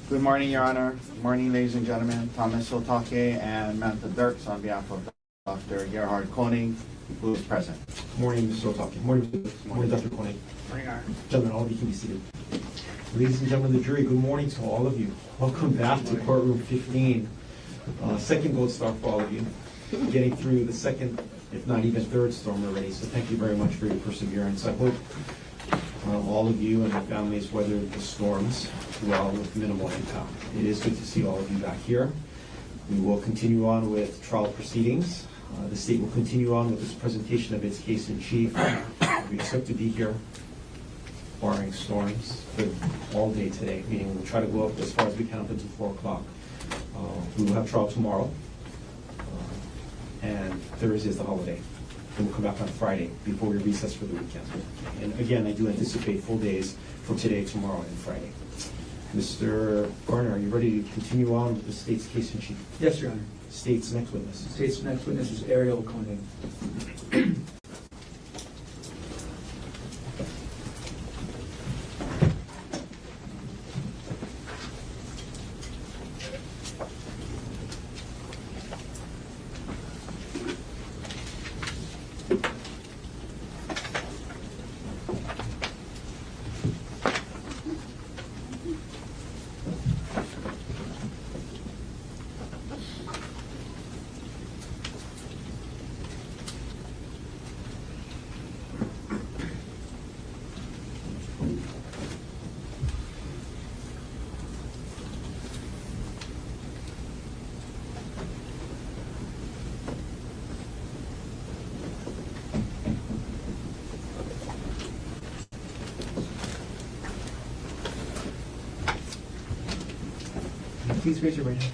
Good morning, Your Honor. Good morning, ladies and gentlemen. Thomas Otake and Manta Dirks on behalf of Dr. Gerhardt Konig, who is present. Morning, Mr. Otake. Morning, Dr. Konig. Morning, Your Honor. Gentlemen, all of you can be seated. Ladies and gentlemen of the jury, good morning to all of you. Welcome back to courtroom 15. Second gold star for all of you. Getting through the second, if not even third storm already. So thank you very much for your perseverance. I hope all of you and your families weathered the storms well with minimal impact. It is good to see all of you back here. We will continue on with trial proceedings. The state will continue on with this presentation of its case in chief. We expect to be here, barring storms, for all day today, meaning we'll try to go up as far as we can up until 4 o'clock. We will have trial tomorrow, and Thursday is the holiday. And we'll come back on Friday before we recess for the weekend. And again, I do anticipate full days for today, tomorrow, and Friday. Mr. Garner, are you ready to continue on with the state's case in chief? Yes, Your Honor. State's next witness. State's next witness is Arielle Konig. Please raise your right hand.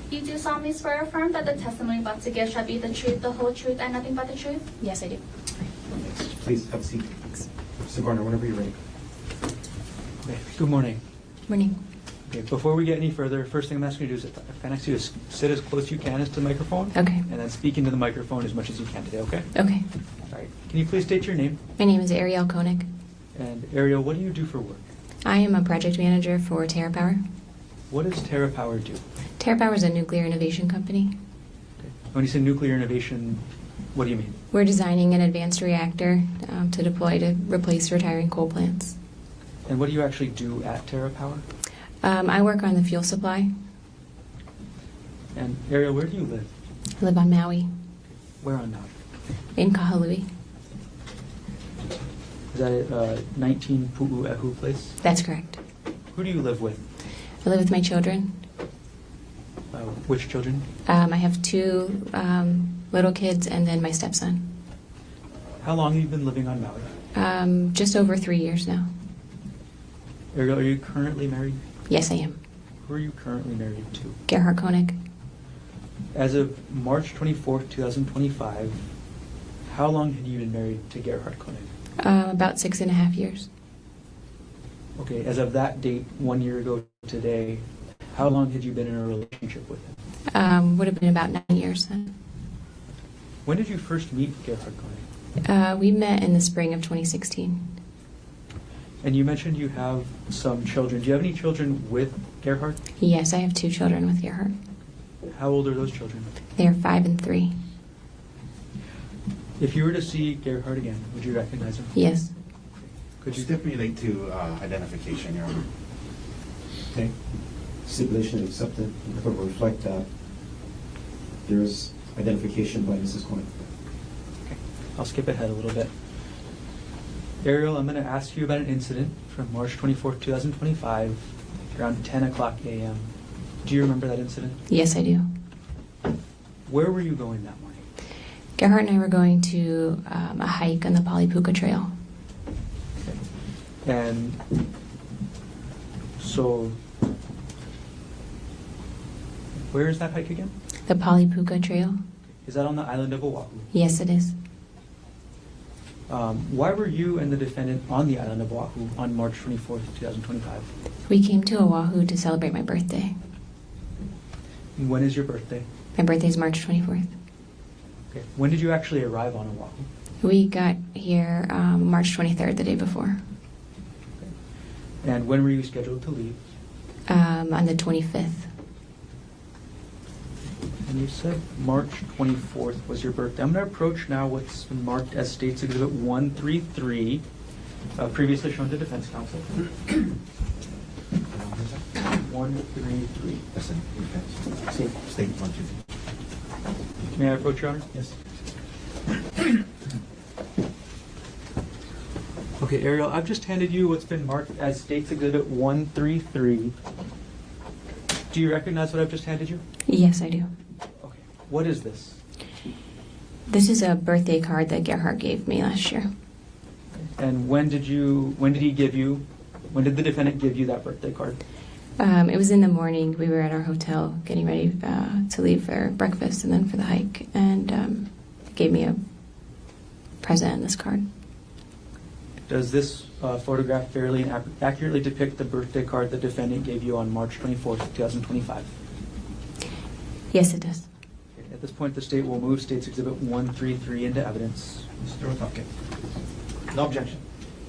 You do solemnly swear or affirm that the testimony about to give shall be the truth, the whole truth, and nothing but the truth? Yes, I do. Please have a seat. Mr. Garner, whenever you're ready. Okay. Good morning. Morning. Okay, before we get any further, first thing I'm asking you to do is, if I ask you to sit as close as you can as to the microphone. Okay. And then speak into the microphone as much as you can today, okay? Okay. All right. Can you please state your name? My name is Arielle Konig. And Arielle, what do you do for work? I am a project manager for TerraPower. What does TerraPower do? TerraPower is a nuclear innovation company. Okay. When you say nuclear innovation, what do you mean? We're designing an advanced reactor to deploy to replace retiring coal plants. And what do you actually do at TerraPower? I work on the fuel supply. And Arielle, where do you live? I live on Maui, Where on Maui? in Kahului. Is that at 19 Pu'u'ehu Place? That's correct. Who do you live with? I live with my children. Which children? I have 2 little kids and then my stepson. How long have you been living on Maui? Just over 3 years now. Arielle, are you currently married? Yes, I am. Who are you currently married to? Gerhardt Konig. As of March 24th, 2025, how long had you been married to Gerhardt Konig? About 6.5 years. Okay, as of that date, 1 year ago today, how long had you been in a relationship with him? Would have been about 9 years then. When did you first meet Gerhardt Konig? We met in the spring of 2016. And you mentioned you have some children. Do you have any children with Gerhardt? Yes, I have 2 children with Gerhardt. How old are those children? They are 5 and 3. If you were to see Gerhardt again, would you recognize him? Yes. Could you? Stipulate to identification, Your Honor. Okay. Stipulation accepted. The court will reflect that there is identification by Mrs. Konig. Okay. I'll skip ahead a little bit. Arielle, I'm going to ask you about an incident from March 24th, 2025, around 10 o'clock a.m. Do you remember that incident? Yes, I do. Where were you going that morning? Gerhardt and I were going to a hike on the Pali Puka Trail. Okay. And so, where is that hike again? The Pali Puka Trail? Is that on the island of Oahu? Yes, it is. Why were you and the defendant on the island of Oahu on March 24th, 2025? We came to Oahu to celebrate my birthday. And when is your birthday? My birthday is March 24th. Okay. When did you actually arrive on Oahu? We got here March 23rd, the day before. And when were you scheduled to leave? On the 25th. And you said March 24th was your birthday. I'm going to approach now what's been marked as State's Exhibit 133, previously shown to Defense Counsel. 133. That's it. State 123. May I approach, Your Honor? Yes. Okay, Arielle, I've just handed you what's been marked as State's Exhibit 133. Do you recognize what I've just handed you? Yes, I do. Okay. What is this? This is a birthday card that Gerhardt gave me last year. And when did the defendant give you that birthday card? It was in the morning. We were at our hotel getting ready to leave for breakfast and then for the hike, and gave me a present and this card. Does this photograph fairly and accurately depict the birthday card the defendant gave you on March 24th, 2025? Yes, it does. Okay, at this point, the state will move State's Exhibit 133 into evidence. Mr. Otake. No objection.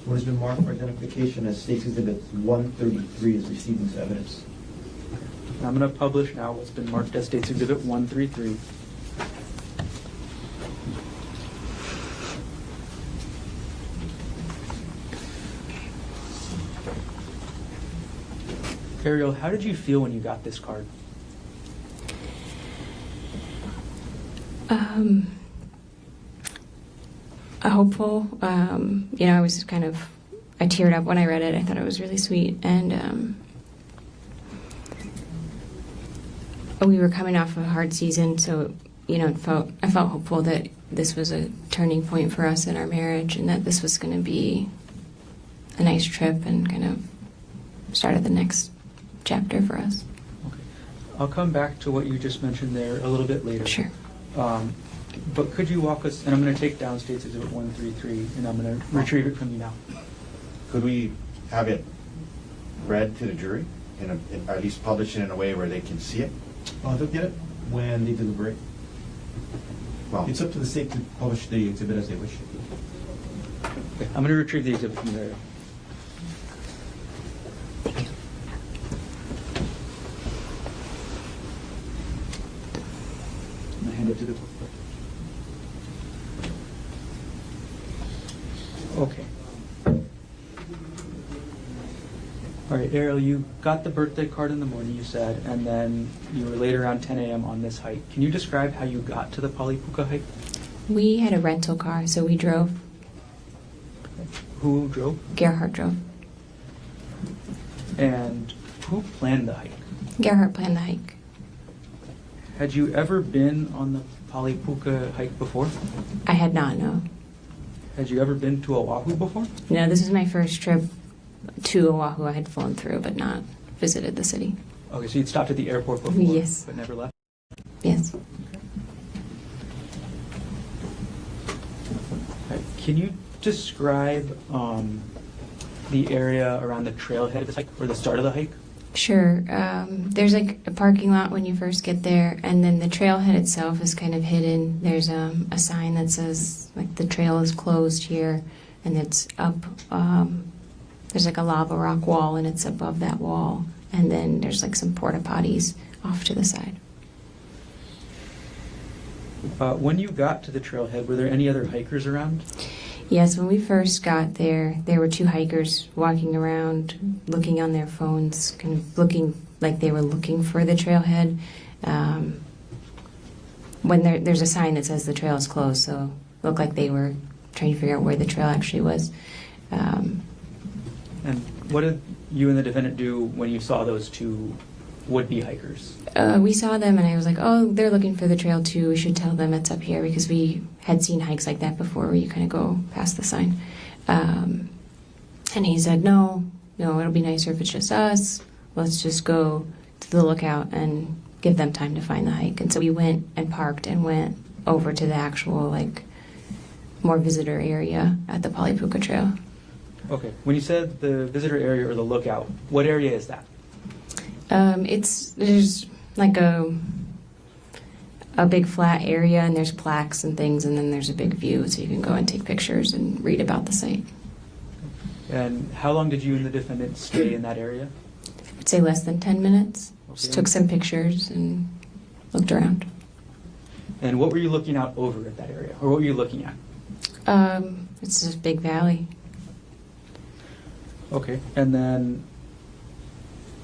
What has been marked for identification as State's Exhibit 133 is received into evidence. I'm going to publish now what's been marked as State's Exhibit 133. Arielle, how did you feel when you got this card? Hopeful. I was I teared up when I read it. I thought it was really sweet. And we were coming off of a hard season, so, I felt hopeful that this was a turning point for us in our marriage and that this was going to be a nice trip and kind of started the next chapter for us. Okay. I'll come back to what you just mentioned there a little bit later. Sure. But could you walk us, and I'm going to take down State's Exhibit 133, and I'm going to retrieve it from you now. Could we have it read to the jury, or at least publish it in a way where they can see it? They'll get it when they deliberate. Well, It's up to the state to publish the exhibit as they wish. Okay. I'm going to retrieve the exhibit from there. I'm going to hand it to the court. Okay. All right, Arielle, you got the birthday card in the morning, you said, and then you were late around 10 a.m. on this hike. Can you describe how you got to the Pali Puka hike? We had a rental car, so we drove. Who drove? Gerhardt drove. And who planned the hike? Gerhardt planned the hike. Had you ever been on the Pali Puka hike before? I had not, no. Had you ever been to Oahu before? No, this is my first trip to Oahu. I had flown through, but not visited the city. Okay, so you'd stopped at the airport before, Yes. but never left? Yes. Okay. Can you describe the area around the trailhead of this hike, or the start of the hike? Sure. There's a parking lot when you first get there, and then the trailhead itself is kind of hidden. There's a sign that says the trail is closed here, and it's up. There's a lava rock wall, and it's above that wall, and then there's some porta potties off to the side. When you got to the trailhead, were there any other hikers around? Yes, when we first got there were two hikers walking around, looking on their phones, kind of looking like they were looking for the trailhead. When there's a sign that says the trail is closed, so it looked like they were trying to figure out where the trail actually was. And what did you and the defendant do when you saw those two would-be hikers? We saw them, and I was like, oh, they're looking for the trail too. We should tell them it's up here, because we had seen hikes like that before where you kind of go past the sign. And he said, no, it'll be nicer if it's just us. Let's just go to the lookout and give them time to find the hike. And so we went and parked and went over to the actual, more visitor area at the Pali Puka Trail. Okay. When you said the visitor area or the lookout, what area is that? There's a big flat area, and there's plaques and things, and then there's a big view, so you can go and take pictures and read about the site. And how long did you and the defendant stay in that area? I'd say less than 10 minutes. Just Okay. took some pictures and looked around. And what were you looking out over at that area? Or what were you looking at? It's a big valley. Okay. And then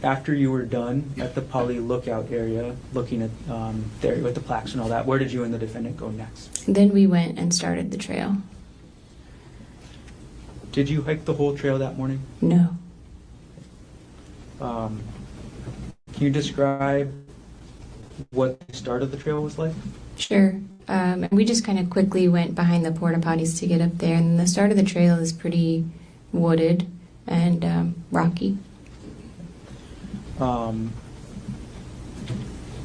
after you were done at the Pali lookout area, looking at the area with the plaques and all that, where did you and the defendant go next? Then we went and started the trail. Did you hike the whole trail that morning? No. Can you describe what the start of the trail was like? Sure. And we just kind of quickly went behind the porta potties to get up there. And the start of the trail is pretty wooded and rocky. You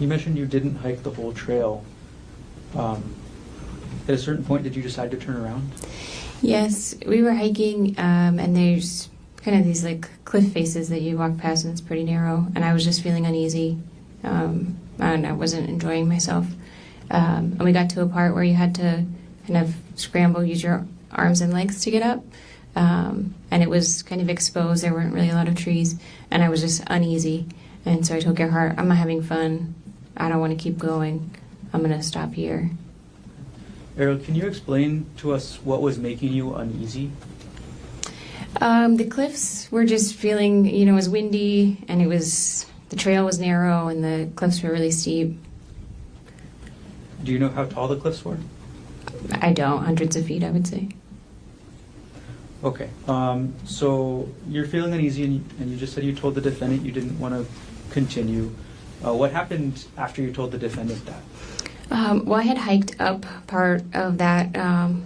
mentioned you didn't hike the whole trail. At a certain point, did you decide to turn around? Yes, we were hiking, and there's kind of these like cliff faces that you walk past, and it's pretty narrow. And I was just feeling uneasy, and I wasn't enjoying myself. And we got to a part where you had to kind of scramble, use your arms and legs to get up. And it was kind of exposed. There weren't really a lot of trees, and I was just uneasy. And so I told Gerhardt, I'm not having fun. I don't want to keep going. I'm going to stop here. Arielle, can you explain to us what was making you uneasy? The cliffs were just feeling, it was windy, and the trail was narrow, and the cliffs were really steep. Do you know how tall the cliffs were? I don't, hundreds of feet, I would say. Okay, so you're feeling uneasy, and you just said you told the defendant you didn't want to continue. What happened after you told the defendant that? Well, I had hiked up part of that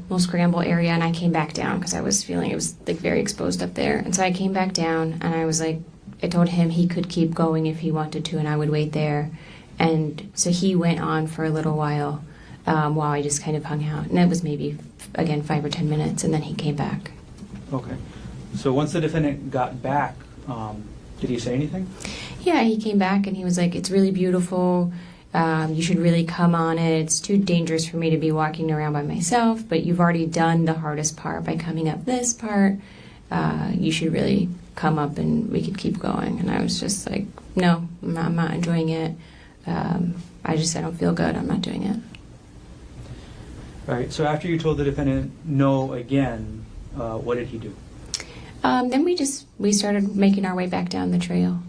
little scramble area, and I came back down because I was feeling it was like very exposed up there. And so I came back down, and I was like, I told him he could keep going if he wanted to, and I would wait there. And so he went on for a little while I just kind of hung out. And it was maybe, again, 5 or 10 minutes, and then he came back. Okay. So once the defendant got back, did he say anything? Yeah, he came back, and he was like, it's really beautiful. You should really come on it. It's too dangerous for me to be walking around by myself, but you've already done the hardest part by coming up this part. You should really come up and we could keep going. And I was just like, no, I'm not enjoying it. I don't feel good. I'm not doing it. All right, so after you told the defendant no again, what did he do? Then we started making our way back down the trail.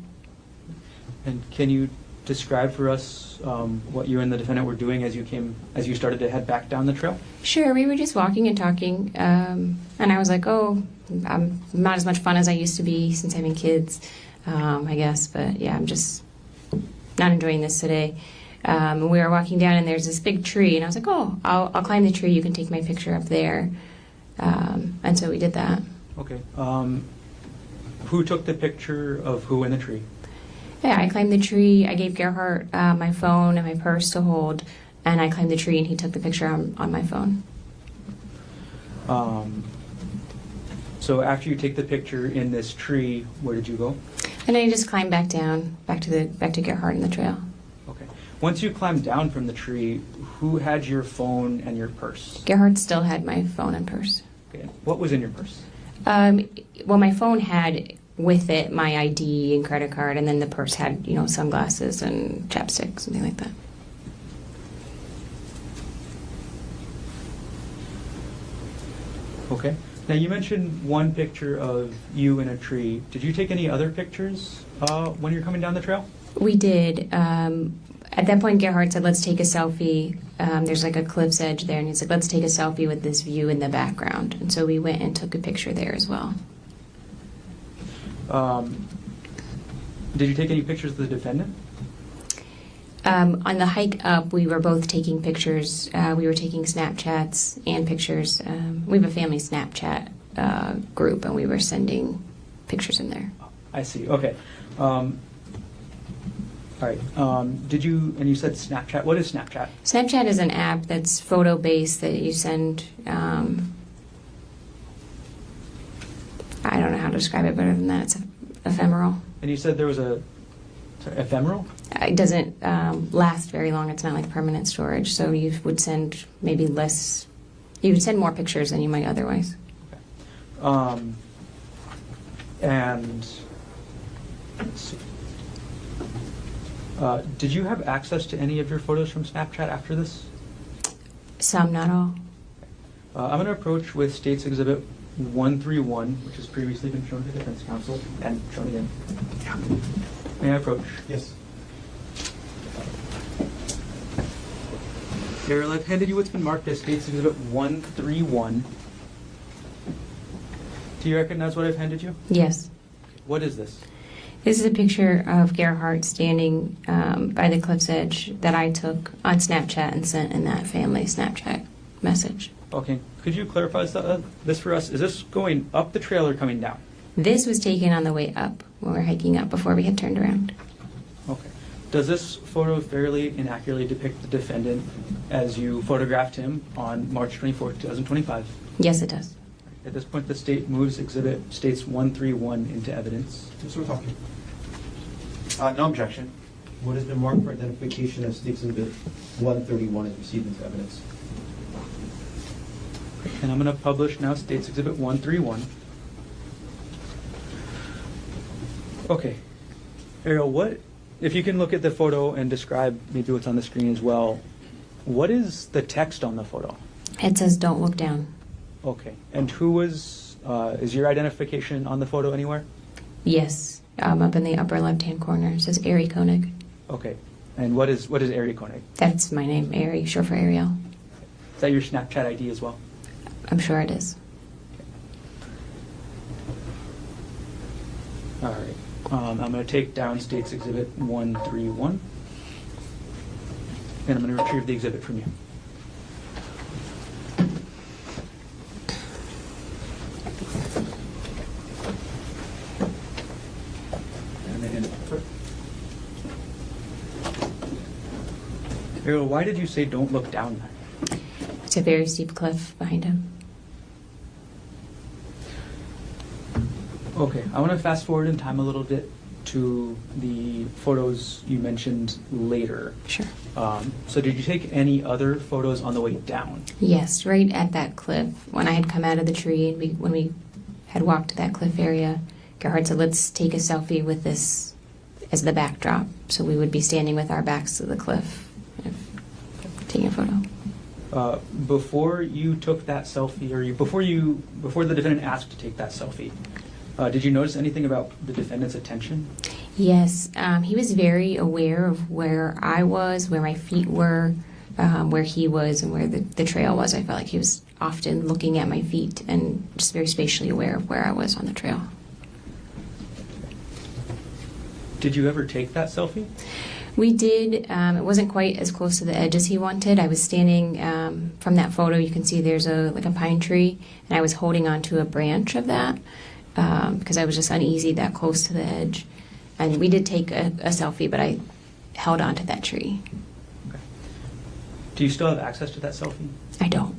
And can you describe for us what you and the defendant were doing as you started to head back down the trail? Sure, we were just walking and talking, and I was like, I'm not as much fun as I used to be since having kids, I guess, but yeah, I'm just not enjoying this today. We were walking down, and there's this big tree, and I was like, I'll climb the tree, you can take my picture up there, and so we did that. Okay. Who took the picture of who in the tree? Yeah, I climbed the tree. I gave Gerhardt my phone and my purse to hold, and I climbed the tree, and he took the picture on my phone. So after you take the picture in this tree, where did you go? And I just climbed back down, back to Gerhardt and the trail. Okay. Once you climbed down from the tree, who had your phone and your purse? Gerhardt still had my phone and purse. Okay. What was in your purse? Well, my phone had with it my ID and credit card, and then the purse had, sunglasses and chapstick, something like that. Okay. Now you mentioned one picture of you in a tree. Did you take any other pictures when you're coming down the trail? We did. At that point, Gerhardt said, let's take a selfie. There's like a cliff's edge there, and he's like, let's take a selfie with this view in the background. And so we went and took a picture there as well. Did you take any pictures of the defendant? On the hike up, we were both taking pictures. We were taking Snapchats and pictures. We have a family Snapchat group, and we were sending pictures in there. I see. Okay. All right. Did you, and you said Snapchat. What is Snapchat? Snapchat is an app that's photo-based that you send. I don't know how to describe it better than that. It's ephemeral. And you said there was ephemeral? It doesn't last very long. It's not like permanent storage. So you would send maybe less. You would send more pictures than you might otherwise. Okay. And let's see. Did you have access to any of your photos from Snapchat after this? Some, not all. I'm going to approach with State's Exhibit 131, which has previously been shown to defense counsel and shown again. Yeah. May I approach? Yes. Arielle, I've handed you what's been marked as State's Exhibit 131. Do you recognize what I've handed you? Yes. What is this? This is a picture of Gerhardt standing by the cliff's edge that I took on Snapchat and sent in that family Snapchat message. Okay, could you clarify this for us? Is this going up the trail or coming down? This was taken on the way up when we were hiking up before we had turned around. Okay. Does this photo fairly and accurately depict the defendant as you photographed him on March 24, 2025? Yes, it does. At this point, the state moves Exhibit States 131 into evidence. Mr. Otake, No objection. what has been marked for identification as State's Exhibit 131 is received into evidence? And I'm going to publish now States Exhibit 131. Okay. Arielle, if you can look at the photo and describe maybe what's on the screen as well, what is the text on the photo? It says, "Don't look down." Okay. And is your identification on the photo anywhere? Yes, up in the upper left-hand corner. It says Arielle Konig. Okay. And what is Arielle Konig? That's my name, Ari, short for Arielle. Is that your Snapchat ID as well? I'm sure it is. All right. I'm going to take down States Exhibit 131, and I'm going to retrieve the exhibit from you. Arielle, why did you say don't look down there? It's a very steep cliff behind him. Okay, I want to fast forward in time a little bit to the photos you mentioned later. Sure. So did you take any other photos on the way down? Yes, right at that cliff. When I had come out of the tree and when we had walked to that cliff area, Gerhardt said, "Let's take a selfie with this as the backdrop." So we would be standing with our backs to the cliff, taking a photo. Before you took that selfie, or before the defendant asked to take that selfie, did you notice anything about the defendant's attention? Yes, he was very aware of where I was, where my feet were, where he was, and where the trail was. I felt like he was often looking at my feet and just very spatially aware of where I was on the trail. Did you ever take that selfie? We did. It wasn't quite as close to the edge as he wanted. I was standing from that photo. You can see there's a pine tree, and I was holding onto a branch of that because I was just uneasy that close to the edge. And we did take a selfie, but I held onto that tree. Okay. Do you still have access to that selfie? I don't.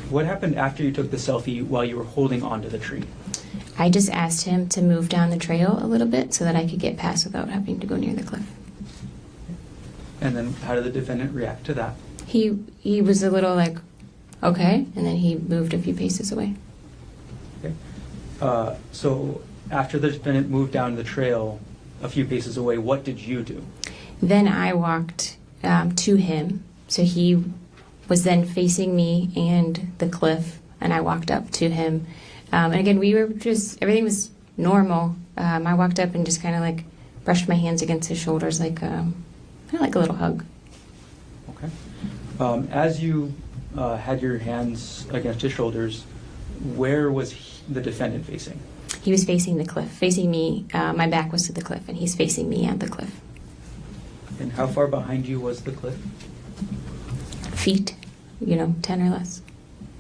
What happened after you took the selfie while you were holding onto the tree? I just asked him to move down the trail a little bit so that I could get past without having to go near the cliff. And then how did the defendant react to that? He was a little like, okay, and then he moved a few paces away. Okay. So after the defendant moved down the trail a few paces away, what did you do? Then I walked to him. So he was then facing me and the cliff, and I walked up to him. And again, everything was normal. I walked up and just kind of like brushed my hands against his shoulders, like kind of like a little hug. Okay. As you had your hands against his shoulders, where was the defendant facing? He was facing the cliff, facing me. My back was to the cliff, and he's facing me at the cliff. And how far behind you was the cliff? Feet, 10 or less.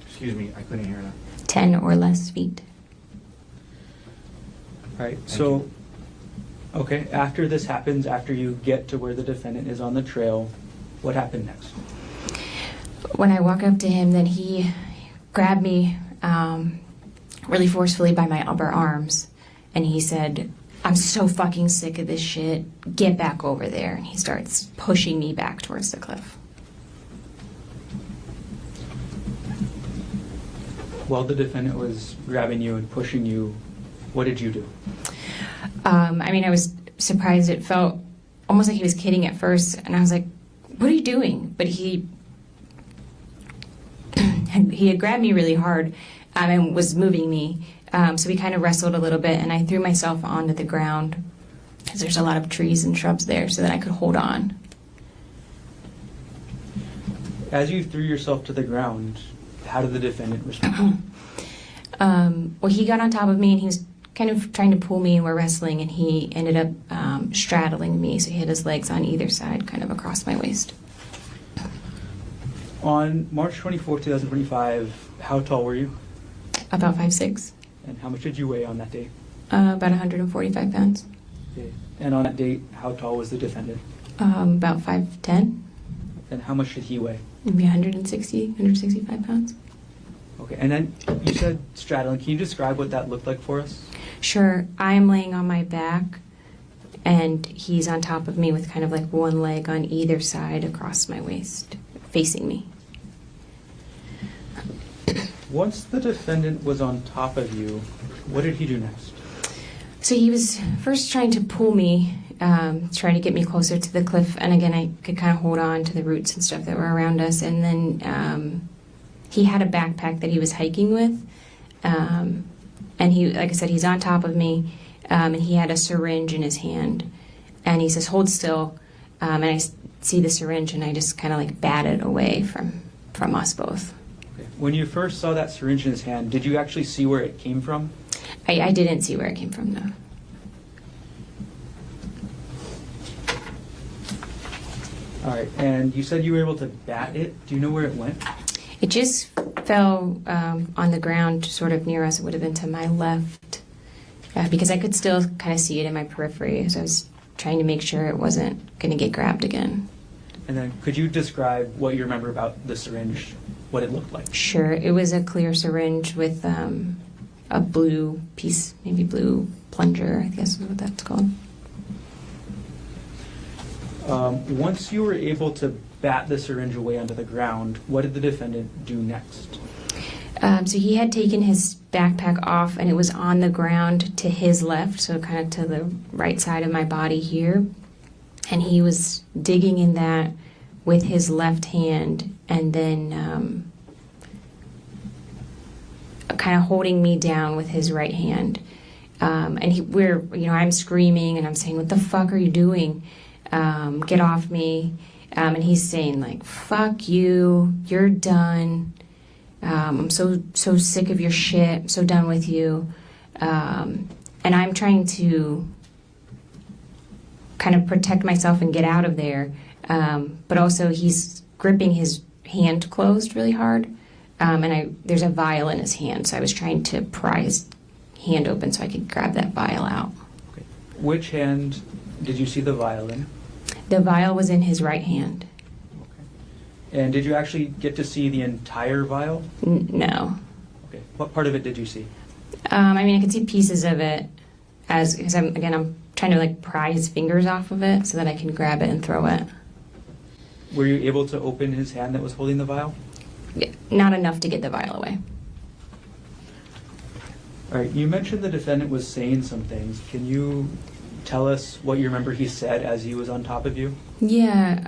Excuse me, I couldn't hear that. 10 or less feet. All right, so, okay, after this happens, after you get to where the defendant is on the trail, what happened next? When I walk up to him, then he grabbed me really forcefully by my upper arms, and he said, "I'm so fucking sick of this shit. Get back over there." And he starts pushing me back towards the cliff. While the defendant was grabbing you and pushing you, what did you do? I mean, I was surprised. It felt almost like he was kidding at first, and I was like, what are you doing? But he had grabbed me really hard and was moving me. So we kind of wrestled a little bit, and I threw myself onto the ground because there's a lot of trees and shrubs there so that I could hold on. As you threw yourself to the ground, how did the defendant respond? Well, he got on top of me, and he was kind of trying to pull me, and we're wrestling, and he ended up straddling me, so he had his legs on either side, kind of across my waist. On March 24, 2025, how tall were you? About 5'6". And how much did you weigh on that day? About 145 pounds. Okay. And on that date, how tall was the defendant? About 5'10". And how much did he weigh? Maybe 165 pounds. Okay, and then you said straddling. Can you describe what that looked like for us? Sure. I'm laying on my back, and he's on top of me with kind of like one leg on either side across my waist, facing me. Once the defendant was on top of you, what did he do next? So he was first trying to pull me, trying to get me closer to the cliff, and again, I could kind of hold on to the roots and stuff that were around us, and then he had a backpack that he was hiking with, and he, like I said, he's on top of me, and he had a syringe in his hand, and he says, hold still, and I see the syringe, and I just kind of like bat it away from us both. Okay. When you first saw that syringe in his hand, did you actually see where it came from? I didn't see where it came from, no. All right, and you said you were able to bat it. Do you know where it went? It just fell on the ground sort of near us. It would have been to my left because I could still kind of see it in my periphery. So I was trying to make sure it wasn't going to get grabbed again. And then could you describe what you remember about the syringe, what it looked like? Sure. It was a clear syringe with a blue piece, maybe blue plunger, I guess is what that's called. Once you were able to bat the syringe away onto the ground, what did the defendant do next? So he had taken his backpack off, and it was on the ground to his left, so kind of to the right side of my body here. And he was digging in that with his left hand, and then kind of holding me down with his right hand. And I'm screaming, and I'm saying, "What the fuck are you doing? Get off me!" And he's saying like, "Fuck you, you're done. I'm so sick of your shit. I'm so done with you." And I'm trying to kind of protect myself and get out of there. But also he's gripping his hand closed really hard. And there's a vial in his hand, so I was trying to pry his hand open so I could grab that vial out. Okay. Which hand did you see the vial in? The vial was in his right hand. Okay. And did you actually get to see the entire vial? No. Okay. What part of it did you see? I could see pieces of it because I'm trying to like pry his fingers off of it so that I can grab it and throw it. Were you able to open his hand that was holding the vial? Not enough to get the vial away. All right. You mentioned the defendant was saying some things. Can you tell us what you remember he said as he was on top of you? Yeah.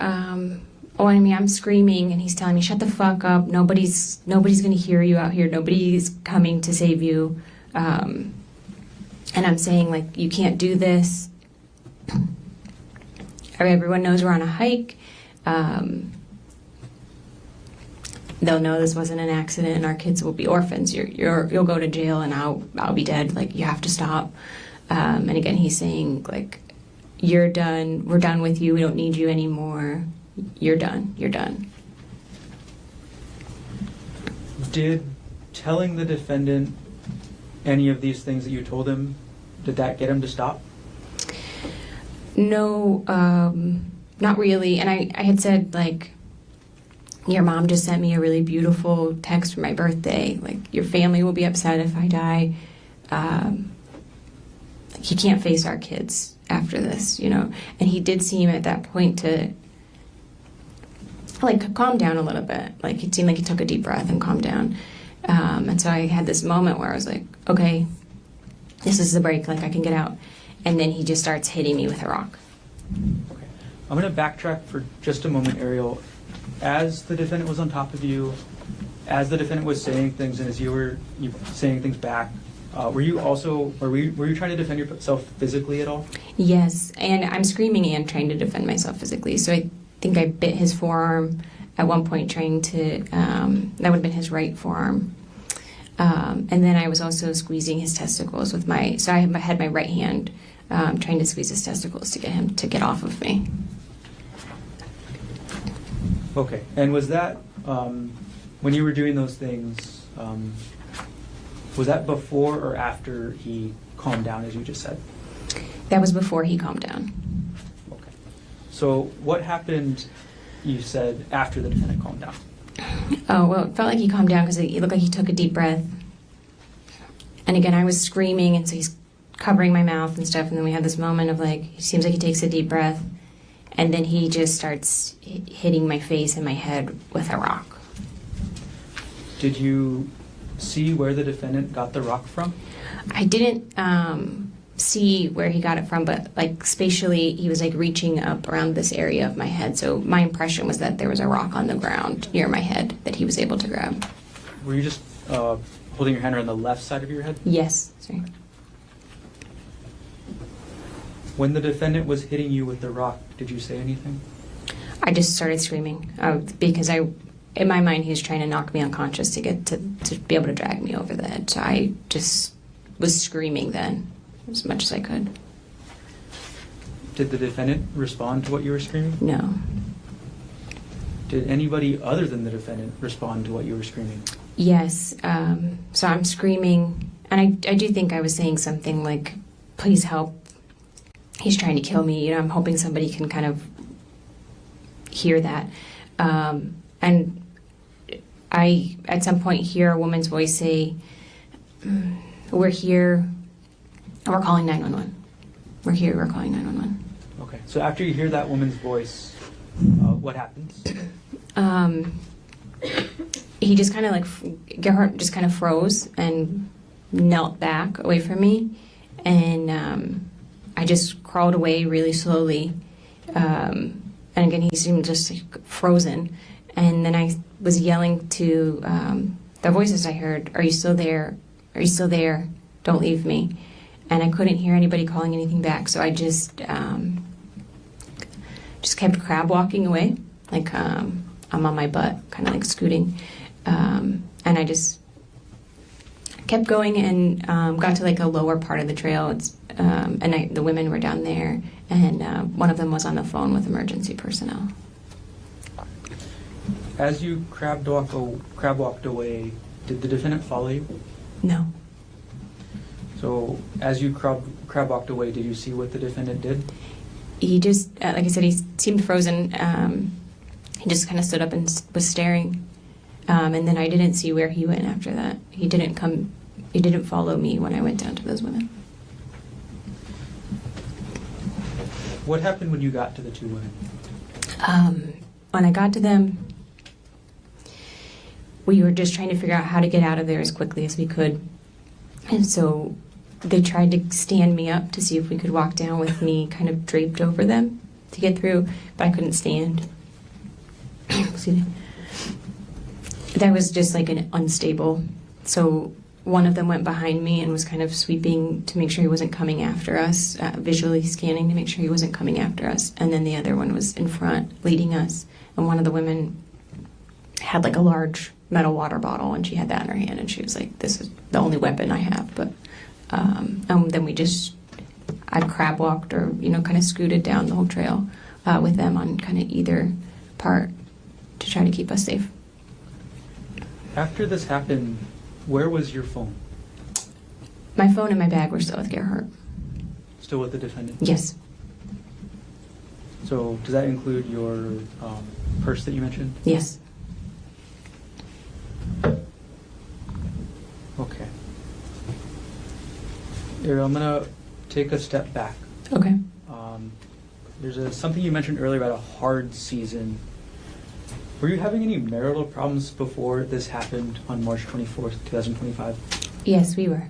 I'm screaming, and he's telling me, "Shut the fuck up. Nobody's going to hear you out here. Nobody's coming to save you." And I'm saying, like, "You can't do this. Everyone knows we're on a hike. They'll know this wasn't an accident, and our kids will be orphans. You'll go to jail, and I'll be dead. Like, you have to stop." And again, he's saying, like, "You're done. We're done with you. We don't need you anymore. You're done. You're done." Did telling the defendant any of these things that you told him, did that get him to stop? No, not really. And I had said, like, "Your mom just sent me a really beautiful text for my birthday. Like, your family will be upset if I die. He can't face our kids after this, you know." And he did seem at that point to, like, calm down a little bit. Like, it seemed like he took a deep breath and calmed down. And so I had this moment where I was like, okay, this is the break. Like, I can get out. and then he just starts hitting me with a rock. Okay. I'm going to backtrack for just a moment, Arielle. As the defendant was on top of you, as the defendant was saying things, and as you were saying things back, were you trying to defend yourself physically at all? Yes, and I'm screaming and trying to defend myself physically. So I think I bit his forearm at one point, trying to, that would have been his right forearm. And then I was also squeezing his testicles with so I had my right hand trying to squeeze his testicles to get him to get off of me. Okay, and was that, when you were doing those things, was that before or after he calmed down, as you just said? That was before he calmed down. Okay. So what happened, you said, after the defendant calmed down? Oh, well, it felt like he calmed down because it looked like he took a deep breath. And again, I was screaming, and so he's covering my mouth and stuff, and then we had this moment of like, it seems like he takes a deep breath, and then he just starts hitting my face and my head with a rock. Did you see where the defendant got the rock from? I didn't see where he got it from, but like spatially, he was like reaching up around this area of my head. So my impression was that there was a rock on the ground near my head that he was able to grab. Were you just holding your hand around the left side of your head? Yes. Sorry. When the defendant was hitting you with the rock, did you say anything? I just started screaming because in my mind, he was trying to knock me unconscious to be able to drag me over the edge. So I just was screaming then as much as I could. Did the defendant respond to what you were screaming? No. Did anybody other than the defendant respond to what you were screaming? Yes. So I'm screaming, and I do think I was saying something like, "Please help. He's trying to kill me." I'm hoping somebody can kind of hear that. And I, at some point, hear a woman's voice say, "We're here. We're calling 911. We're here. We're calling 911." Okay. So after you hear that woman's voice, what happens? He just kind of Gerhardt just kind of froze and knelt back away from me. And I just crawled away really slowly. And again, he seemed just frozen. And then I was yelling to the voices I heard, "Are you still there? Are you still there? Don't leave me." And I couldn't hear anybody calling anything back, so I just kept crab walking away, like I'm on my butt, kind of like scooting. And I just kept going and got to like a lower part of the trail. And the women were down there, and one of them was on the phone with emergency personnel. As you crab walked away, did the defendant follow you? No. So as you crab walked away, did you see what the defendant did? He just, like I said, he seemed frozen. He just kind of stood up and was staring. And then I didn't see where he went after that. He didn't follow me when I went down to those women. What happened when you got to the two women? When I got to them, we were just trying to figure out how to get out of there as quickly as we could. And so they tried to stand me up to see if we could walk down with me kind of draped over them to get through, but I couldn't stand. Excuse me. That was just like an unstable. So one of them went behind me and was kind of sweeping to make sure he wasn't coming after us, visually scanning to make sure he wasn't coming after us. And then the other one was in front leading us. And one of the women had like a large metal water bottle, and she had that in her hand, and she was like, "This is the only weapon I have." But and then I crab walked or kind of scooted down the whole trail with them on kind of either part to try to keep us safe. After this happened, where was your phone? My phone and my bag were still with Gerhardt. Still with the defendant? Yes. So does that include your purse that you mentioned? Yes. Okay. Arielle, I'm going to take a step back. Okay. There's something you mentioned earlier about a hard season. Were you having any marital problems before this happened on March 24th, 2025? Yes, we were.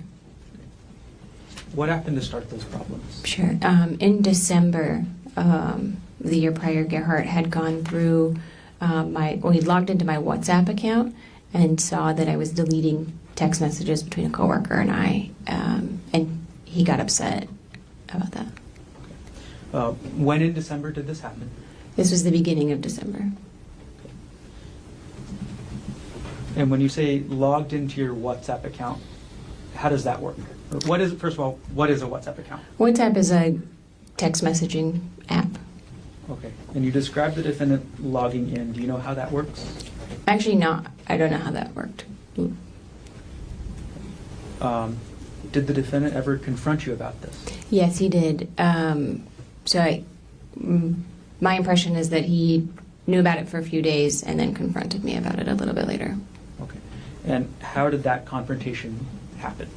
What happened to start those problems? Sure. In December, the year prior, Gerhardt had gone through he logged into my WhatsApp account and saw that I was deleting text messages between a coworker and I, and he got upset about that. When in December did this happen? This was the beginning of December. And when you say logged into your WhatsApp account, how does that work? Or what is, first of all, what is a WhatsApp account? WhatsApp is a text messaging app. Okay. And you described the defendant logging in. Do you know how that works? Actually, no, I don't know how that worked. Did the defendant ever confront you about this? Yes, he did. My impression is that he knew about it for a few days and then confronted me about it a little bit later. Okay. And how did that confrontation happen?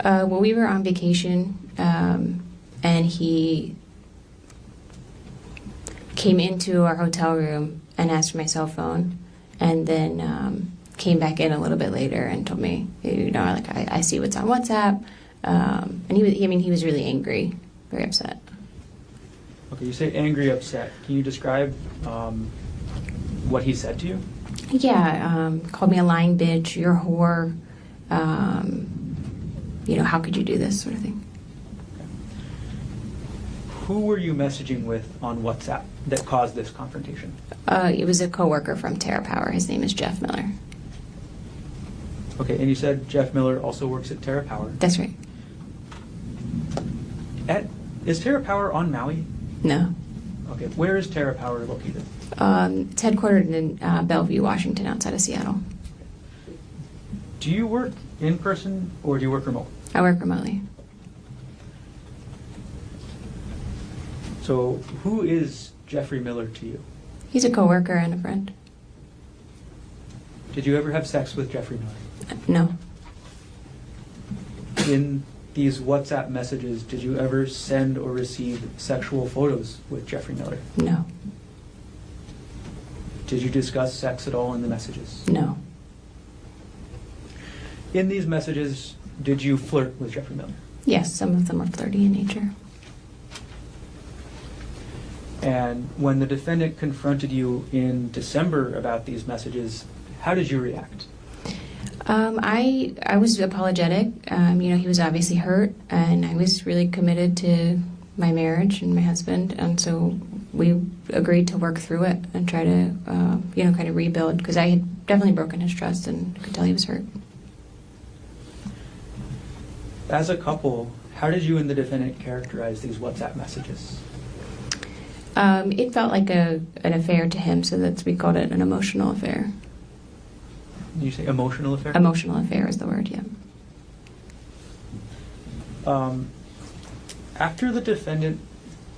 Well, we were on vacation, and he came into our hotel room and asked for my cell phone, and then came back in a little bit later and told me, I see what's on WhatsApp, and he was really angry, very upset. Okay, you say angry, upset. Can you describe what he said to you? Yeah, called me a lying bitch, you're a whore, how could you do this sort of thing. Okay. Who were you messaging with on WhatsApp that caused this confrontation? It was a coworker from Terra Power. His name is Jeff Miller. Okay, and you said Jeff Miller also works at Terra Power. That's right. Is Terra Power on Maui? No. Okay, where is Terra Power located? It's headquartered in Bellevue, Washington, outside of Seattle. Do you work in person or do you work remote? I work remotely. So who is Jeffrey Miller to you? He's a coworker and a friend. Did you ever have sex with Jeffrey Miller? No. In these WhatsApp messages, did you ever send or receive sexual photos with Jeffrey Miller? No. Did you discuss sex at all in the messages? No. In these messages, did you flirt with Jeffrey Miller? Yes, some of them are flirty in nature. And when the defendant confronted you in December about these messages, how did you react? I was apologetic. He was obviously hurt, and I was really committed to my marriage and my husband, and so we agreed to work through it and try to, kind of rebuild, because I had definitely broken his trust and could tell he was hurt. As a couple, how did you and the defendant characterize these WhatsApp messages? It felt like an affair to him, so we called it an emotional affair. Did you say emotional affair? Emotional affair is the word, yeah. After the defendant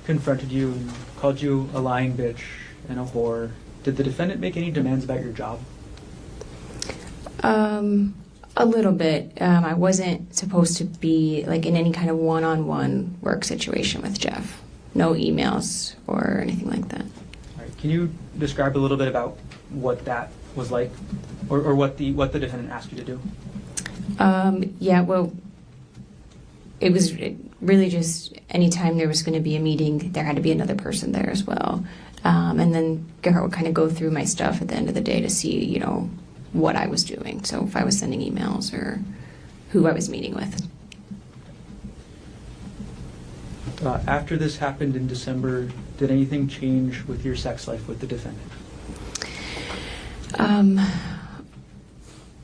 confronted you and called you a lying bitch and a whore, did the defendant make any demands about your job? A little bit. I wasn't supposed to be in any kind of one-on-one work situation with Jeff. No emails or anything like that. All right. Can you describe a little bit about what that was like, or what the defendant asked you to do? It was really just anytime there was going to be a meeting, there had to be another person there as well. And then Gerhardt would kind of go through my stuff at the end of the day to see, what I was doing. So if I was sending emails or who I was meeting with. After this happened in December, did anything change with your sex life with the defendant?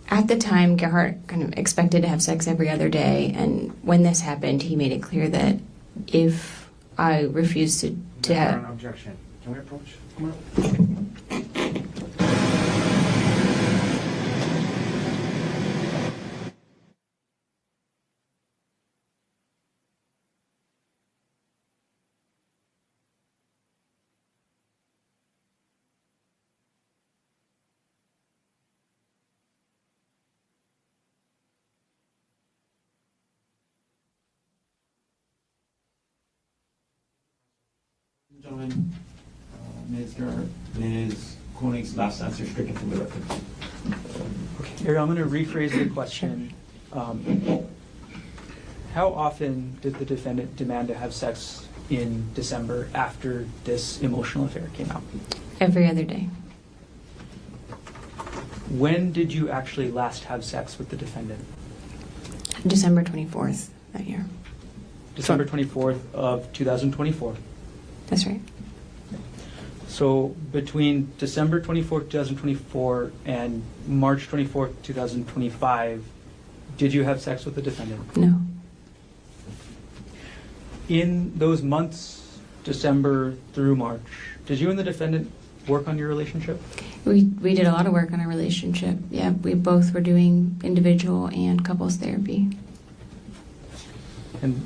At the time, Gerhardt kind of expected to have sex every other day, and when this happened, he made it clear that if I refused to have... An objection. Can we approach? Come on. Gentlemen, Ms. Gerhardt, Ms. Konig's last answer stricken from the record. Okay, Arielle, I'm going to rephrase the question. how often did the defendant demand to have sex in December after this emotional affair came out? Every other day. When did you actually last have sex with the defendant? December 24th that year. December 24th of 2024. That's right. So between December 24th, 2024 and March 24th, 2025, did you have sex with the defendant? No. In those months, December through March, did you and the defendant work on your relationship? We did a lot of work on our relationship. Yeah, we both were doing individual and couples therapy. And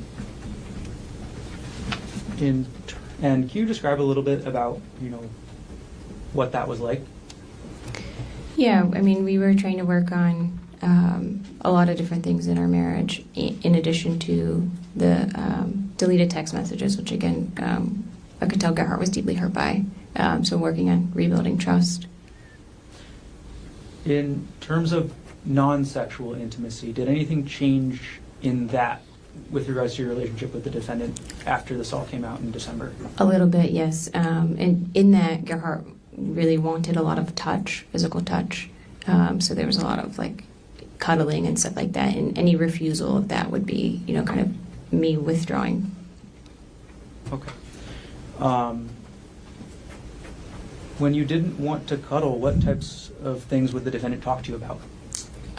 can you describe a little bit about, what that was like? Yeah, I mean, we were trying to work on a lot of different things in our marriage, in addition to the deleted text messages, which again, I could tell Gerhardt was deeply hurt by. So working on rebuilding trust. In terms of non-sexual intimacy, did anything change in that with regards to your relationship with the defendant after this all came out in December? A little bit, yes. And in that, Gerhardt really wanted a lot of touch, physical touch. So there was a lot of cuddling and stuff like that. And any refusal of that would be, kind of me withdrawing. Okay. When you didn't want to cuddle, what types of things would the defendant talk to you about?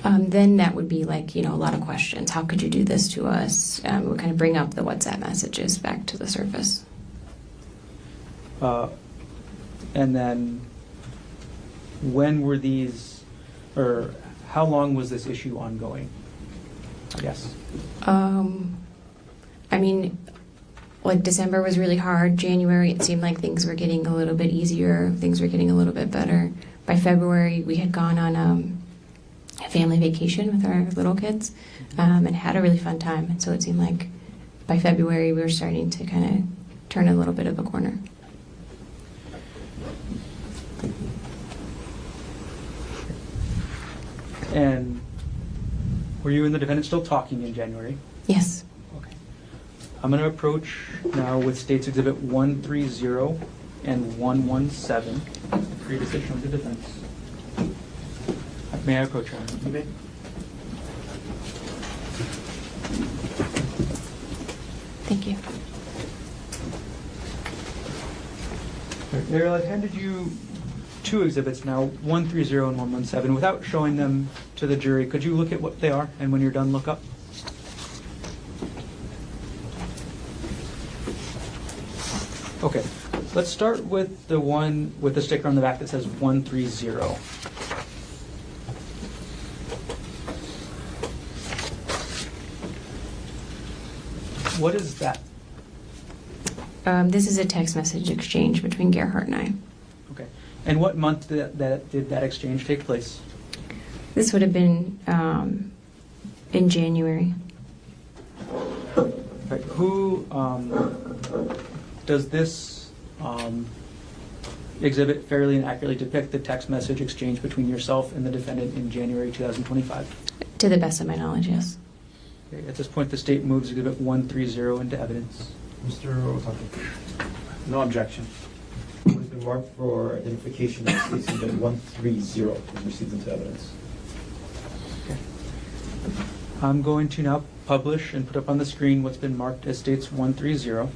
Then that would be a lot of questions. How could you do this to us? We would kind of bring up the WhatsApp messages back to the surface. And then when were these, or how long was this issue ongoing, I guess? I mean, December was really hard. January, it seemed like things were getting a little bit easier. Things were getting a little bit better. By February, we had gone on a family vacation with our little kids and had a really fun time. And so it seemed like by February, we were starting to kind of turn a little bit of a corner. And were you and the defendant still talking in January? Yes. Okay. I'm going to approach now with States Exhibit 130 and 117 for your decision of the defense. May I approach, Your Honor? You may. Thank you. Arielle, I've handed you two exhibits now, 130 and 117. Without showing them to the jury, could you look at what they are, and when you're done, look up? Okay, let's start with the one with the sticker on the back that says 130. What is that? This is a text message exchange between Gerhardt and I. Okay. And what month did that exchange take place? This would have been in January. Right. Who does this exhibit fairly and accurately depict the text message exchange between yourself and the defendant in January 2025? To the best of my knowledge, yes. Okay. At this point, the state moves exhibit 130 into evidence. Mr. Otake, No objection. what has been marked for identification as States Exhibit 130 was received into evidence. Okay. I'm going to now publish and put up on the screen what's been marked as States 130.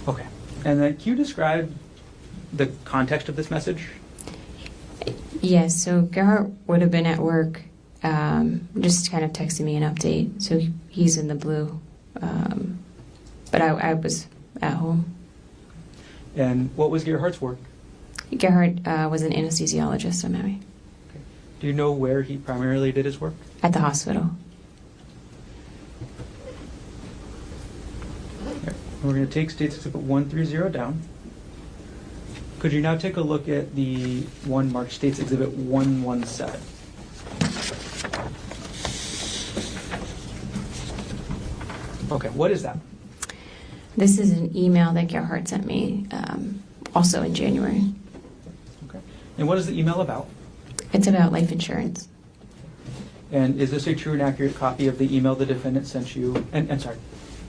Okay. And then can you describe the context of this message? Yes, so Gerhardt would have been at work, just kind of texting me an update. So he's in the blue. But I was at home. And what was Gerhardt's work? Gerhardt was an anesthesiologist at Maui. Okay. Do you know where he primarily did his work? At the hospital. Okay. We're going to take States Exhibit 130 down. Could you now take a look at the one marked States Exhibit 117? Okay, what is that? This is an email that Gerhardt sent me also in January. Okay. And what is the email about? It's about life insurance. And is this a true and accurate copy of the email the defendant sent you? And sorry,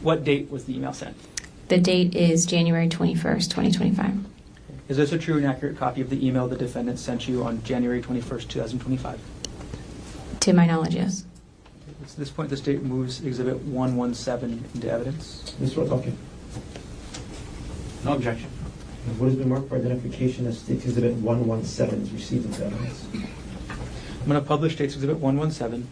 what date was the email sent? The date is January 21st, 2025. Is this a true and accurate copy of the email the defendant sent you on January 21st, 2025? To my knowledge, yes. At this point, the state moves Exhibit 117 into evidence. Mr. Otake. No objection. And what has been marked for identification as State's Exhibit 117 is received into evidence. I'm going to publish State's Exhibit 117.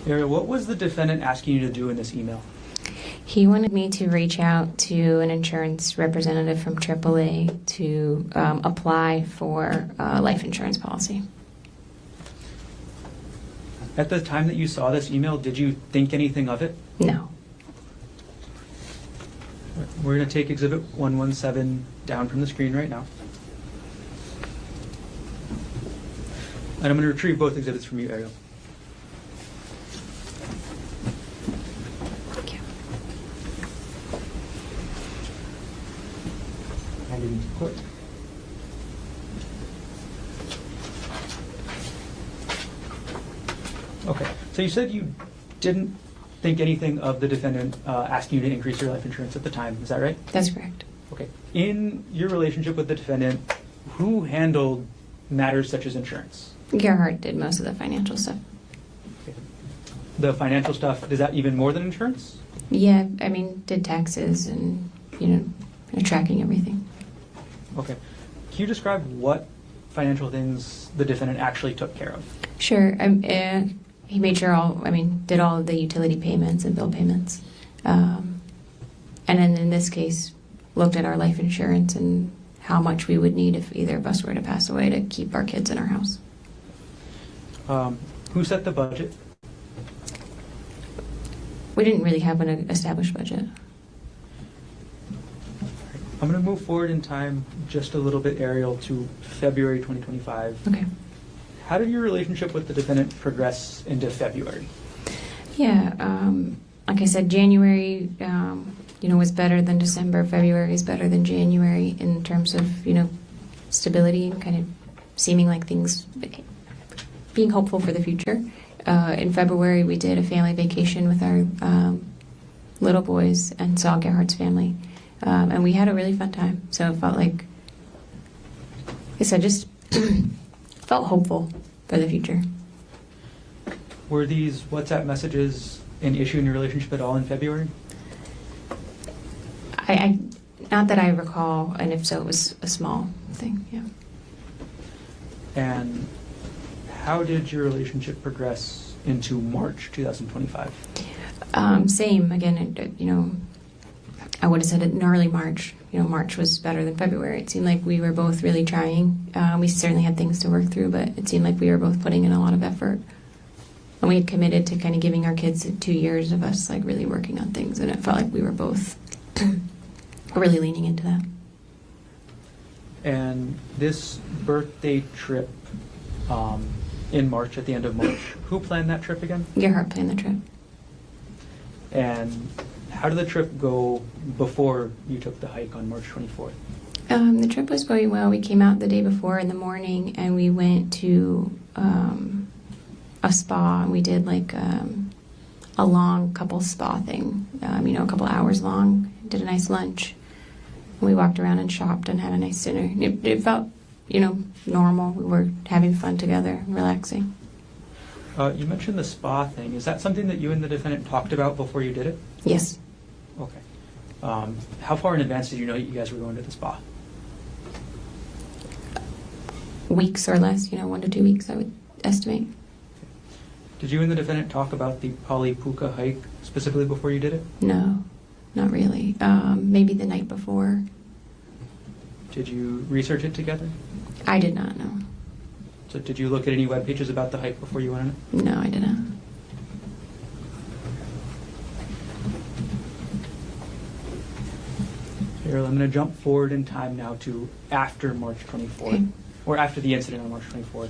Arielle, what was the defendant asking you to do in this email? He wanted me to reach out to an insurance representative from AAA to apply for a life insurance policy. At the time that you saw this email, did you think anything of it? No. We're going to take Exhibit 117 down from the screen right now. And I'm going to retrieve both exhibits from you, Arielle. Thank you. Hand it into court. Okay. So you said you didn't think anything of the defendant asking you to increase your life insurance at the time. Is that right? That's correct. Okay. In your relationship with the defendant, who handled matters such as insurance? Gerhardt did most of the financial stuff. Okay. The financial stuff, is that even more than insurance? Yeah, I mean, did taxes and, tracking everything. Okay. Can you describe what financial things the defendant actually took care of? Sure. He made sure did all of the utility payments and bill payments. And then in this case, looked at our life insurance and how much we would need if either of us were to pass away to keep our kids in our house. Who set the budget? We didn't really have an established budget. I'm going to move forward in time just a little bit, Arielle, to February 2025. Okay. How did your relationship with the defendant progress into February? Yeah, like I said, January, was better than December. February is better than January in terms of, stability and kind of seeming like things, being hopeful for the future. In February, we did a family vacation with our little boys and saw Gerhardt's family. And we had a really fun time. So it felt like I said, just felt hopeful for the future. Were these WhatsApp messages an issue in your relationship at all in February? I not that I recall, and if so, it was a small thing, yeah. And how did your relationship progress into March 2025? Same, again, I would have said in early March. March was better than February. It seemed like we were both really trying. We certainly had things to work through, but it seemed like we were both putting in a lot of effort. And we had committed to kind of giving our kids 2 years of us like really working on things, and it felt like we were both really leaning into that. And this birthday trip in March, at the end of March, who planned that trip again? Gerhardt planned the trip. And how did the trip go before you took the hike on March 24th? The trip was going well. We came out the day before in the morning, and we went to a spa, and we did like a long couple spa thing, a couple hours long. Did a nice lunch. And we walked around and shopped and had a nice dinner. It felt, normal. We were having fun together, relaxing. You mentioned the spa thing. Is that something that you and the defendant talked about before you did it? Yes. Okay. How far in advance did you know you guys were going to the spa? Weeks or less, 1 to 2 weeks, I would estimate. Did you and the defendant talk about the Pali Puka hike specifically before you did it? No, not really. Maybe the night before. Did you research it together? I did not know. So did you look at any web pages about the hike before you went on it? No, I didn't. Arielle, I'm going to jump forward in time now to after March 24th, Okay. or after the incident on March 24th.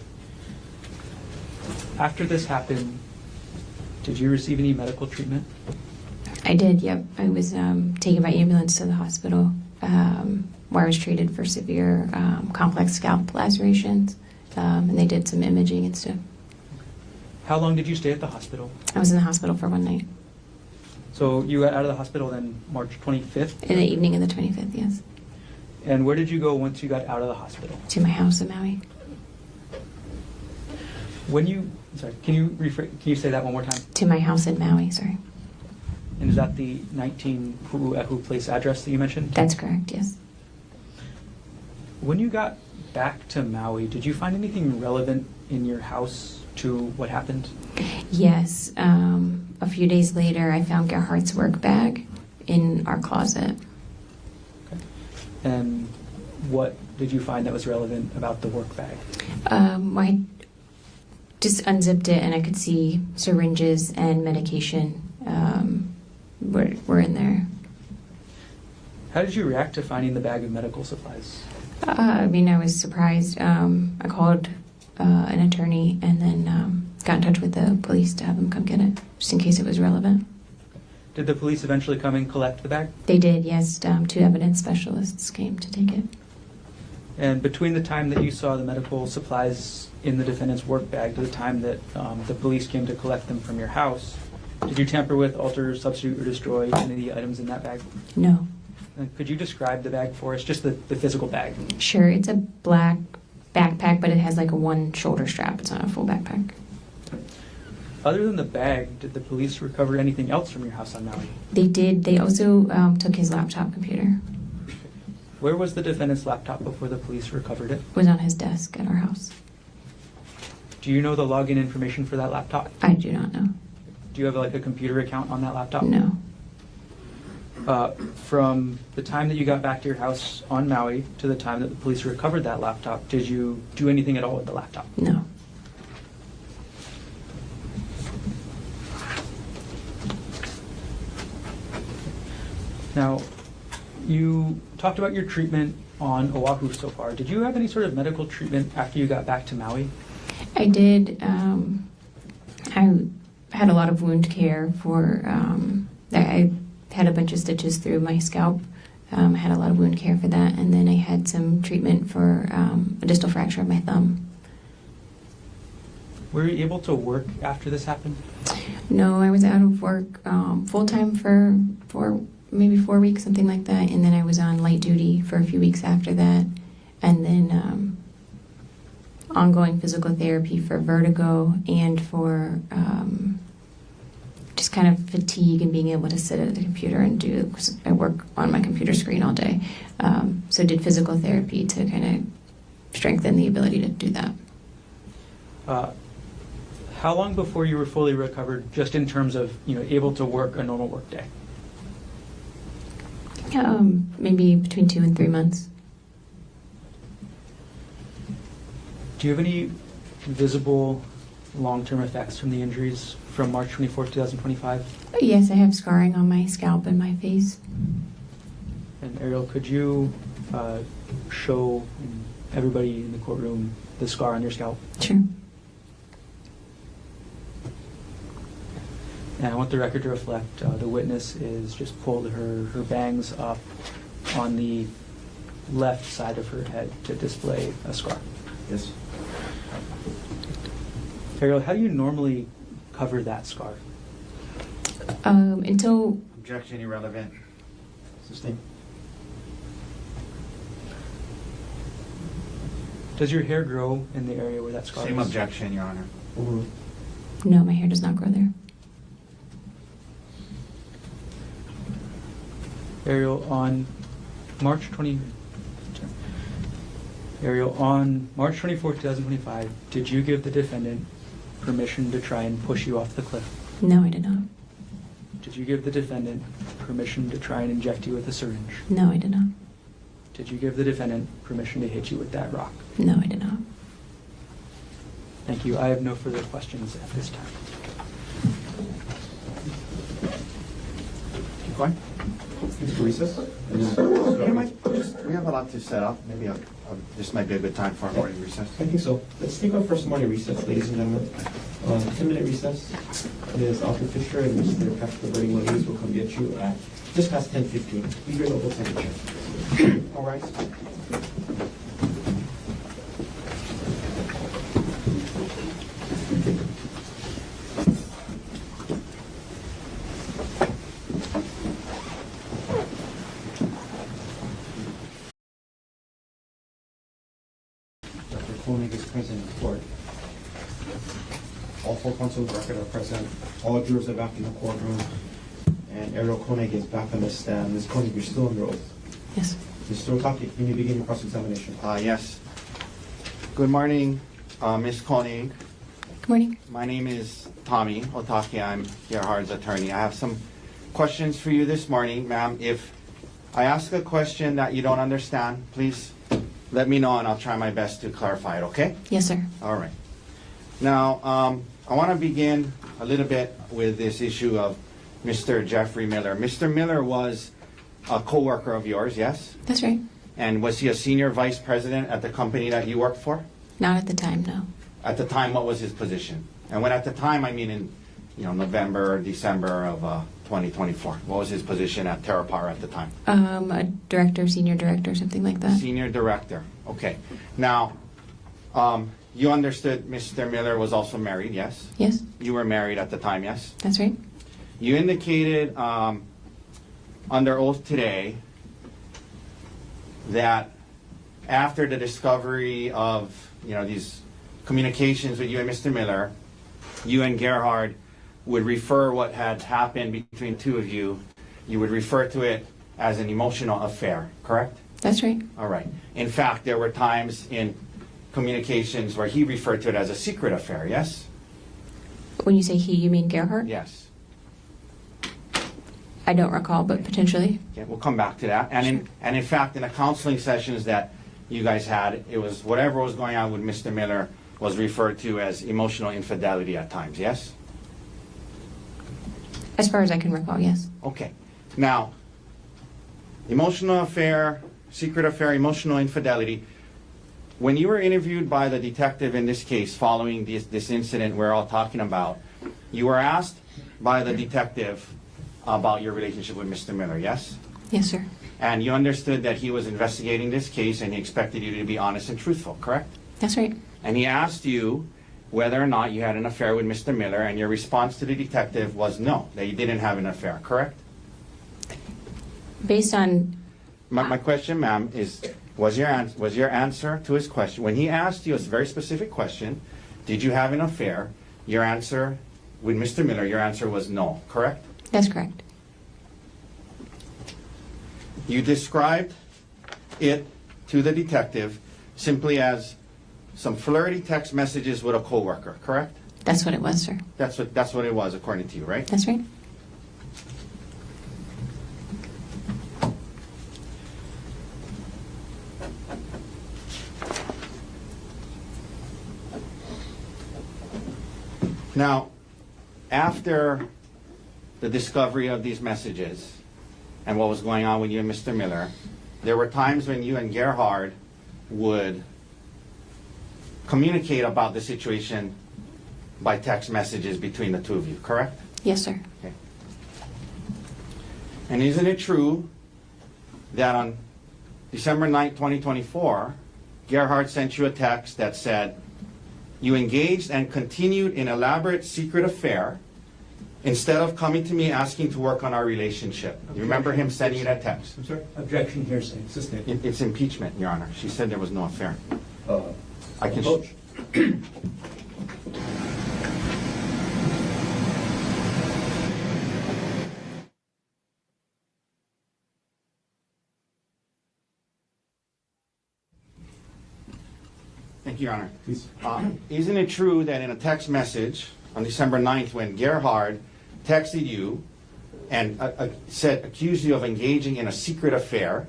After this happened, did you receive any medical treatment? I did, yep. I was taken by ambulance to the hospital where I was treated for severe complex scalp lacerations, and they did some imaging and stuff. How long did you stay at the hospital? I was in the hospital for one night. So you got out of the hospital then March 25th? In the evening of the 25th, yes. And where did you go once you got out of the hospital? To my house in Maui. When you, sorry, can you say that one more time? To my house in Maui, sorry. And is that the 19 Pu'uehu Place address that you mentioned? That's correct, yes. When you got back to Maui, did you find anything relevant in your house to what happened? Yes. A few days later, I found Gerhardt's work bag in our closet. Okay. And what did you find that was relevant about the work bag? I just unzipped it and I could see syringes and medication were in there. How did you react to finding the bag of medical supplies? I mean, I was surprised. I called an attorney and then got in touch with the police to have them come get it, just in case it was relevant. Did the police eventually come and collect the bag? They did, yes. 2 evidence specialists came to take it. And between the time that you saw the medical supplies in the defendant's work bag to the time that the police came to collect them from your house, did you tamper with, alter, substitute, or destroy any of the items in that bag? No. And could you describe the bag for us, just the physical bag? Sure, it's a black backpack, but it has like a one shoulder strap. It's not a full backpack. Other than the bag, did the police recover anything else from your house on Maui? They did. They also took his laptop computer. Where was the defendant's laptop before the police recovered it? It was on his desk at our house. Do you know the login information for that laptop? I do not know. Do you have like a computer account on that laptop? No. From the time that you got back to your house on Maui to the time that the police recovered that laptop, did you do anything at all with the laptop? No. Now, you talked about your treatment on Oahu so far. Did you have any sort of medical treatment after you got back to Maui? I did. I had a lot of wound care for. I had a bunch of stitches through my scalp. I had a lot of wound care for that, and then I had some treatment for a distal fracture of my thumb. Were you able to work after this happened? No, I was out of work full time for maybe 4 weeks, something like that, and then I was on light duty for a few weeks after that, and then ongoing physical therapy for vertigo and for just kind of fatigue and being able to sit at the computer and do, because I work on my computer screen all day. So did physical therapy to kind of strengthen the ability to do that. How long before you were fully recovered, just in terms of able to work a normal work day? Maybe between 2 and 3 months. Do you have any visible long-term effects from the injuries from March 24, 2025? Yes, I have scarring on my scalp and my face. And Arielle, could you show everybody in the courtroom the scar on your scalp? Sure. And I want the record to reflect the witness is just pulled her bangs up on the left side of her head to display a scar. Yes. Arielle, how do you normally cover that scar? Until Objection irrelevant. Sustain. Does your hair grow in the area where that scar Same is? objection, Your Honor. Overruled. no, my hair does not grow there. Arielle, on March 24, 2025, did you give the defendant permission to try and push you off the cliff? No, I did not. Did you give the defendant permission to try and inject you with a syringe? No, I did not. Did you give the defendant permission to hit you with that rock? No, I did not. Thank you. I have no further questions at this time. Keep going. For recess? We have a lot to set up. Maybe this might be a good time for a morning recess. I think so. Let's take our first morning recess, ladies and gentlemen. 10-minute recess. Ms. Alfred Fisher and Mr. Patrick Bernie Williams will come get you at just past 10:15. Be your local temperature. All right. Dr. Konig is present in court. All four counsel of record are present. All jurors are back in the courtroom. And Arielle Konig is back on the stand. Ms. Konig, you're still under oath. Yes. Mr. Otake, can you begin your cross-examination? Yes. Good morning, Ms. Konig. Good morning. My name is Tommy Otake. I'm Gerhardt's attorney. I have some questions for you this morning, ma'am. If I ask a question that you don't understand, please let me know and I'll try my best to clarify it, okay? Yes, sir. All right. Now, I want to begin a little bit with this issue of Mr. Jeffrey Miller. Mr. Miller was a coworker of yours, yes? That's right. And was he a senior vice president at the company that you worked for? Not at the time, no. At the time, what was his position? And when at the time, I mean in November or December of 2024. What was his position at TerraPower at the time? A director, senior director, something like that. Senior director. Okay. Now, you understood Mr. Miller was also married, yes? Yes, You were married at the time, yes? that's right. You indicated under oath today that after the discovery of these communications with you and Mr. Miller, you and Gerhardt would refer what had happened between two of you, you would refer to it as an emotional affair, correct? That's right. All right. In fact, there were times in communications where he referred to it as a secret affair, yes? When you say he, you mean Gerhardt? Yes. I don't recall, but potentially. Okay, we'll come back to that. And in fact, in the counseling sessions that you guys had, it was whatever was going on with Mr. Miller was referred to as emotional infidelity at times, yes? As far as I can recall, yes. Okay. Now, emotional affair, secret affair, emotional infidelity. When you were interviewed by the detective in this case following this incident we're all talking about, you were asked by the detective about your relationship with Mr. Miller, yes? Yes, sir. And you understood that he was investigating this case and he expected you to be honest and truthful, correct? That's right. And he asked you whether or not you had an affair with Mr. Miller, and your response to the detective was no, that you didn't have an affair, correct? Based on... My question, ma'am, is was your answer to his question, when he asked you a very specific question, did you have an affair, your answer with Mr. Miller, your answer was no, correct? That's correct. You described it to the detective simply as some flirty text messages with a coworker, correct? That's what it was, sir. That's what it was, according to you, right? That's right. Now, after the discovery of these messages and what was going on with you and Mr. Miller, there were times when you and Gerhardt would communicate about the situation by text messages between the two of you, correct? Yes, sir. Okay. And isn't it true that on December 9th, 2024, Gerhardt sent you a text that said, you engaged and continued an elaborate secret affair instead of coming to me asking to work on our relationship? You remember him sending you that text? I'm sorry? Objection, hearsay. Sustained. It's impeachment, Your Honor. She said there was no affair. I can... Approach. Thank you, Your Honor. Please. Isn't it true that in a text message on December 9th, when Gerhardt texted you and accused you of engaging in a secret affair,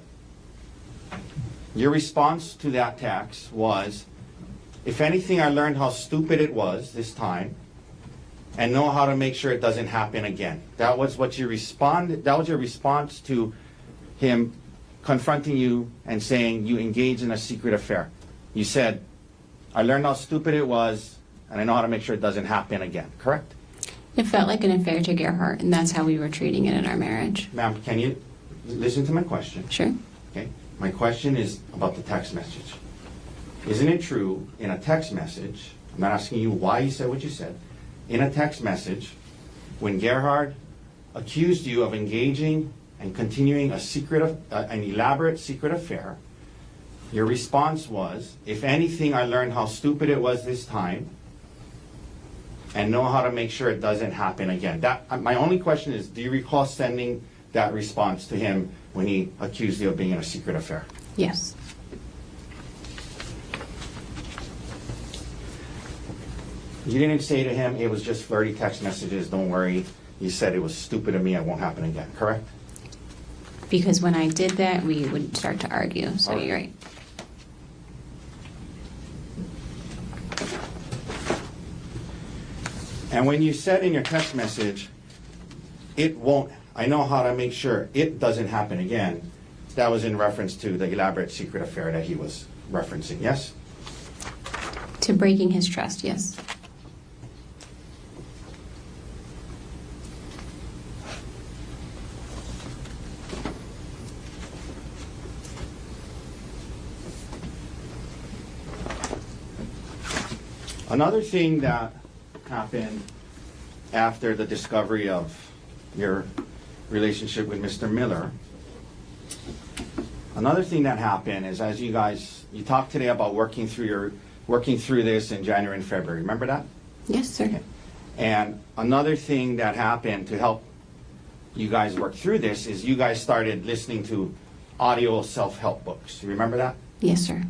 your response to that text was, if anything, I learned how stupid it was this time and know how to make sure it doesn't happen again. That was what you responded. That was your response to him confronting you and saying you engaged in a secret affair. You said, I learned how stupid it was, and I know how to make sure it doesn't happen again, correct? It felt like an affair to Gerhardt, and that's how we were treating it in our marriage. Ma'am, can you listen to my question? Sure. Okay. My question is about the text message. Isn't it true in a text message, I'm not asking you why you said what you said, in a text message, when Gerhardt accused you of engaging and continuing an elaborate secret affair, your response was, if anything, I learned how stupid it was this time and know how to make sure it doesn't happen again. My only question is, do you recall sending that response to him when he accused you of being in a secret affair? Yes. You didn't say to him, it was just flirty text messages, don't worry. You said it was stupid of me, it won't happen again, correct? Because when I did that, we would start to argue, so All right. you're right. And when you said in your text message, it won't, I know how to make sure it doesn't happen again, that was in reference to the elaborate secret affair that he was referencing, yes? To breaking his trust, yes. Another thing that happened after the discovery of your relationship with Mr. Miller, another thing that happened is, as you talked today about working through this in January and February. Remember that? Yes, sir. Okay. And another thing that happened to help you guys work through this is you guys started listening to audio self-help books. You remember that? Yes, sir.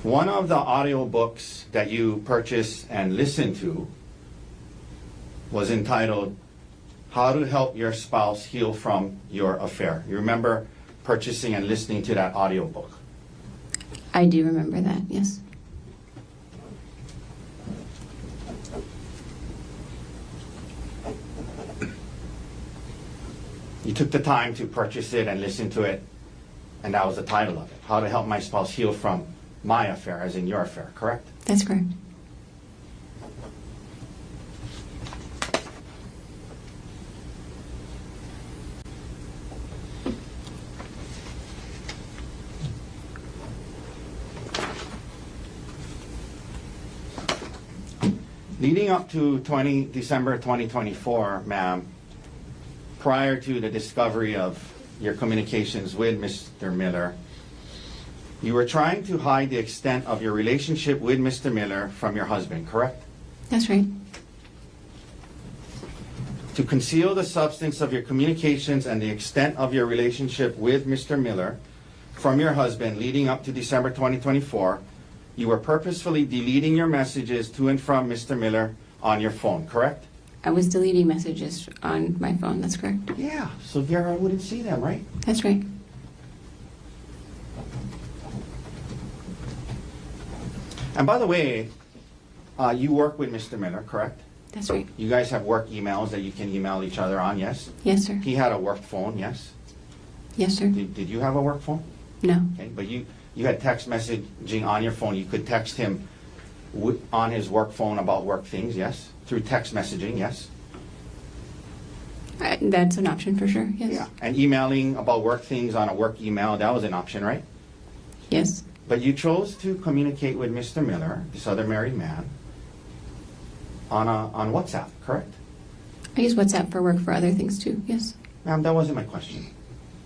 One of the audio books that you purchased and listened to was entitled How to Help Your Spouse Heal from Your Affair. You remember purchasing and listening to that audio book? I do remember that, yes. You took the time to purchase it and listen to it, and that was the title of it, How to Help My Spouse Heal from My Affair, as in your affair, correct? That's correct. Leading up to December 2024, ma'am, prior to the discovery of your communications with Mr. Miller, you were trying to hide the extent of your relationship with Mr. Miller from your husband, correct? That's right. To conceal the substance of your communications and the extent of your relationship with Mr. Miller from your husband leading up to December 2024, you were purposefully deleting your messages to and from Mr. Miller on your phone, correct? I was deleting messages on my phone, that's correct. Yeah, so Gerhardt wouldn't see them, right? That's right. And by the way, you work with Mr. Miller, correct? That's right. You guys have work emails that you can email each other on, yes? Yes, sir. He had a work phone, yes? Yes, sir. Did you have a work phone? No. Okay, but you had text messaging on your phone. You could text him on his work phone about work things, yes? Through text messaging, yes? That's an option for sure, yes. Yeah, and emailing about work things on a work email, that was an option, right? Yes. But you chose to communicate with Mr. Miller, this other married man, on WhatsApp, correct? I use WhatsApp for work for other things too, yes. Ma'am, that wasn't my question.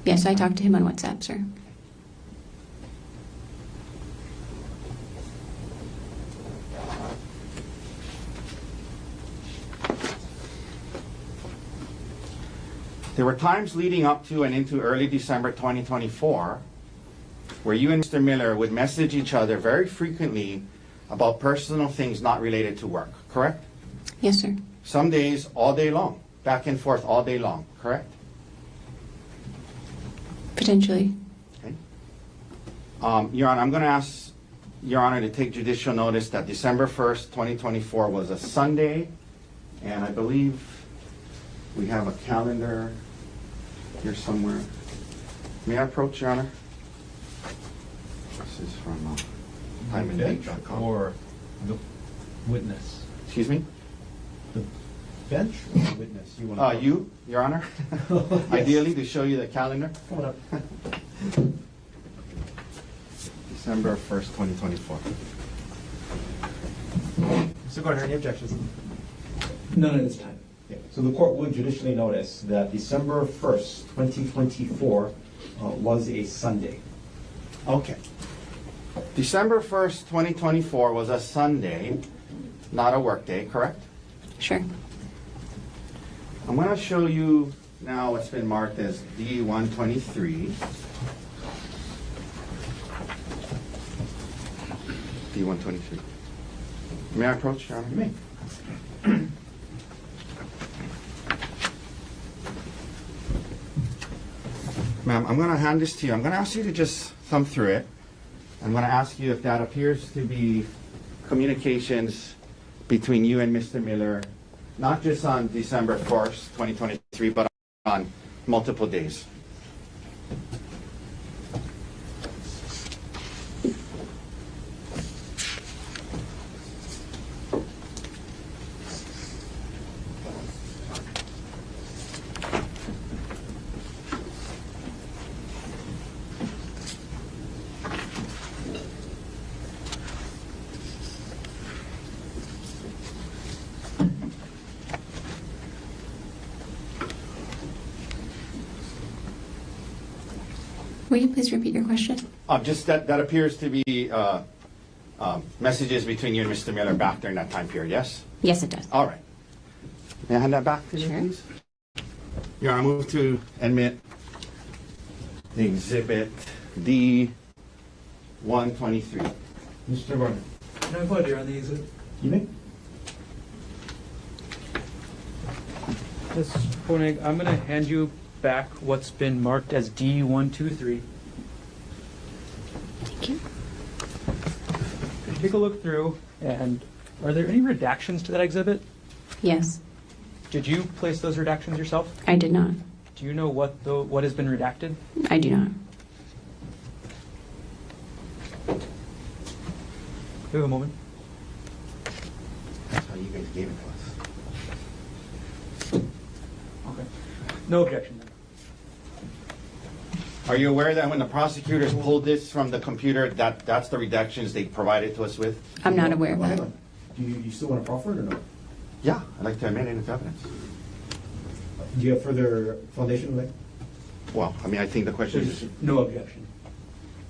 Yes, I talked to him on WhatsApp, sir. There were times leading up to and into early December 2024 where you and Mr. Miller would message each other very frequently about personal things not related to work, correct? Yes, sir. Some days all day long, back and forth all day long, correct? Potentially. Okay. Your Honor, I'm going to ask Your Honor to take judicial notice that December 1st, 2024 was a Sunday, and I believe we have a calendar here somewhere. May I approach, Your Honor? This is from time and bench Otake.com. or the witness? Excuse me? The bench or the witness? You want You, Your Honor. Yes. Ideally, to show you the calendar. Come on up. December 1st, 2024. Mr. Gardner, any objections? None at this time. Yeah. So the court would judicially notice that December 1st, 2024 was a Sunday. Okay. December 1st, 2024 was a Sunday, not a work day, correct? Sure. I'm going to show you now what's been marked as D123. D123. May I approach, Your Honor? You may. Ma'am, I'm going to hand this to you. I'm going to ask you to just thumb through it. I'm going to ask you if that appears to be communications between you and Mr. Miller, not just on December 1st, 2023, but on multiple days. Will you please repeat your question? Just that appears to be messages between you and Mr. Miller back during that time period, yes? Yes, it does. All right. May I hand that back to you, Sure. please? Your Honor, I move to admit the exhibit D123. Mr. Gardner. Can I vote here on the exhibit? You may. Ms. Konig, I'm going to hand you back what's been marked as D123. Thank you. Take a look through, and are there any redactions to that exhibit? Yes, Did you place those redactions yourself? I did not. Do you know what has been redacted? I do not. We have a moment. That's how you guys gave it to us. Okay. No objection then. Are you aware that when the prosecutors pulled this from the computer, that's the redactions they provided to us with? I'm not aware of Hang that. on. Do you still want to proffer it or no? Yeah, I'd like to admit it into evidence. Do you have further foundation, Lee? Well, I mean, I think the question is, No objection.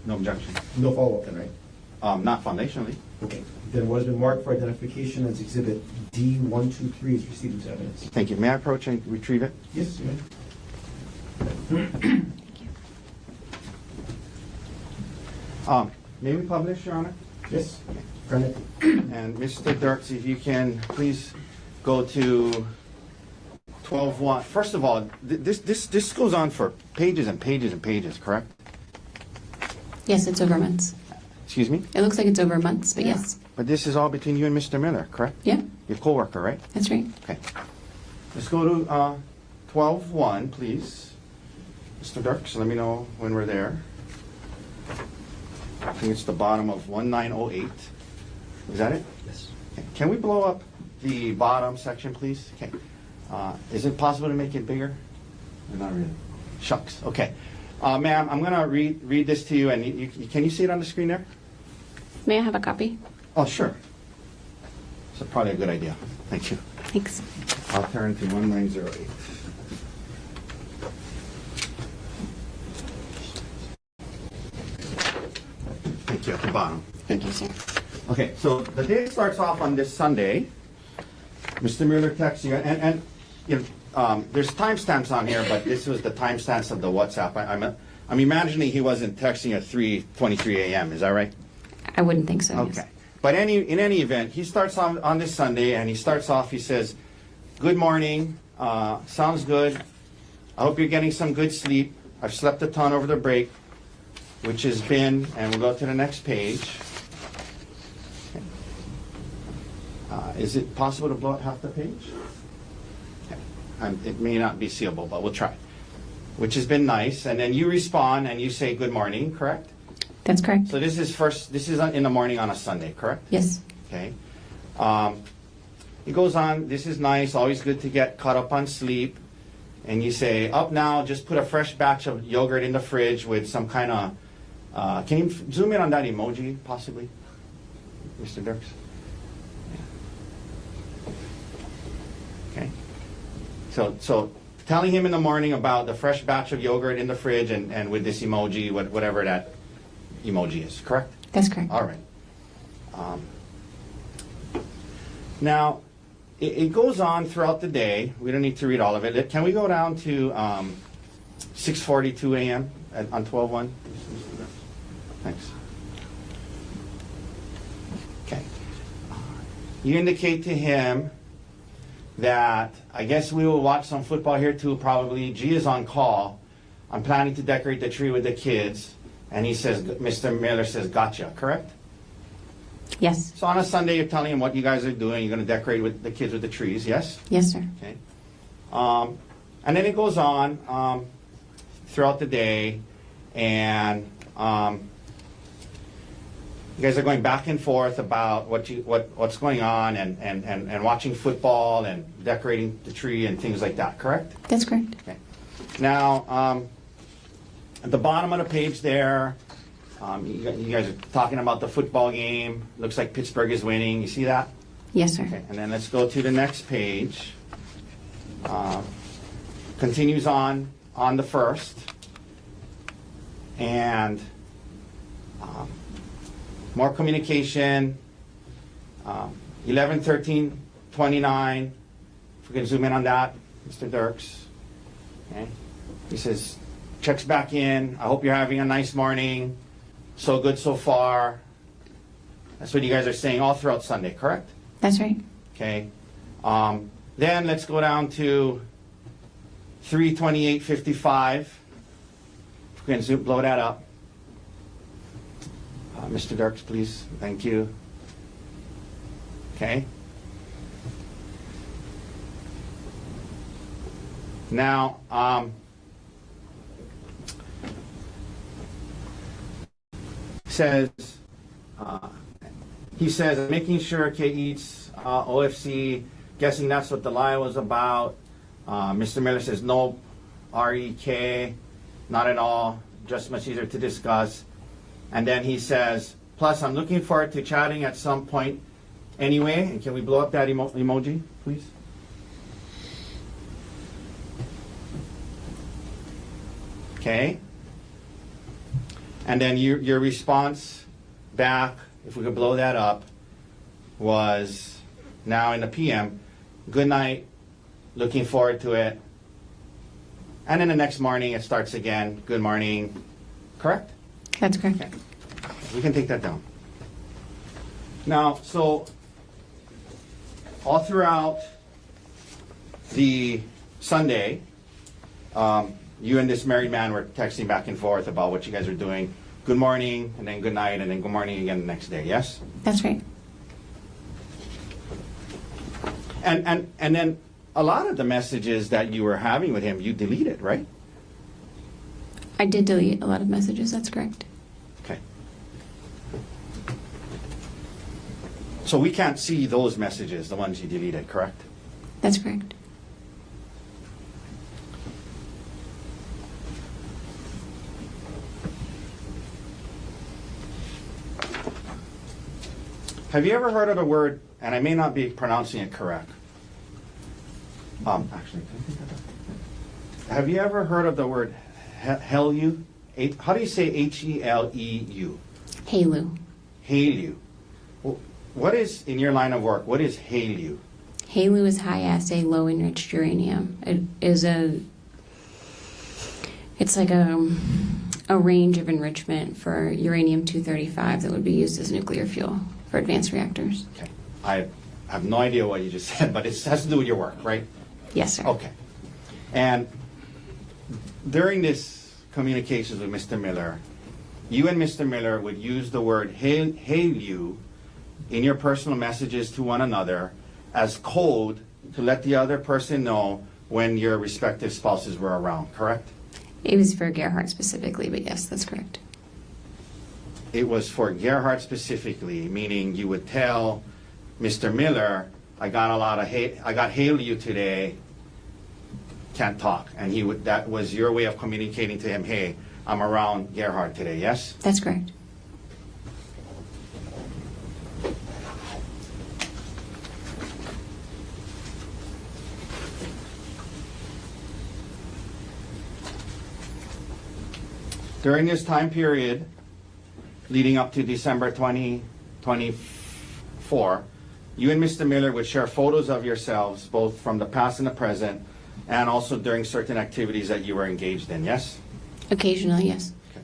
no objection. No follow-up then, right? Not foundationally. Okay. Then what has been marked for identification as exhibit D123 is received into evidence. Thank you. May I approach and retrieve it? Yes, you may. Thank you. May we publish, Your Honor? Yes. Granted. And Mr. Dirks, if you can please go to 12.1. First of all, this goes on for pages and pages and pages, correct? Yes, it's over months. Excuse me? It looks like it's over months, but yes. But this is all between you and Mr. Miller, correct? Yeah, Your coworker, right? that's right. Okay. Let's go to 12.1, please. Mr. Dirks, let me know when we're there. I think it's the bottom of 1908. Is that it? Yes. Okay. Can we blow up the bottom section, please? Okay. Is it possible to make it bigger? Or not really. Shucks. Okay. Ma'am, I'm going to read this to you, and can you see it on the screen there? May I have a copy? Oh, sure. So probably a good idea. Thank you. Thanks. I'll turn to 1908. Thank you, at the bottom. Thank you, sir. Okay, so the day starts off on this Sunday. Mr. Mueller texts you, and you know, there's timestamps on here, but this was the timestamps of the WhatsApp. I'm imagining he wasn't texting at 3:23 a.m. Is that right? I wouldn't think so. Yes. Okay. But in any event, he starts on this Sunday, and he starts off, he says, "Good morning, sounds good. I hope you're getting some good sleep. I've slept a ton over the break," which has been, and we'll go to the next page. Is it possible to blow out half the page? Okay. It may not be seeable, but we'll try. Which has been nice, and then you respond and you say good morning, correct? That's correct. So this is in the morning on a Sunday, correct? Yes. Okay. It goes on, this is nice, always good to get caught up on sleep. And you say, up now, just put a fresh batch of yogurt in the fridge with some kind of, can you zoom in on that emoji, possibly, Mr. Dirks? Okay. So telling him in the morning about the fresh batch of yogurt in the fridge and with this emoji, whatever that emoji is, correct? That's correct. All right. Now, it goes on throughout the day. We don't need to read all of it. Can we go down to 6:42 a.m. on 12/1? Thanks. Okay. You indicate to him that I guess we will watch some football here too, probably. G is on call. I'm planning to decorate the tree with the kids. And he says, Mr. Miller says, gotcha, correct? Yes. So on a Sunday, you're telling him what you guys are doing. You're going to decorate with the kids with the trees, yes? Yes, sir. Okay. And then it goes on throughout the day, and you guys are going back and forth about what's going on and watching football and decorating the tree and things like that, correct? That's correct. Okay. Now, at the bottom of the page there, you guys are talking about the football game. Looks like Pittsburgh is winning. You see that? Yes, sir. Okay. And then let's go to the next page. Continues on the first. And more communication. 11, 13, 29. If we can zoom in on that, Mr. Dirks. Okay. He says, checks back in. I hope you're having a nice morning. So good so far. That's what you guys are saying all throughout Sunday, correct? That's right. Okay. Then let's go down to 3:28:55. If we can zoom, blow that up. Mr. Dirks, please. Thank you. Okay. Now, he says, making sure Kay eats OFC, guessing that's what the lie was about. Mr. Miller says, no, REK, not at all, just much easier to discuss. And then he says, plus I'm looking forward to chatting at some point anyway. And can we blow up that emoji, please? Okay. And then your response back, if we could blow that up, was now in the PM, good night, looking forward to it. And then the next morning it starts again, good morning, correct? That's correct. Okay. We can take that down. Now, so all throughout the Sunday, you and this married man were texting back and forth about what you guys are doing. Good morning, and then good night, and then good morning again the next day, yes? That's right. And then a lot of the messages that you were having with him, you deleted, right? I did delete a lot of messages. That's correct. Okay. So we can't see those messages, the ones you deleted, correct? That's correct. Have you ever heard of the word, and I may not be pronouncing it correct. Actually, have you ever heard of the word Heleu? How do you say H-E-L-E-U? HALEU. Heleu. What is, in your line of work, what is Heleu? HALEU is high assay, low enriched uranium. It's like a range of enrichment for uranium-235 that would be used as nuclear fuel for advanced reactors. Okay. I have no idea what you just said, but it has to do with your work, right? Yes, sir. Okay. And during this communications with Mr. Miller, you and Mr. Miller would use the word Heleu in your personal messages to one another as code to let the other person know when your respective spouses were around, correct? It was for Gerhardt specifically, but yes, that's correct. it was for Gerhardt specifically, meaning you would tell Mr. Miller, I got hail to you today, can't talk. And that was your way of communicating to him, hey, I'm around Gerhardt today, yes? That's correct. During this time period, leading up to December 2024, you and Mr. Miller would share photos of yourselves, both from the past and the present, and also during certain activities that you were engaged in, yes? Occasionally, yes. Okay.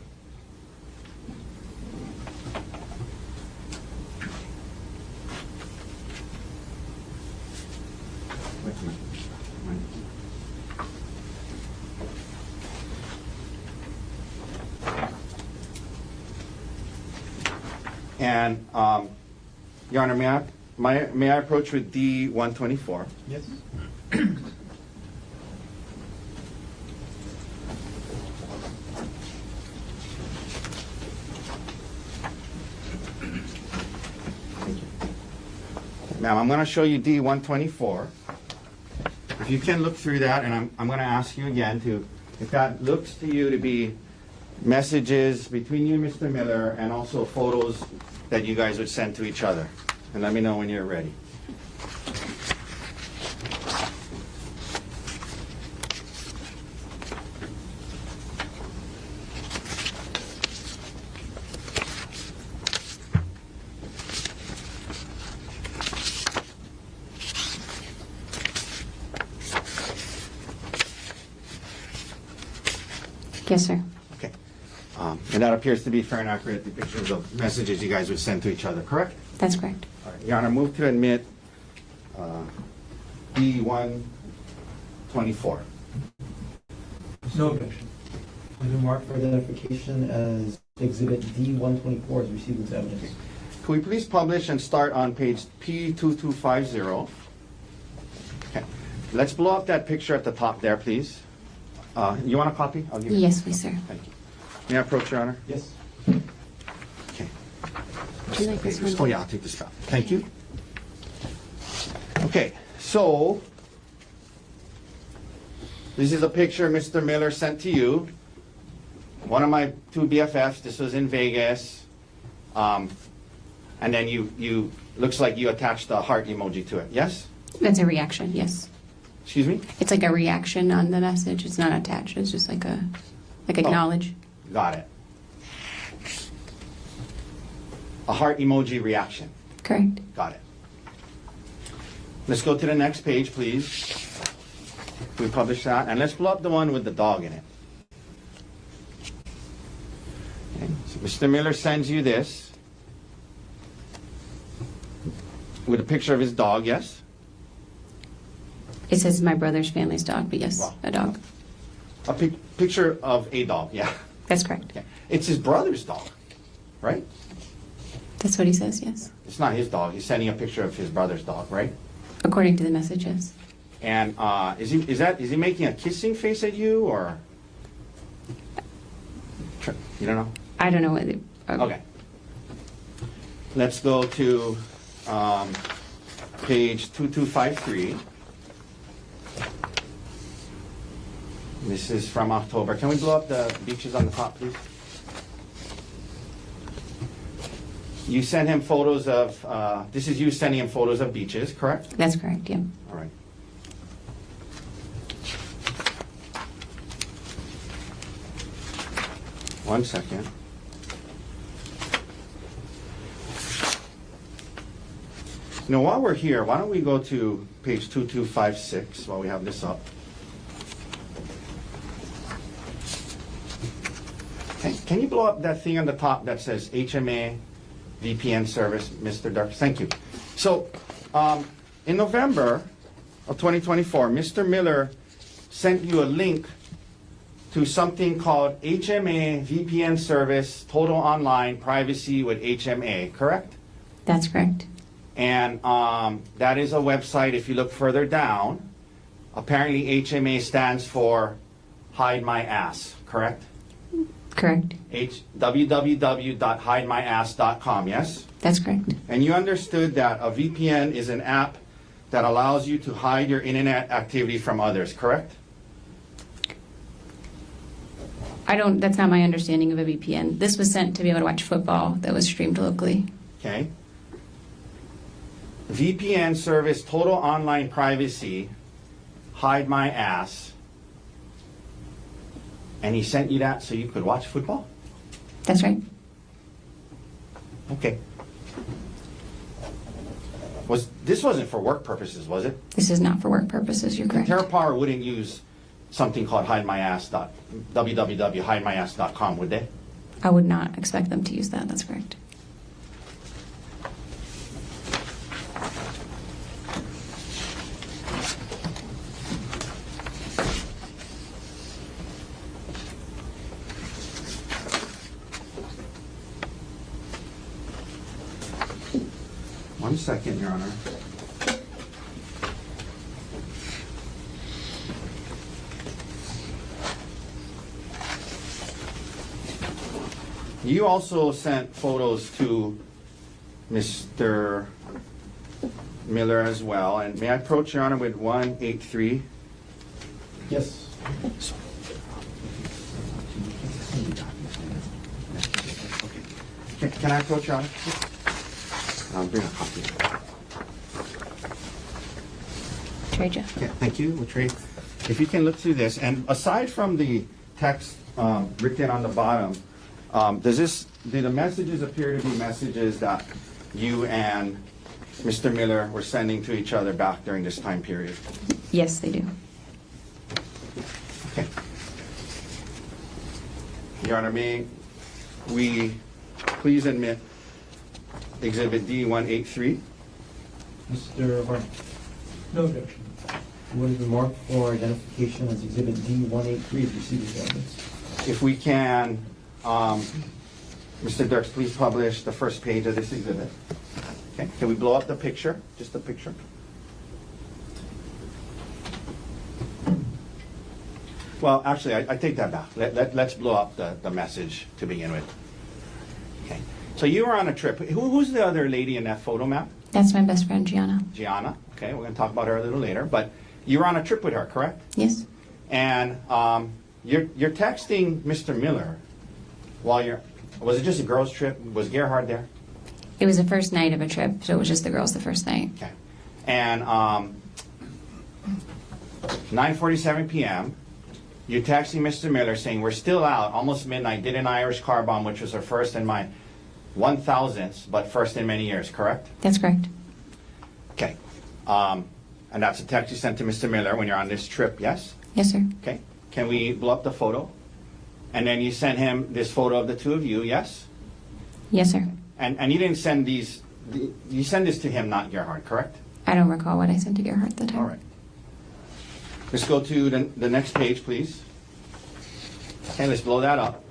And, Your Honor, may I approach with D-124? Yes. Ma'am, I'm going to show you D-124. If you can look through that, and I'm going to ask you again if that looks to you to be messages between you and Mr. Miller, and also photos that you guys would send to each other. And let me know when you're ready. Yes, sir. Okay. And that appears to be fair and accurate depictions of messages you guys would send to each other, correct? That's correct. All right. Your Honor, move to admit D-124. No objection. I've been marked for identification as Exhibit D-124 is received as evidence. Could we please publish and start on page P2250? Okay. Let's blow up that picture at the top there, please. You want a copy? I'll give you. Yes, please, sir. Thank you. May I approach, Your Honor? Yes. Okay. Would you like this one? Oh, yeah, I'll take this out. Thank you. Okay, so this is a picture Mr. Miller sent to you. One of my two BFFs. This was in Vegas. And then you looks like you attached a heart emoji to it. Yes? That's a reaction, yes. Excuse me? It's like a reaction on the message. It's not attached. It's just like acknowledge. Got it. A heart emoji reaction. Correct. Got it. Let's go to the next page, please. We publish that, and let's blow up the one with the dog in it. Okay. So Mr. Miller sends you this with a picture of his dog, yes? It says my brother's family's dog, but yes, Wow. a dog. A picture of a dog, yeah. That's correct. Okay. It's his brother's dog, right? That's what he says, yes. It's not his dog. He's sending a picture of his brother's dog, right? According to the message, yes. And is he making a kissing face at you, or you don't know? I don't know whether. Okay. Let's go to page 2253. This is from October. Can we blow up the beaches on the top, please? You sent him photos of, this is you sending him photos of beaches, correct? That's correct, yeah. All right. One second. Now, while we're here, why don't we go to page 2256 while we have this up. Okay. Can you blow up that thing on the top that says HMA VPN service, Mr. Dark? Thank you. So, in November of 2024, Mr. Miller sent you a link to something called HMA VPN service, total online privacy with HMA, correct? That's correct. And that is a website, if you look further down, apparently HMA stands for hide my ass, correct? Correct. www.hidemyass.com, yes? That's correct. And you understood that a VPN is an app that allows you to hide your internet activity from others, correct? That's not my understanding of a VPN. This was sent to be able to watch football that was streamed locally. Okay. VPN service, total online privacy, hide my ass. And he sent you that so you could watch football? That's right. Okay. This wasn't for work purposes, was it? This is not for work purposes. You're correct. TerraPower wouldn't use something called www.hidemyass.com, would they? I would not expect them to use that. That's correct. One second, Your Honor. You also sent photos to Mr. Miller as well, and may I approach, Your Honor, with 183? Yes. Can I approach, Your Honor? I'll bring a copy. Trade you. Okay, thank you. We'll trade. If you can look through this, and aside from the text written on the bottom, do the messages appear to be messages that you and Mr. Miller were sending to each other back during this time period? Yes, they do. Okay. Your Honor, may we please admit Exhibit D183? Mr. Hart. No objection. What is the mark for identification as Exhibit D183 as received as evidence? If we can, Mr. Dirks, please publish the first page of this exhibit. Okay, can we blow up the picture? Just the picture? Well, actually, I take that back. Let's blow up the message to begin with. Okay, so you were on a trip. Who's the other lady in that photo, ma'am? That's my best friend, Gianna. Gianna. Okay, we're going to talk about her a little later. But you were on a trip with her, correct? Yes. And you're texting Mr. Miller while was it just a girls' trip? Was Gerhardt there? It was the first night of a trip, so it was just the girls the first night. Okay. And 9:47 p.m., you're texting Mr. Miller saying, we're still out, almost midnight, did an Irish car bomb, which was her first in my 1,000th, but first in many years, correct? That's correct. Okay. And that's a text you sent to Mr. Miller when you're on this trip, yes? Yes, sir. Okay. Can we blow up the photo? And then you sent him this photo of the two of you, yes? Yes, sir. And you didn't send these, you send this to him, not Gerhardt, correct? I don't recall what I sent to Gerhardt at the time. All right. Let's go to the next page, please. Okay, let's blow that up.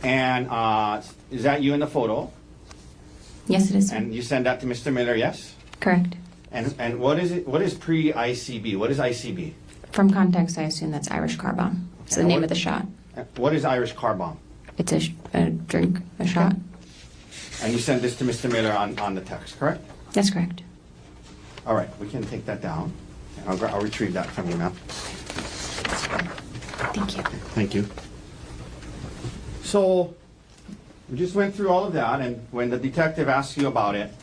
And is that you in the photo? Yes, it is, sir. And you send that to Mr. Miller, yes? Correct. And what is it? What is pre-ICB? What is ICB? From context, I assume that's Irish car bomb. It's the Okay, name what- of the shot. What is Irish car bomb? It's a drink, a shot. And you send this to Mr. Miller on the text, correct? That's correct. All right, we can take that down. I'll retrieve that from you, ma'am. Thank you. Thank you. So, we just went through all of that, and when the detective asks you about it,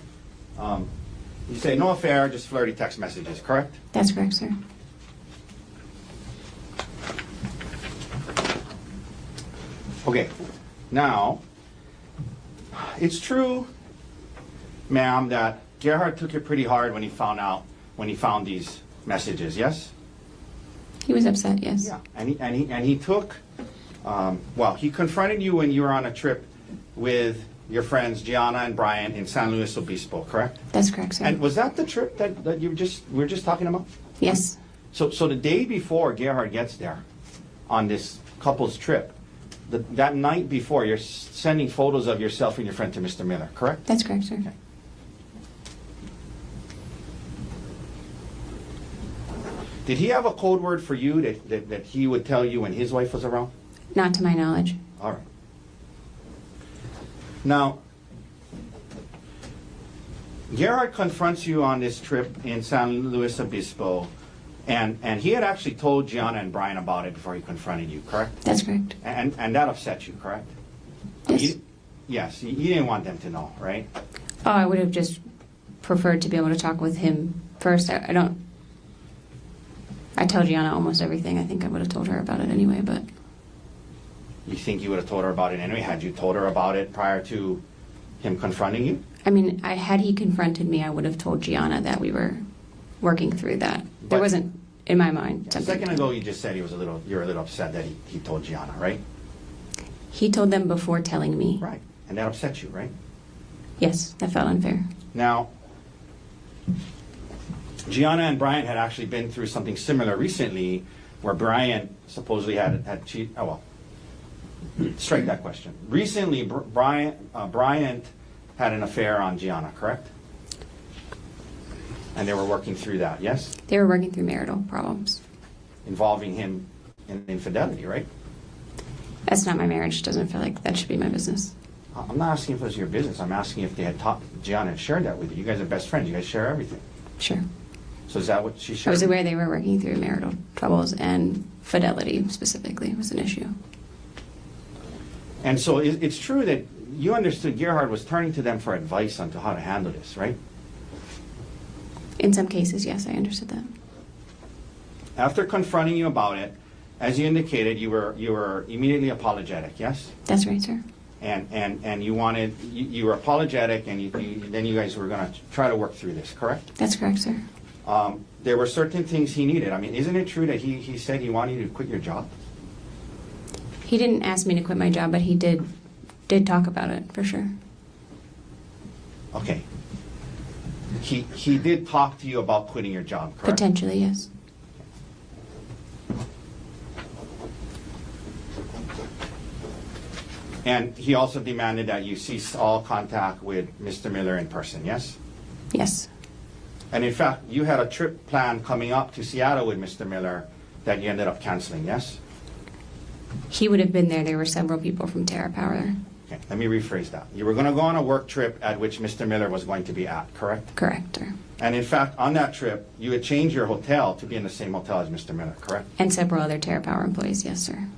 you say, no affair, just flirty text messages, correct? That's correct, sir. Okay, now, it's true, ma'am, that Gerhardt took it pretty hard when he found these messages, yes? He was upset, yes. Yeah, and he took, he confronted you when you were on a trip with your friends Gianna and Brian in San Luis Obispo, correct? That's correct, sir. And was that the trip that we were just talking about? Yes. So the day before Gerhardt gets there on this couple's trip, that night before, you're sending photos of yourself and your friend to Mr. Miller, correct? That's correct, sir. Okay. Did he have a code word for you that he would tell you when his wife was around? Not to my knowledge. All right. Now, Gerhardt confronts you on this trip in San Luis Obispo, and he had actually told Gianna and Brian about it before he confronted you, correct? That's correct. And that upset you, correct? Yes. Yes, you didn't want them to know, right? Oh, I would have just preferred to be able to talk with him first. I tell Gianna almost everything. I think I would have told her about it anyway, but... You think you would have told her about it anyway? Had you told her about it prior to him confronting you? I mean, had he confronted me, I would have told Gianna that we were working through that. There But- wasn't, in my mind, A something. second ago, you just said you were a little upset that he told Gianna, right? He told them before telling me. Right. And that upset you, right? Yes, that felt unfair. Now, Gianna and Brian had actually been through something similar recently, where Brian supposedly had cheated. Oh well, strike that question. Recently, Brian had an affair on Gianna, correct? And they were working through that, yes, They were working through marital problems. involving him in infidelity, right? That's not my marriage. Doesn't feel like that should be my business. I'm not asking if it was your business. I'm asking if they had Gianna had shared that with you. You guys are best friends. You guys share everything. Sure. So is that what she I shared? was aware they were working through marital troubles, and fidelity specifically was an issue. And so it's true that you understood Gerhardt was turning to them for advice on to how to handle this, right? In some cases, yes, I understood that. After confronting you about it, as you indicated, you were immediately apologetic, yes? That's right, sir. And you wanted, you were apologetic, and then you guys were going to try to work through this, correct? That's correct, sir. There were certain things he needed. I mean, isn't it true that he said he wanted you to quit your job? He didn't ask me to quit my job, but he did talk about it, for sure. Okay. He did talk to you about quitting your job, correct? Potentially, yes. And he also demanded that you cease all contact with Mr. Miller in person, yes? Yes. And in fact, you had a trip planned coming up to Seattle with Mr. Miller that you ended up canceling, yes? He would have been there. There were several people from Terra Power there. Okay, let me rephrase that. You were going to go on a work trip at which Mr. Miller was going to be at, correct? Correct, sir. And in fact, on that trip, you had changed your hotel to be in the same hotel as Mr. Miller, correct? And several other Terra Power employees, yes, sir.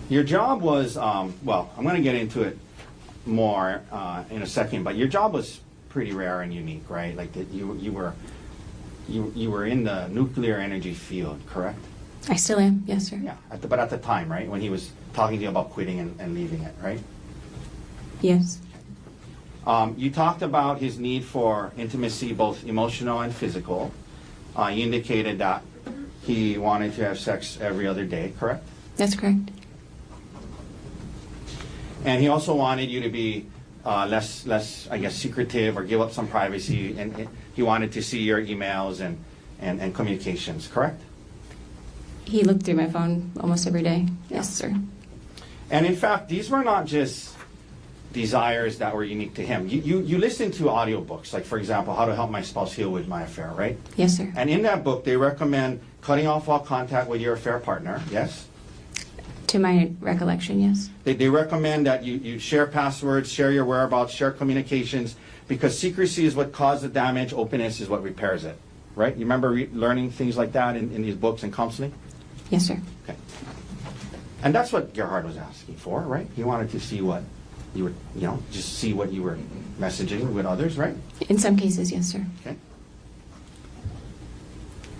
Your job was, well, I'm going to get into it more in a second, but your job was pretty rare and unique, right? Like that you were in the nuclear energy field, correct? I still am, yes, sir. Yeah, but at the time, right, when he was talking to you about quitting and leaving it, right? Yes. You talked about his need for intimacy, both emotional and physical. You indicated that he wanted to have sex every other day, correct? That's correct. And he also wanted you to be less, I guess, secretive or give up some privacy. And he wanted to see your emails and communications, correct? He looked through my phone almost every day. Yes, sir. And in fact, these were not just desires that were unique to him. You listen to audiobooks, like, for example, How to Help My Spouse Heal with My Affair, right? Yes, sir. And in that book, they recommend cutting off all contact with your affair partner, yes? To my recollection, yes. They recommend that you share passwords, share your whereabouts, share communications, because secrecy is what caused the damage, openness is what repairs it, right? You remember learning things like that in these books and counseling? Yes, sir. Okay. And that's what Gerhardt was asking for, right? He wanted to see what you were, just see what you were messaging with others, right? In some cases, yes, sir. Okay.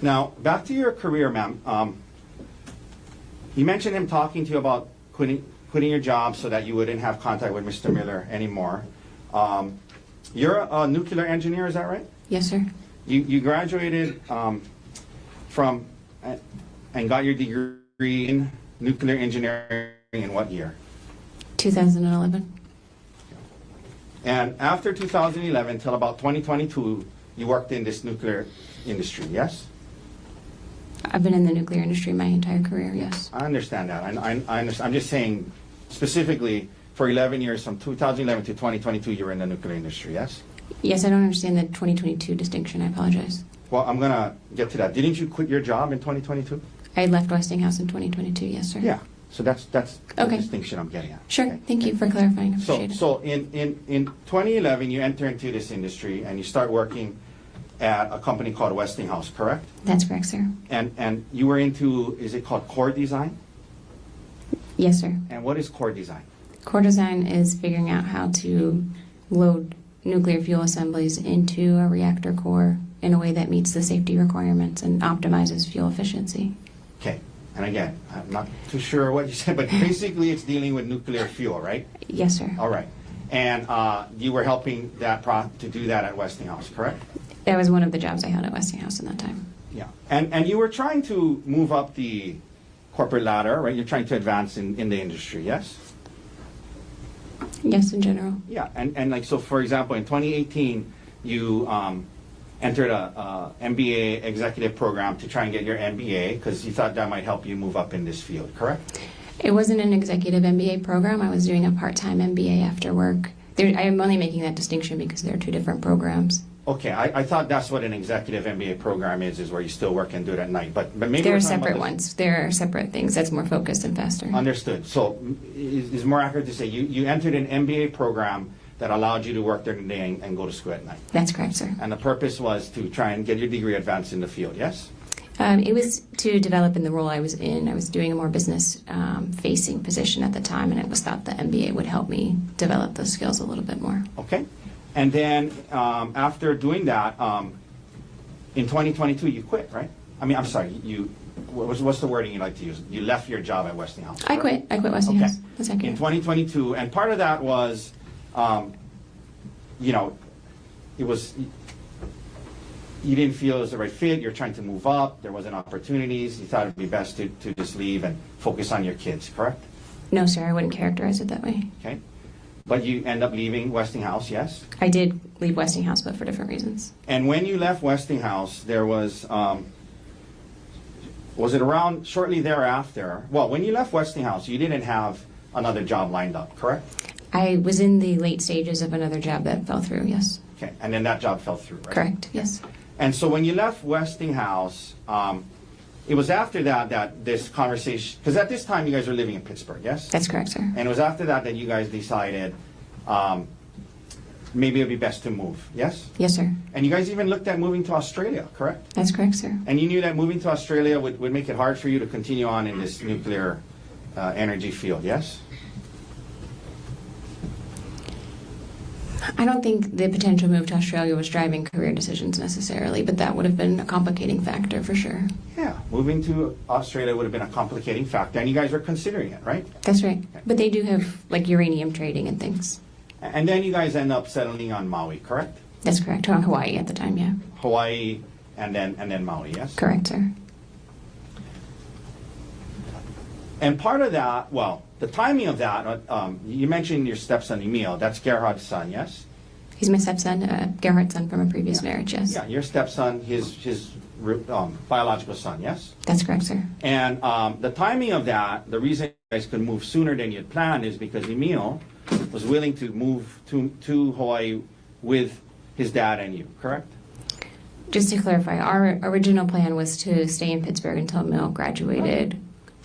Now, back to your career, ma'am. You mentioned him talking to you about quitting your job so that you wouldn't have contact with Mr. Miller anymore. You're a nuclear engineer, is that right? Yes, sir. You graduated from and got your degree in nuclear engineering in what year? 2011. And after 2011 till about 2022, you worked in this nuclear industry, yes? I've been in the nuclear industry my entire career, yes. I understand that. I understand. I'm just saying, specifically, for 11 years, from 2011 to 2022, you were in the nuclear industry, yes? Yes, I don't understand the 2022 distinction. I apologize. Well, I'm gonna get to that. Didn't you quit your job in 2022? I left Westinghouse in 2022. Yes, sir. Yeah, so that's the Okay. distinction I'm getting at. Sure. Okay? Thank you for clarifying. So, Appreciate it. so in 2011, you enter into this industry and you start working at a company called Westinghouse, correct? That's correct, sir. And you were into, is it called core design? Yes, sir. And what is core design? Core design is figuring out how to load nuclear fuel assemblies into a reactor core in a way that meets the safety requirements and optimizes fuel efficiency. Okay, and again, I'm not too sure what you said, but basically it's dealing with nuclear fuel, right? Yes, sir. All right. And you were helping to do that at Westinghouse, correct? That was one of the jobs I had at Westinghouse in that time. Yeah. And you were trying to move up the corporate ladder, right? You're trying to advance in the industry, yes? Yes, in general. Yeah, and like, so for example, in 2018, you entered a MBA executive program to try and get your MBA because you thought that might help you move up in this field, correct? It wasn't an executive MBA program. I was doing a part-time MBA after work. I am only making that distinction because there are two different programs. Okay, I thought that's what an executive MBA program is where you still work and do it at night, but maybe There we're are talking about separate this- ones. There are separate things. That's more focused and faster. Understood. So is more accurate to say you entered an MBA program that allowed you to work during the day and go to school at night. That's correct, sir. And the purpose was to try and get your degree advanced in the field, yes? It was to develop in the role I was in. I was doing a more business-facing position at the time, and it was thought the MBA would help me develop those skills a little bit more. Okay. And then after doing that, in 2022, you quit, right? I mean, I'm sorry, what's the wording you like to use? You left your job at Westinghouse. I quit. I quit Westinghouse. Okay. That's In accurate. 2022, and part of that was, it was, you didn't feel it was the right fit, you're trying to move up, there wasn't opportunities, you thought it'd be best to just leave and focus on your kids, correct? No, sir, I wouldn't characterize it that way. Okay. But you end up leaving Westinghouse, yes? I did leave Westinghouse, but for different reasons. And when you left Westinghouse, there was it around shortly thereafter? Well, when you left Westinghouse, you didn't have another job lined up, correct? I was in the late stages of another job that fell through, yes. Okay, and then that job fell through, right? Correct, yes. And so when you left Westinghouse, it was after that this conversation, because at this time you guys were living in Pittsburgh, yes? That's correct, sir. And it was after that you guys decided maybe it would be best to move, yes? Yes, sir. And you guys even looked at moving to Australia, correct? That's correct, sir. And you knew that moving to Australia would make it hard for you to continue on in this nuclear energy field, yes? I don't think the potential move to Australia was driving career decisions necessarily, but that would have been a complicating factor for sure. Yeah, moving to Australia would have been a complicating factor, and you guys were considering it, right? That's right. But they do have like uranium trading and things. And then you guys end up settling on Maui, correct? That's correct. On Hawaii at the time, yeah. Hawaii and then Maui, yes? Correct, sir. And part of that, well, the timing of that, you mentioned your stepson Emil, that's Gerhardt's son, yes? He's my stepson, Gerhardt's son from a previous marriage, yes. Yeah, your stepson, his biological son, yes? That's correct, sir. And the timing of that, the reason you guys could move sooner than you had planned is because Emil was willing to move to Hawaii with his dad and you, correct? Just to clarify, our original plan was to stay in Pittsburgh until Emil graduated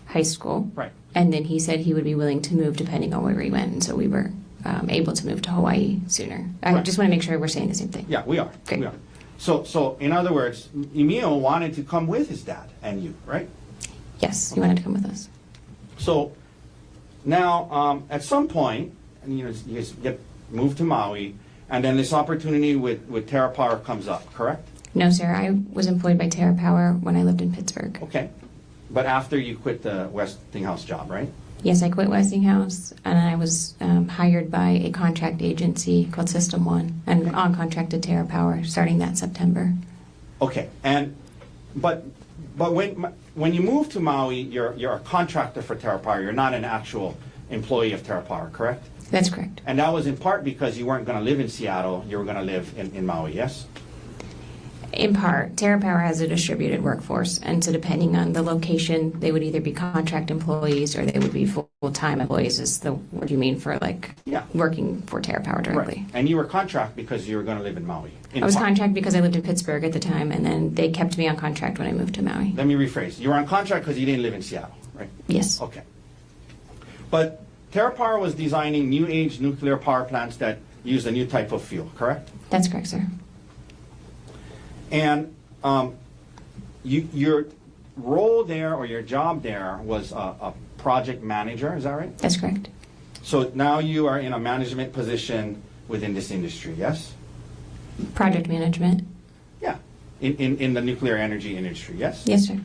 high school. Right. And then he said he would be willing to move depending on where we went. And so we were able to move to Hawaii sooner. I Right. just want to make sure we're saying the same thing. Yeah, we are. Great. We are. So in other words, Emil wanted to come with his dad and you, right? Yes, he wanted to come with us. So now, at some point, and you guys get moved to Maui, and then this opportunity with Terra Power comes up, correct? No, sir. I was employed by Terra Power when I lived in Pittsburgh. Okay. But after you quit the Westinghouse job, right? Yes, I quit Westinghouse, and I was hired by a contract agency called System One, and on contract to Terra Power starting that September. Okay. But when you move to Maui, you're a contractor for Terra Power. You're not an actual employee of Terra Power, correct? That's correct. And that was in part because you weren't going to live in Seattle. You were going to live in Maui, yes? In part, TerraPower has a distributed workforce, and so depending on the location, they would either be contract employees or they would be full-time employees. Is the word you mean for like Yeah. working for TerraPower directly? Right. And you were contract because you were going to live in Maui. I was contract because I lived in Pittsburgh at the time, and then they kept me on contract when I moved to Maui. Let me rephrase. You were on contract because you didn't live in Seattle, right? Yes. Okay. But TerraPower was designing new age nuclear power plants that use a new type of fuel, correct? That's correct, sir. And your role there or your job there was a project manager, is that right? That's correct. So now you are in a management position within this industry, yes? Project management. Yeah, in the nuclear energy industry, yes? Yes, sir.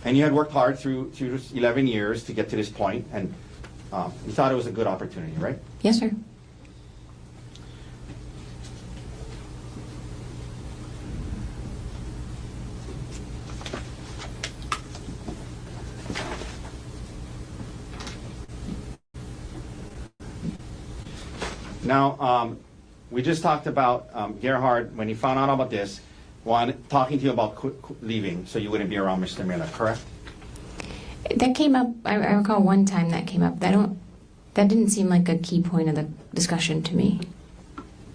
And you had worked hard through 11 years to get to this point, and you thought it was a good opportunity, right? Yes, sir. Now, we just talked about Gerhardt, when he found out about this, talking to you about leaving so you wouldn't be around Mr. Miller, correct? That came up. I recall one time that came up. That didn't seem like a key point of the discussion to me.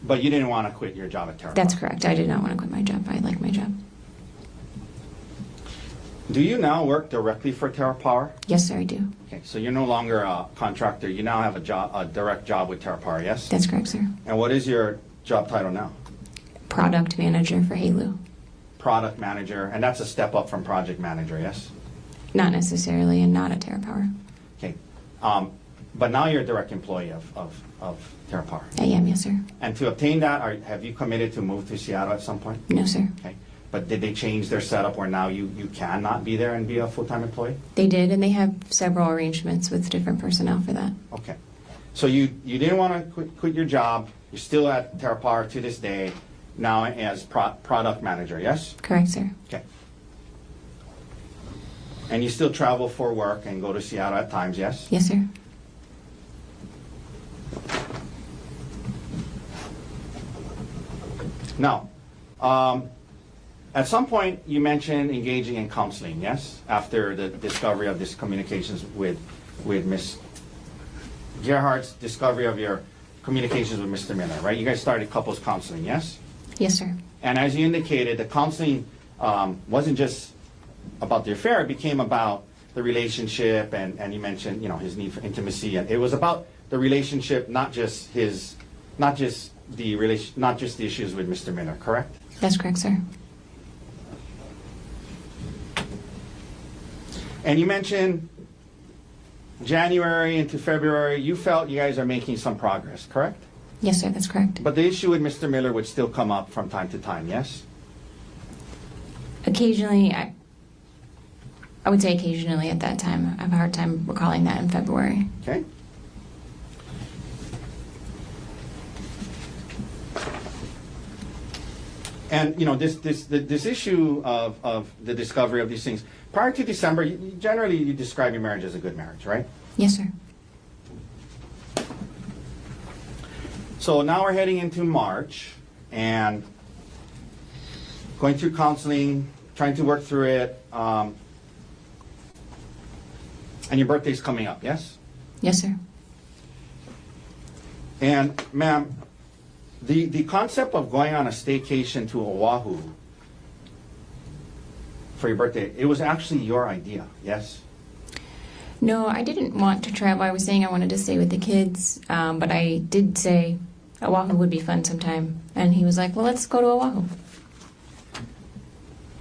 But you didn't want to quit your job at TerraPower. That's correct. I did not want to quit my job. I like my job. Do you now work directly for TerraPower? Yes, sir, I do. Okay, so you're no longer a contractor. You now have a direct job with TerraPower, yes? That's correct, sir. And what is your job title now? Product manager for HALU. Product manager, and that's a step up from project manager, yes? Not necessarily, and not at TerraPower. Okay, but now you're a direct employee of TerraPower. I am, yes, sir. And to obtain that, have you committed to move to Seattle at some point? No, sir. Okay, but did they change their setup where now you cannot be there and be a full-time employee? They did, and they have several arrangements with different personnel for that. Okay, so you didn't want to quit your job. You're still at TerraPower to this day, now as product manager, yes? Correct, sir. Okay. And you still travel for work and go to Seattle at times, yes? Yes, sir. Now, at some point you mentioned engaging in counseling, yes? After the discovery of this communications with Miss Gerhardt's discovery of your communications with Mr. Miller, right? You guys started couples counseling, yes? Yes, sir. And as you indicated, the counseling wasn't just about the affair, it became about the relationship, and you mentioned, his need for intimacy, and it was about the relationship, not just the issues with Mr. Miller, correct? That's correct, sir. And you mentioned January into February, you felt you guys are making some progress, correct? Yes, sir, that's correct. But the issue with Mr. Miller would still come up from time to time, yes? Occasionally, I would say occasionally at that time. I have a hard time recalling that in February. Okay. And this issue of the discovery of these things, prior to December, generally you describe your marriage as a good marriage, right? Yes, sir. So now we're heading into March and going through counseling, trying to work through it, and your birthday's coming up, yes? Yes, sir. And ma'am, the concept of going on a staycation to Oahu for your birthday, it was actually your idea, yes? No, I didn't want to travel. I was saying I wanted to stay with the kids, but I did say Oahu would be fun sometime. And he was like, well, let's go to Oahu.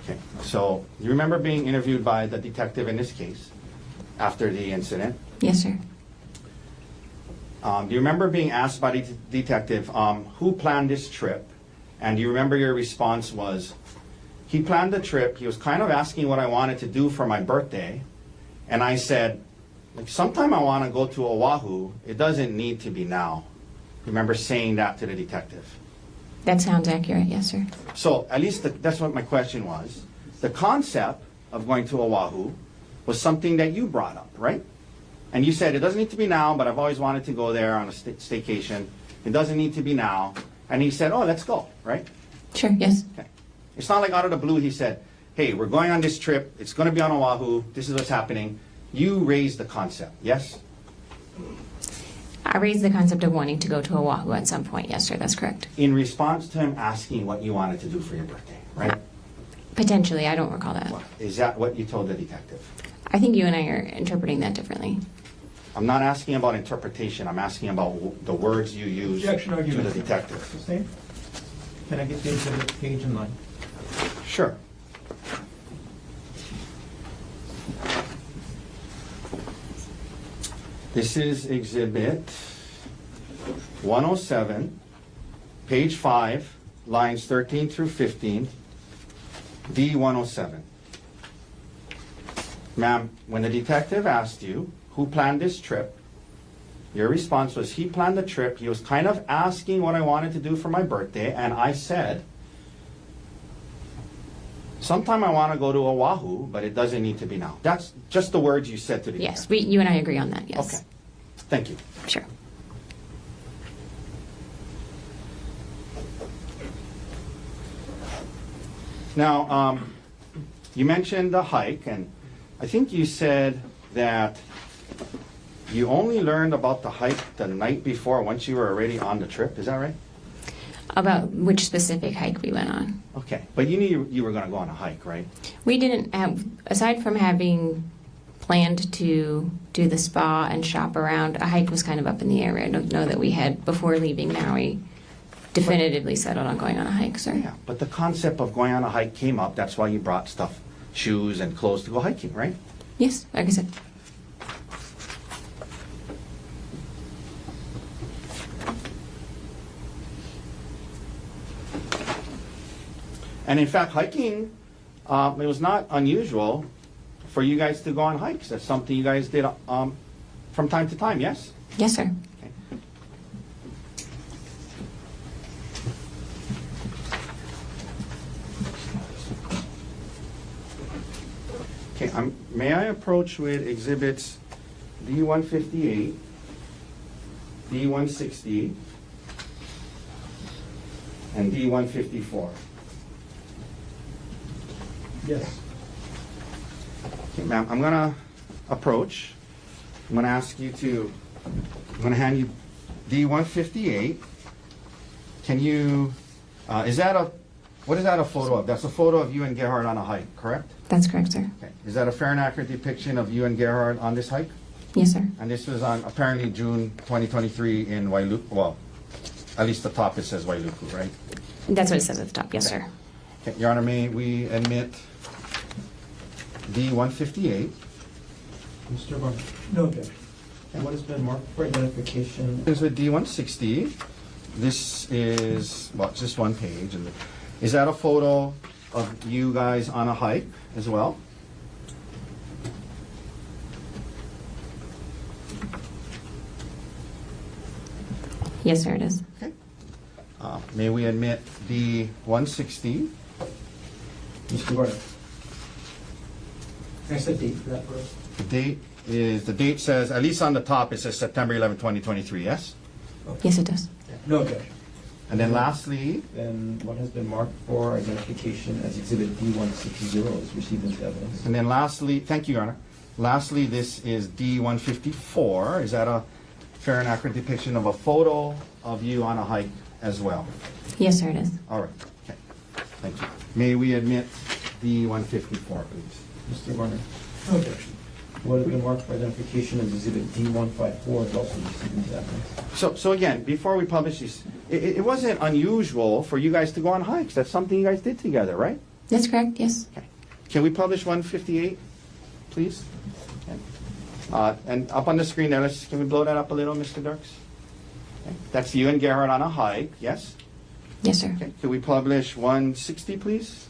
Okay, so you remember being interviewed by the detective in this case after the incident? Yes, sir. Do you remember being asked by the detective who planned this trip? And do you remember your response was, he planned the trip, he was kind of asking what I wanted to do for my birthday, and I said, sometime I want to go to Oahu, it doesn't need to be now. Remember saying that to the detective? That sounds accurate, yes, sir. So at least that's what my question was. The concept of going to Oahu was something that you brought up, right? And you said, it doesn't need to be now, but I've always wanted to go there on a staycation. It doesn't need to be now. And he said, oh, let's go, right? Sure, yes. Okay. It's not like out of the blue he said, hey, we're going on this trip, it's going to be on Oahu, this is what's happening. You raised the concept, yes? I raised the concept of wanting to go to Oahu at some point. Yes, sir, that's correct. In response to him asking what you wanted to do for your birthday, right? Potentially, I don't recall that. Well, is that what you told the detective? I think you and I are interpreting that differently. I'm not asking about interpretation, I'm asking about the words you use to Objection argument. the detective. Sustained. Can I get the exhibit page in line? Sure. This is exhibit 107, page 5, lines 13 through 15, D107. Ma'am, when the detective asked you who planned this trip, your response was he planned the trip. He was kind of asking what I wanted to do for my birthday, and I said, sometime I want to go to Oahu, but it doesn't need to be now. That's just the words you said to the Yes, detective. you and I agree on that, yes. Okay, thank you. Sure. Now, you mentioned the hike, and I think you said that you only learned about the hike the night before once you were already on the trip. Is that right? About which specific hike we went on. Okay, but you knew you were going to go on a hike, right? We didn't have, aside from having planned to do the spa and shop around, a hike was kind of up in the air. I don't know that we had, before leaving Maui, definitively settled on going on a hike, sir. Yeah, but the concept of going on a hike came up. That's why you brought stuff, shoes and clothes to go hiking, right? Yes, like I said. And in fact, hiking, it was not unusual for you guys to go on hikes. That's something you guys did from time to time, yes? Yes, sir. Okay. Okay, may I approach with exhibits D158, D160, and D154? Yes. Okay, ma'am, I'm gonna approach. I'm gonna ask you to, I'm gonna hand you D158. Can you, what is that a photo of? That's a photo of you and Gerhardt on a hike, correct? That's correct, sir. Okay. Is that a fair and accurate depiction of you and Gerhardt on this hike? Yes, sir. And this was on apparently June 2023 in Wailuku, well, at least the top it says Wailuku, right? That's what it says at the top. Yes, sir. Okay, Your Honor, may we admit D158? Mr. Barnes? No objection. And what has been marked for identification? This is with D160. This is, well, it's just one page. And is that a photo of you guys on a hike as well? Yes, sir, it is. Okay. May we admit D160? Mr. Barnes? Can I set date for that first? The date says, at least on the top, it says September 11, 2023, yes? Yes, it does. No objection. And then lastly, Then what has been marked for identification as exhibit D160 is received into evidence. and then lastly, thank you, Your Honor. Lastly, this is D154. Is that a fair and accurate depiction of a photo of you on a hike as well? Yes, sir, it is. All right, okay, thank you. May we admit D154, please? Mr. Warner? No objection. What has been marked for identification as exhibit D154 is also received into evidence. So again, before we publish these, it wasn't unusual for you guys to go on hikes. That's something you guys did together, right? That's correct, yes. Okay. Can we publish 158, please? Okay. And up on the screen there, can we blow that up a little, Mr. Dirks? Okay. That's you and Gerhardt on a hike, yes? Yes, sir. Okay. Can we publish 160, please?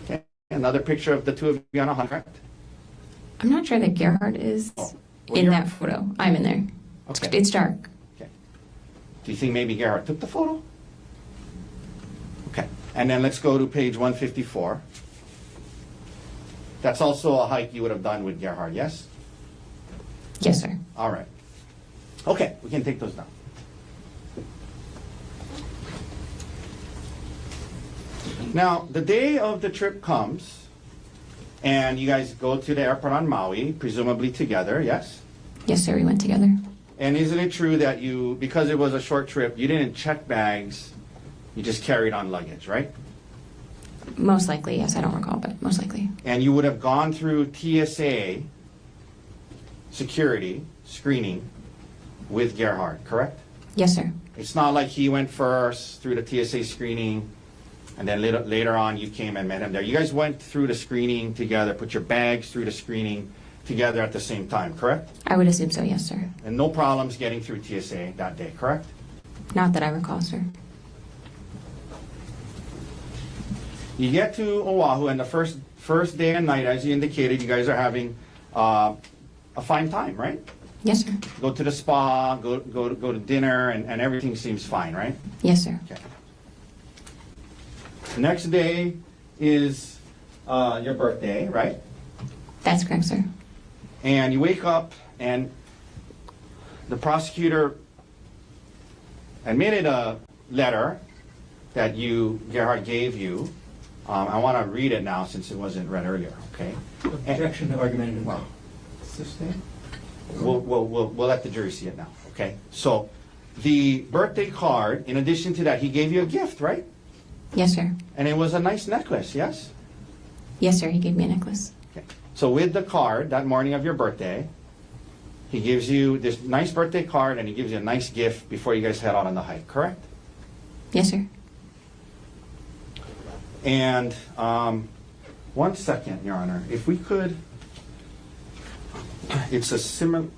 Okay. Another picture of the two of you on a hike, correct? I'm not sure that Gerhardt is Oh. Well, in you're- that photo. I'm in there. Okay. It's dark. Okay. Do you think maybe Gerhardt took the photo? Okay. And then let's go to page 154. That's also a hike you would have done with Gerhardt, yes? Yes, sir. All right. Okay, we can take those down. Now, the day of the trip comes, and you guys go to the airport on Maui, presumably together, yes? Yes, sir, we went together. And isn't it true that you, because it was a short trip, you didn't check bags, you just carried on luggage, right? Most likely, yes. I don't recall, but most likely. And you would have gone through TSA security screening with Gerhardt, correct? Yes, sir. It's not like he went first through the TSA screening, and then later on you came and met him there. You guys went through the screening together, put your bags through the screening together at the same time, correct? I would assume so, yes, sir. And no problems getting through TSA that day, correct? Not that I recall, sir. You get to Oahu, and the first day and night, as you indicated, you guys are having a fine time, right? Yes, sir. Go to the spa, go to dinner, and everything seems fine, right? Yes, sir. Okay. The next day is your birthday, right? That's correct, sir. And you wake up, and the prosecutor admitted a letter that Gerhardt gave you. I want to read it now since it wasn't read earlier, okay? Objection to argumentative. Well, we'll let the jury see it now, okay? So, the birthday card, in addition to that, he gave you a gift, right? Yes, sir. And it was a nice necklace, yes? Yes, sir. He gave me a necklace. Okay. So with the card, that morning of your birthday, he gives you this nice birthday card and he gives you a nice gift before you guys head out on the hike, correct? Yes, sir. And 1 second, Your Honor, if we could, it's a similar.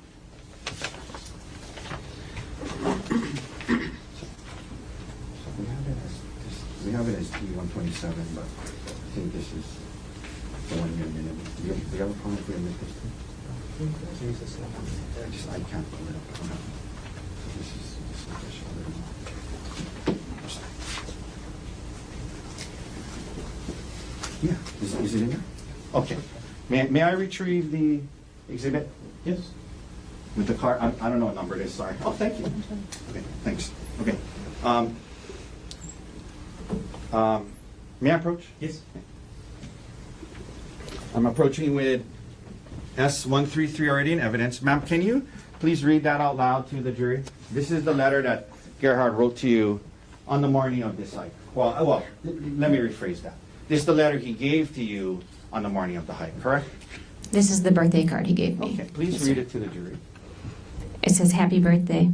We have it as D127, but I think this is the one you're in. Do you have a problem if we omit this too? I can't pull it up. This is yeah, is it in there? Okay. May I retrieve the exhibit? Yes. With the card? I don't know what number it is, sorry. Oh, thank you. Okay, thanks. Okay. May I approach? Yes. I'm approaching with S133 already in evidence. Ma'am, can you please read that out loud to the jury? This is the letter that Gerhardt wrote to you on the morning of this hike. Well, let me rephrase that. This is the letter he gave to you on the morning of the hike, correct? This is the birthday card he gave me. Okay, please Yes, read sir. it to the jury. It says, "Happy birthday.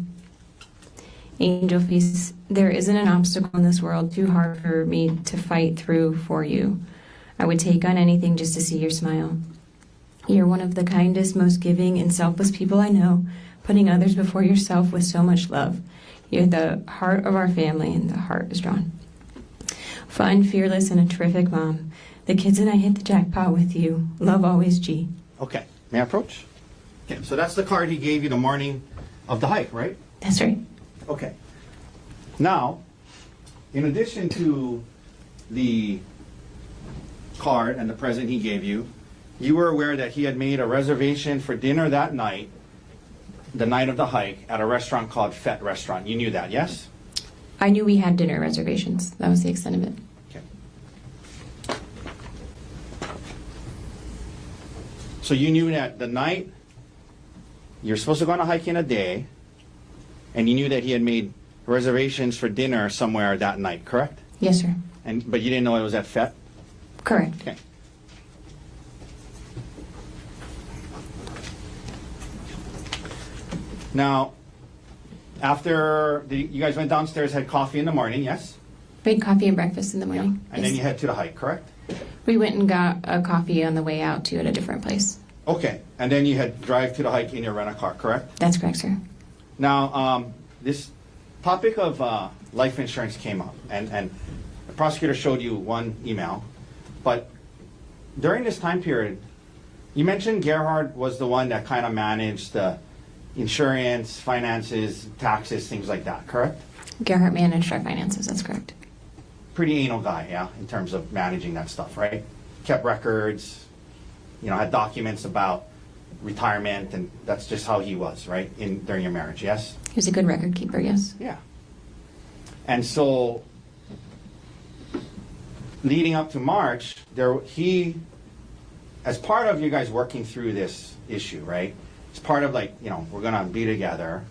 Angel face, there isn't an obstacle in this world too hard for me to fight through for you. I would take on anything just to see your smile. You're one of the kindest, most giving, and selfless people I know, putting others before yourself with so much love. You're the heart of our family, and the heart is drawn. Fun, fearless, and a terrific mom. The kids and I hit the jackpot with you. Love always, G." Okay, may I approach? Okay, so that's the card he gave you the morning of the hike, right? That's right. Okay. Now, in addition to the card and the present he gave you, you were aware that he had made a reservation for dinner that night, the night of the hike, at a restaurant called Fett Restaurant. You knew that, yes? I knew we had dinner reservations. That was the extent of it. Okay. So you knew that the night you're supposed to go on a hike in a day, and you knew that he had made reservations for dinner somewhere that night, correct? Yes, sir. But you didn't know it was at Fett? Correct. Okay. Now, after you guys went downstairs, had coffee in the morning, yes? We had coffee and breakfast in the morning. And then you head to the hike, correct? We went and got a coffee on the way out to at a different place. Okay. And then you had drive to the hike in your rent-a-car, correct? That's correct, sir. Now, this topic of life insurance came up, and the prosecutor showed you one email, but during this time period, you mentioned Gerhardt was the one that kind of managed the insurance, finances, taxes, things like that, correct? Gerhardt managed our finances. That's correct. Pretty anal guy, yeah, in terms of managing that stuff, right? Kept records, had documents about retirement, and that's just how he was, right, during your marriage, yes? He was a good record keeper, yes. Yeah. And so leading up to March, as part of you guys working through this issue, right? It's part of like, we're gonna be together.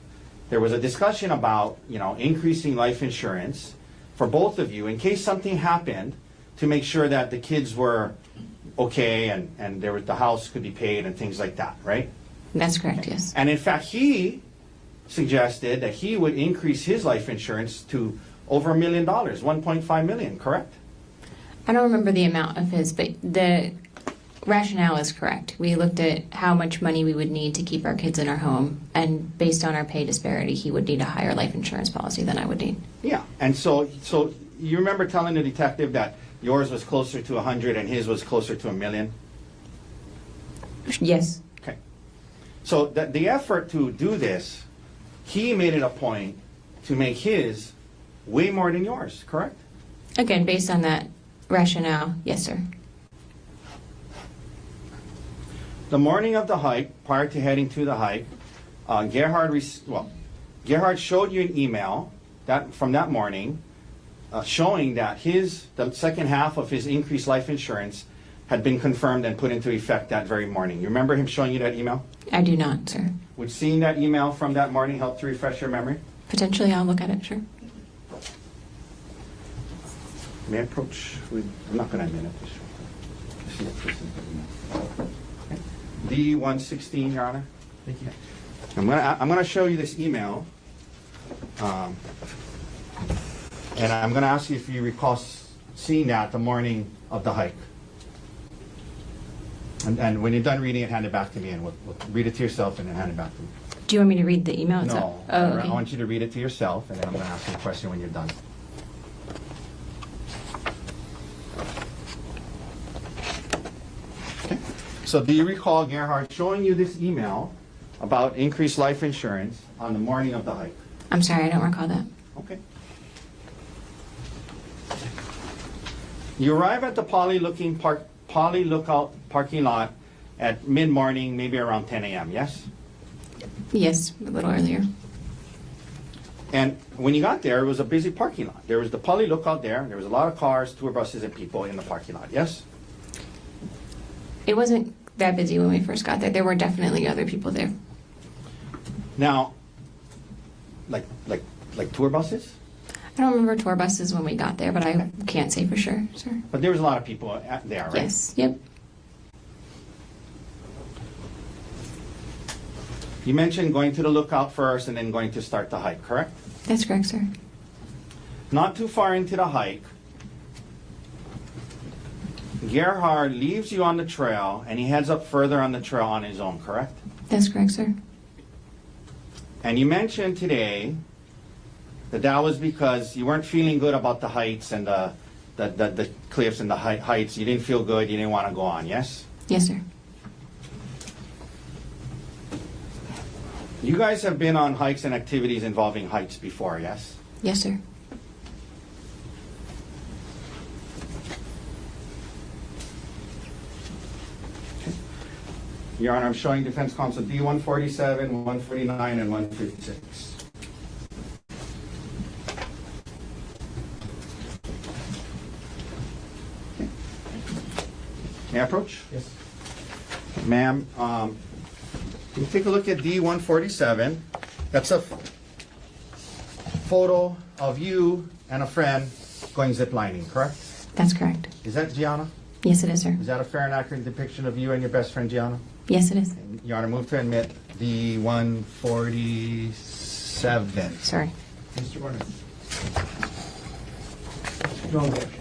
There was a discussion about, increasing life insurance for both of you in case something happened to make sure that the kids were okay and the house could be paid and things like that, right? That's correct, yes. And in fact, he suggested that he would increase his life insurance to over $1 million, 1.5 million, correct? I don't remember the amount of his, but the rationale is correct. We looked at how much money we would need to keep our kids in our home, and based on our pay disparity, he would need a higher life insurance policy than I would need. Yeah, and so you remember telling the detective that yours was closer to 100 and his was closer to $1 million? Yes. Okay. So the effort to do this, he made it a point to make his way more than yours, correct? Again, based on that rationale, yes, sir. The morning of the hike, prior to heading to the hike, Gerhardt showed you an email from that morning showing that the second half of his increased life insurance had been confirmed and put into effect that very morning. You remember him showing you that email? I do not, sir. Would seeing that email from that morning help to refresh your memory? Potentially, I'll look at it, sure. May I approach? I'm not going to admit it. D-116, Your Honor. Thank you. I'm going to show you this email, and I'm going to ask you if you recall seeing that the morning of the hike. And when you're done reading it, hand it back to me, and we'll read it to yourself and then hand it back to me. Do you want me to read the email itself? No, Oh, okay. I want you to read it to yourself, and then I'm going to ask you a question when you're done. Okay. So do you recall Gerhardt showing you this email about increased life insurance on the morning of the hike? I'm sorry, I don't recall that. Okay. You arrive at the Pali Lookout parking lot at mid-morning, maybe around 10 a.m., yes? Yes, a little earlier. And when you got there, it was a busy parking lot. There was the Pali Lookout there. There was a lot of cars, tour buses, and people in the parking lot, yes? It wasn't that busy when we first got there. There were definitely other people there. Now, like tour buses? I don't remember tour buses when we got there, but I can't say for sure, sir. But there was a lot of people there, right? Yes, yep. You mentioned going to the lookout first and then going to start the hike, correct? That's correct, sir. Not too far into the hike, Gerhardt leaves you on the trail and he heads up further on the trail on his own, correct? That's correct, sir. And you mentioned today that was because you weren't feeling good about the heights and the cliffs and the heights. You didn't feel good, you didn't want to go on, yes? Yes, sir. You guys have been on hikes and activities involving heights before, yes? Yes, sir. Your Honor, I'm showing defense counsel D-147, 149, and 156. Okay. May I approach? Yes. Ma'am, can you take a look at D-147? That's a photo of you and a friend going ziplining, correct? That's correct. Is that Gianna? Yes, it is, sir. Is that a fair and accurate depiction of you and your best friend Gianna? Yes, it is. Your Honor, move to admit D-147. Sorry. Mr. Warner. No objection.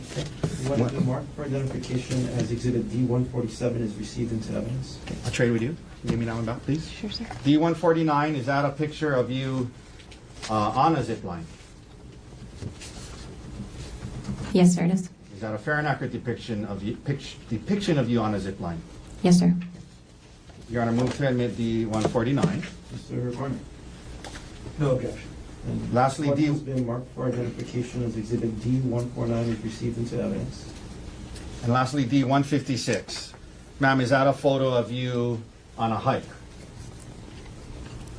You want to mark for identification as Exhibit D-147 is received into evidence? I'll trade with you. Can you give me that one back, please? Sure, sir. D-149, is that a picture of you on a zip line? Yes, sir, it is. Is that a fair and accurate depiction of you on a zip line? Yes, sir. Your Honor, move to admit D-149. Mr. Warner. No objection. And Lastly, what D- has been marked for identification as Exhibit D-149 is received into evidence? And lastly, D-156. Ma'am, is that a photo of you on a hike?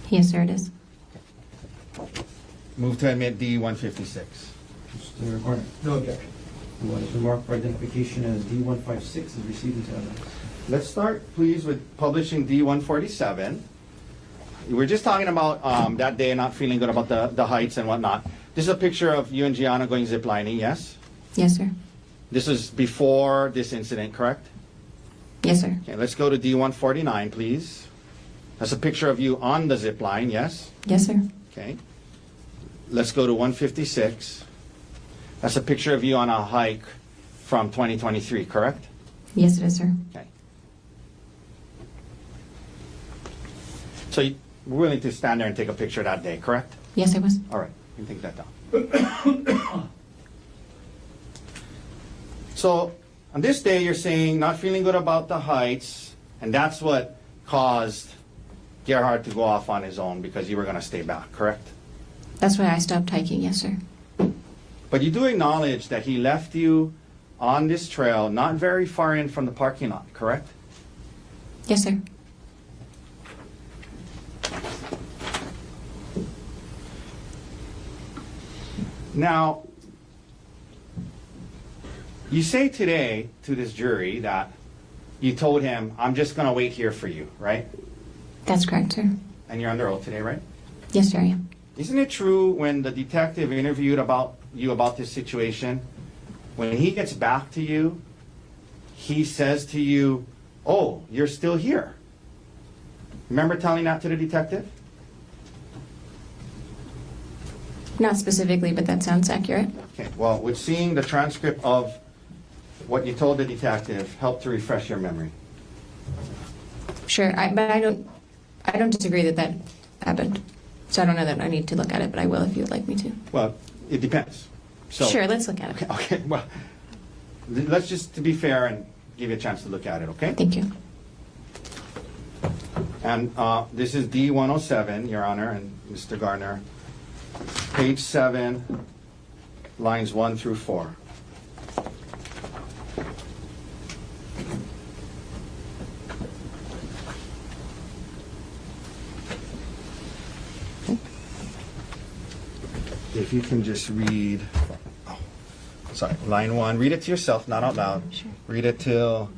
Yes, sir, it is. Move to admit D-156. Mr. Warner. No objection. Who has been marked for identification as D156 is received into evidence. Let's start, please, with publishing D147. We're just talking about that day not feeling good about the heights and whatnot. This is a picture of you and Gianna going ziplining, yes? Yes, sir. This is before this incident, correct? Yes, sir. Okay, let's go to D149, please. That's a picture of you on the zip line, yes? Yes, sir. Okay. Let's go to 156. That's a picture of you on a hike from 2023, correct? Yes, it is, sir. Okay. So you were willing to stand there and take a picture that day, correct? Yes, I was. All right, you can take that down. So on this day, you're saying not feeling good about the heights, and that's what caused Gerhardt to go off on his own because you were going to stay back, correct? That's why I stopped hiking. Yes, sir. But you do acknowledge that he left you on this trail not very far in from the parking lot, correct? Yes, sir. Now, you say today to this jury that you told him, I'm just going to wait here for you, right? That's correct, sir. And you're under oath today, right? Yes, sir, I am. Isn't it true when the detective interviewed you about this situation, when he gets back to you, he says to you, oh, you're still here? Remember telling that to the detective? Not specifically, but that sounds accurate. Okay, well, would seeing the transcript of what you told the detective help to refresh your memory? Sure, but I don't disagree that happened. So I don't know that I need to look at it, but I will if you would like me to. Well, it depends. So, Sure, let's look at it. Okay, well, let's just, to be fair, and give you a chance to look at it, okay? Thank you. And this is D107, Your Honor, and Mr. Gardner. Page 7, lines 1 through 4. If you can just read, sorry, line 1. Read it to yourself, not out loud. Sure. Read it till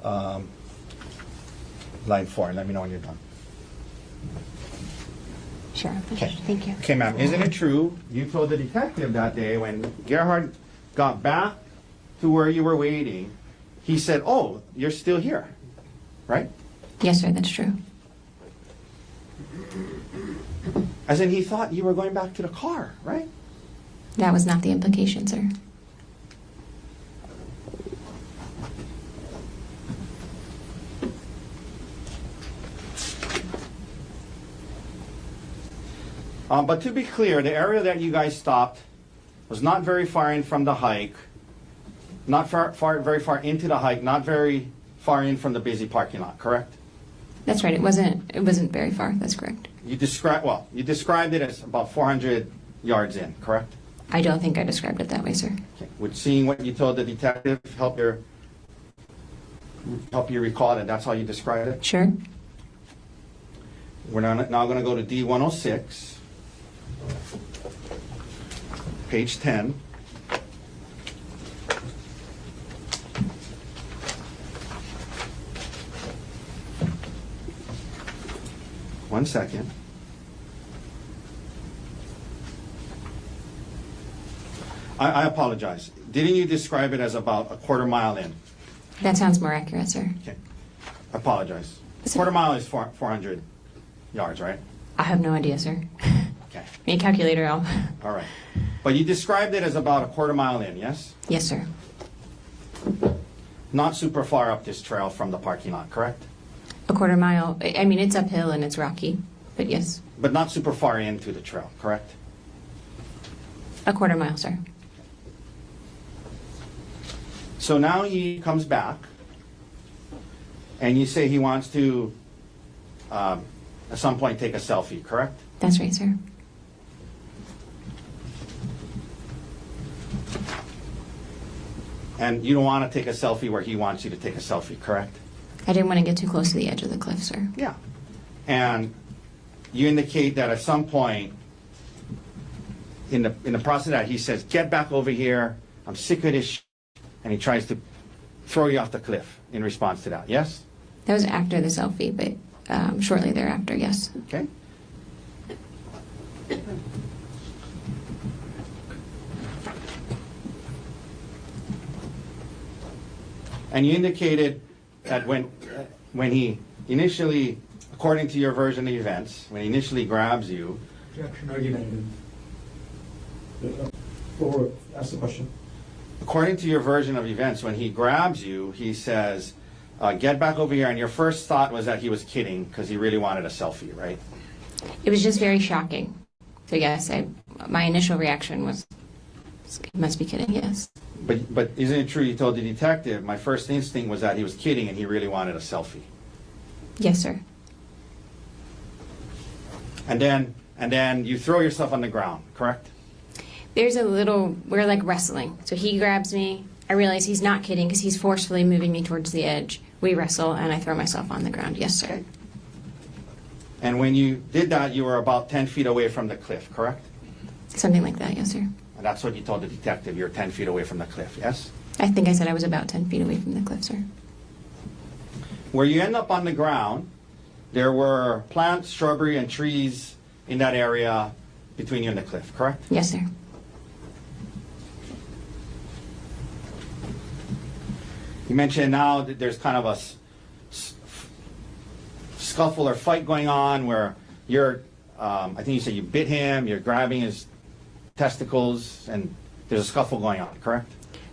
line 4, and let me know when you're done. Sure, I'll finish. Okay. Thank you. Okay, ma'am, isn't it true you told the detective that day when Gerhardt got back to where you were waiting, he said, oh, you're still here, right? Yes, sir, that's true. As in he thought you were going back to the car, right? That was not the implication, sir. But to be clear, the area that you guys stopped was not very far in from the hike, not very far into the hike, not very far in from the busy parking lot, correct? That's right. It wasn't very far. That's correct. You described it as about 400 yards in, correct? I don't think I described it that way, sir. Okay. Would seeing what you told the detective help you recall that that's how you described it? Sure. We're now going to go to D106, page 10. One second. I apologize. Didn't you describe it as about a quarter mile in? That sounds more accurate, sir. Okay. I apologize. A So- quarter mile is 400 yards, right? I have no idea, sir. Okay. Need a calculator out. All right. But you described it as about a quarter mile in, yes? Yes, sir. Not super far up this trail from the parking lot, correct? A quarter mile. I mean, it's uphill and it's rocky, but yes. But not super far into the trail, correct? A quarter mile, sir. So now he comes back, and you say he wants to, at some point, take a selfie, correct? That's right, sir. And you don't want to take a selfie where he wants you to take a selfie, correct? I didn't want to get too close to the edge of the cliff, sir. Yeah. And you indicate that at some point in the process of that, he says, get back over here. I'm sick of this and he tries to throw you off the cliff in response to that, yes? That was after the selfie, but shortly thereafter, yes. Okay. And you indicated that when he initially, according to your version of events, when he initially grabs you, Objection argumentative. Or ask the question. according to your version of events, when he grabs you, he says, get back over here, and your first thought was that he was kidding because he really wanted a selfie, right? It was just very shocking. So yes, my initial reaction was, he must be kidding, yes. But isn't it true you told the detective, my first instinct was that he was kidding and he really wanted a selfie? Yes, sir. And then you throw yourself on the ground, correct? We're like wrestling. So he grabs me. I realize he's not kidding because he's forcefully moving me towards the edge. We wrestle and I throw myself on the ground. Yes, sir. Okay. And when you did that, you were about 10 feet away from the cliff, correct? Something like that, yes, sir. And that's what you told the detective, you're 10 feet away from the cliff, yes? I think I said I was about 10 feet away from the cliff, sir. Where you end up on the ground, there were plants, shrubbery, and trees in that area between you and the cliff, correct? Yes, sir. You mentioned now that there's kind of a scuffle or fight going on where you're, I think you said you bit him, you're grabbing his testicles, and there's a scuffle going on, correct?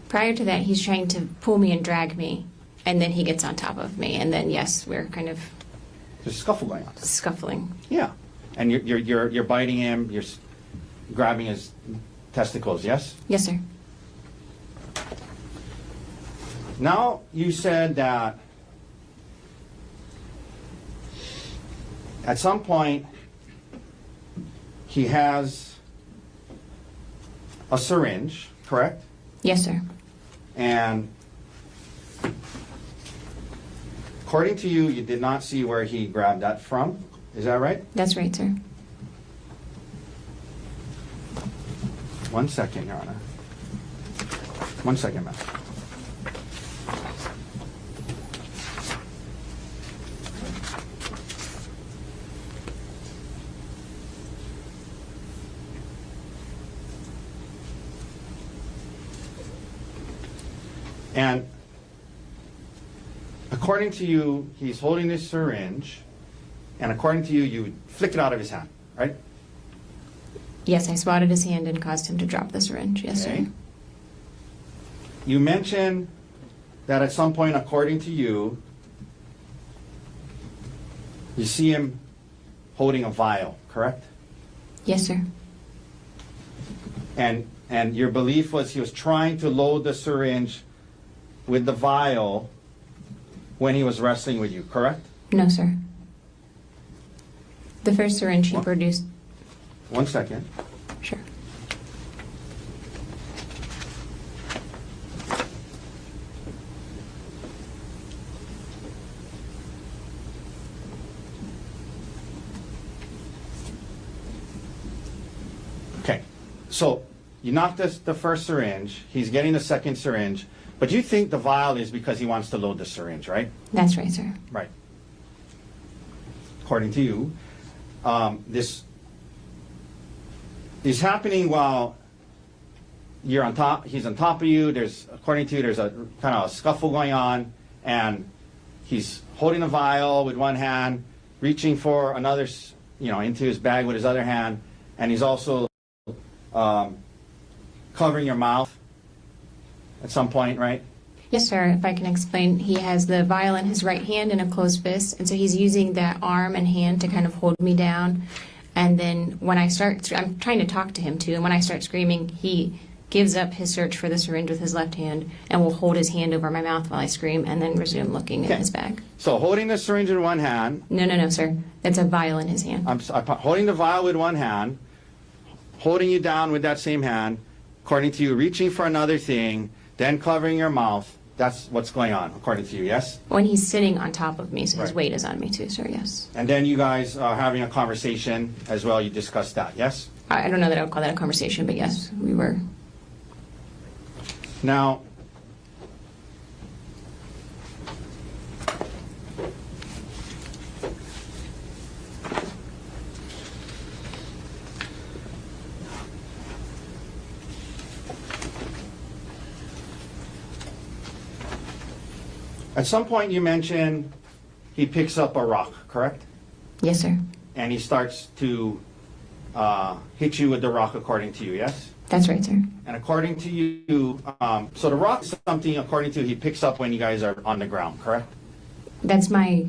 Prior to that, he's trying to pull me and drag me, and then he gets on top of me, and then, yes, we're kind of There's a scuffle going on. scuffling. Yeah. And you're biting him, you're grabbing his testicles, yes? Yes, sir. Now, you said that at some point he has a syringe, correct? Yes, sir. And according to you, you did not see where he grabbed that from. Is that right? That's right, sir. 1 second, Your Honor. 1 second, ma'am. And according to you, he's holding this syringe, and according to you, you flick it out of his hand, right? Yes, I swatted his hand and caused him to drop the syringe. Yes, Okay. sir. You mentioned that at some point, according to you, you see him holding a vial, correct? Yes, sir. And your belief was he was trying to load the syringe with the vial when he was wrestling with you, correct? No, sir. The first syringe he What? produced. 1 second. Sure. Okay. So you knocked the first syringe. He's getting the second syringe. But you think the vial is because he wants to load the syringe, right? That's right, sir. Right. According to you, this is happening while you're on top. He's on top of you. According to you, there's a kind of a scuffle going on, and he's holding a vial with one hand, reaching for another, into his bag with his other hand, and he's also covering your mouth at some point, right? Yes, sir. If I can explain, he has the vial in his right hand in a closed fist, and so he's using that arm and hand to kind of hold me down. And then when I'm trying to talk to him too, and when I start screaming, he gives up his search for the syringe with his left hand and will hold his hand over my mouth while I scream and then resume looking Okay. in his bag. So holding the syringe in one hand, No, sir. That's a vial in his hand. I'm holding the vial with one hand, holding you down with that same hand, according to you, reaching for another thing, then covering your mouth. That's what's going on, according to you, yes? When he's sitting on top of me, so his Right. weight is on me too, sir, yes. And then you guys are having a conversation as well. You discussed that, yes? I don't know that I would call that a conversation, but yes, we were. Now, At some point you mentioned he picks up a rock, correct? Yes, sir. And he starts to hit you with the rock according to you, yes? That's right, sir. And according to you, so the rock is something according to he picks up when you guys are on the ground, correct? That's my,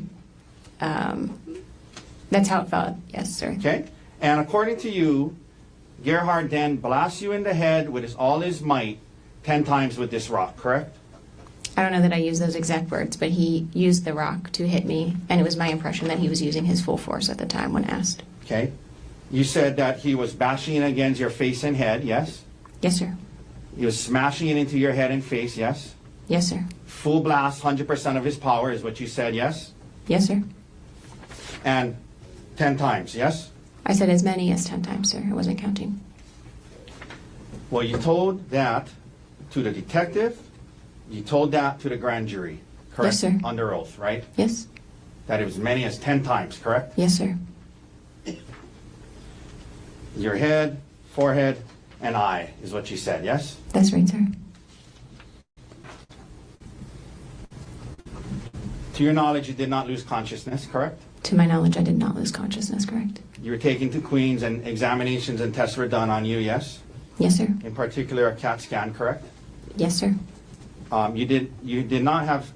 that's how it felt. Yes, sir. Okay? And according to you, Gerhardt then blasts you in the head with all his might 10 times with this rock, correct? I don't know that I used those exact words, but he used the rock to hit me, and it was my impression that he was using his full force at the time when asked. Okay? You said that he was bashing it against your face and head, yes? Yes, sir. He was smashing it into your head and face, yes? Yes, sir. Full blast, 100% of his power is what you said, yes? Yes, sir. And 10 times, yes? I said as many as 10 times, sir. I wasn't counting. Well, you told that to the detective, you told that to the grand jury, correct? Yes, sir. Under oath, right? Yes. That it was many as 10 times, correct? Yes, sir. Your head, forehead, and eye is what you said, yes? That's right, sir. To your knowledge, you did not lose consciousness, correct? To my knowledge, I did not lose consciousness, correct? You were taken to Queens and examinations and tests were done on you, yes? Yes, sir. In particular, a CAT scan, correct? Yes, sir. You did not have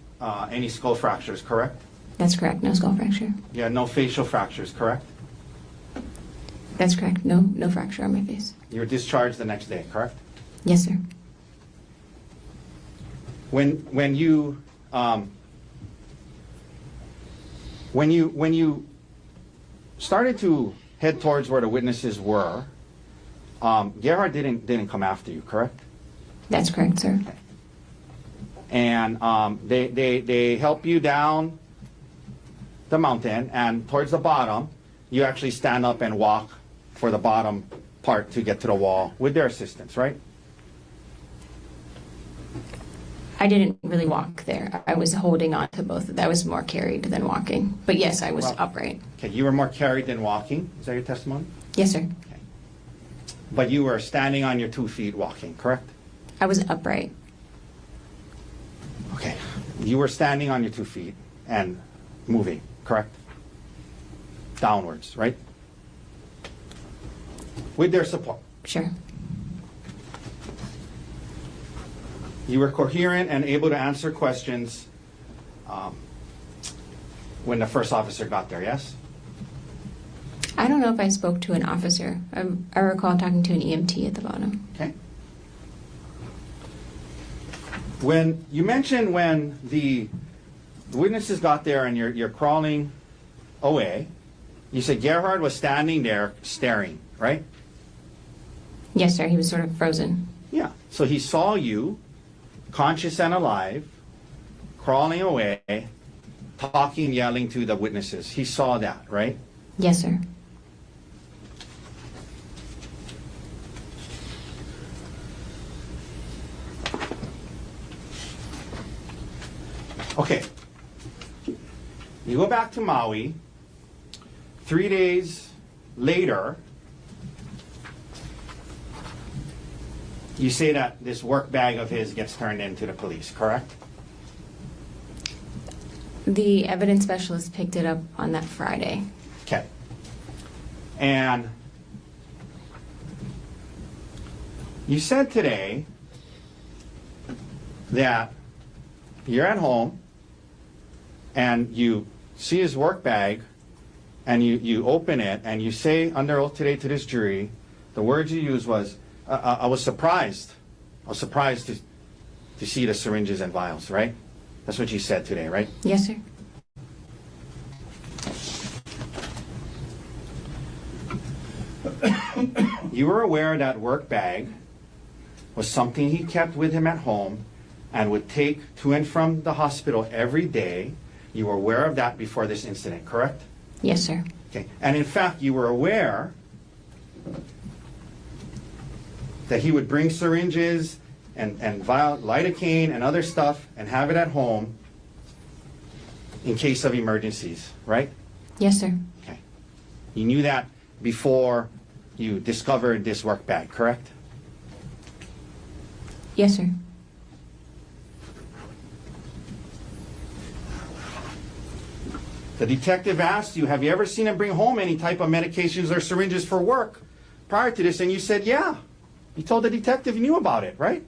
any skull fractures, correct? That's correct. No skull fracture. You had no facial fractures, correct? That's correct. No fracture on my face. You were discharged the next day, correct? Yes, sir. When you started to head towards where the witnesses were, Gerhardt didn't come after you, correct? That's correct, sir. And they help you down the mountain, and towards the bottom, you actually stand up and walk for the bottom part to get to the wall with their assistance, right? I didn't really walk there. I was holding on to both. That was more carried than walking. But yes, I was upright. Okay, you were more carried than walking. Is that your testimony? Yes, sir. Okay. But you were standing on your 2 feet walking, correct? I was upright. Okay. You were standing on your 2 feet and moving, correct? Downwards, right? With their support. Sure. You were coherent and able to answer questions when the first officer got there, yes? I don't know if I spoke to an officer. I recall talking to an EMT at the bottom. Okay. When you mentioned when the witnesses got there and you're crawling away, you said Gerhardt was standing there staring, right? Yes, sir. He was sort of frozen. Yeah. So he saw you, conscious and alive, crawling away, talking, yelling to the witnesses. He saw that, right? Yes, sir. Okay. You go back to Maui. 3 days later, you say that this work bag of his gets turned into the police, correct? The evidence specialist picked it up on that Friday. Okay. And you said today that you're at home and you see his work bag and you open it and you say under oath today to this jury, the words you used was, I was surprised. I was surprised to see the syringes and vials, right? That's what you said today, right? Yes, sir. You were aware that work bag was something he kept with him at home and would take to and from the hospital every day. You were aware of that before this incident, correct? Yes, sir. Okay. And in fact, you were aware that he would bring syringes and vial, lidocaine and other stuff and have it at home in case of emergencies, right? Yes, sir. Okay. You knew that before you discovered this work bag, correct? Yes, sir. The detective asked you, have you ever seen him bring home any type of medications or syringes for work prior to this? And you said, yeah. You told the detective you knew about it, right?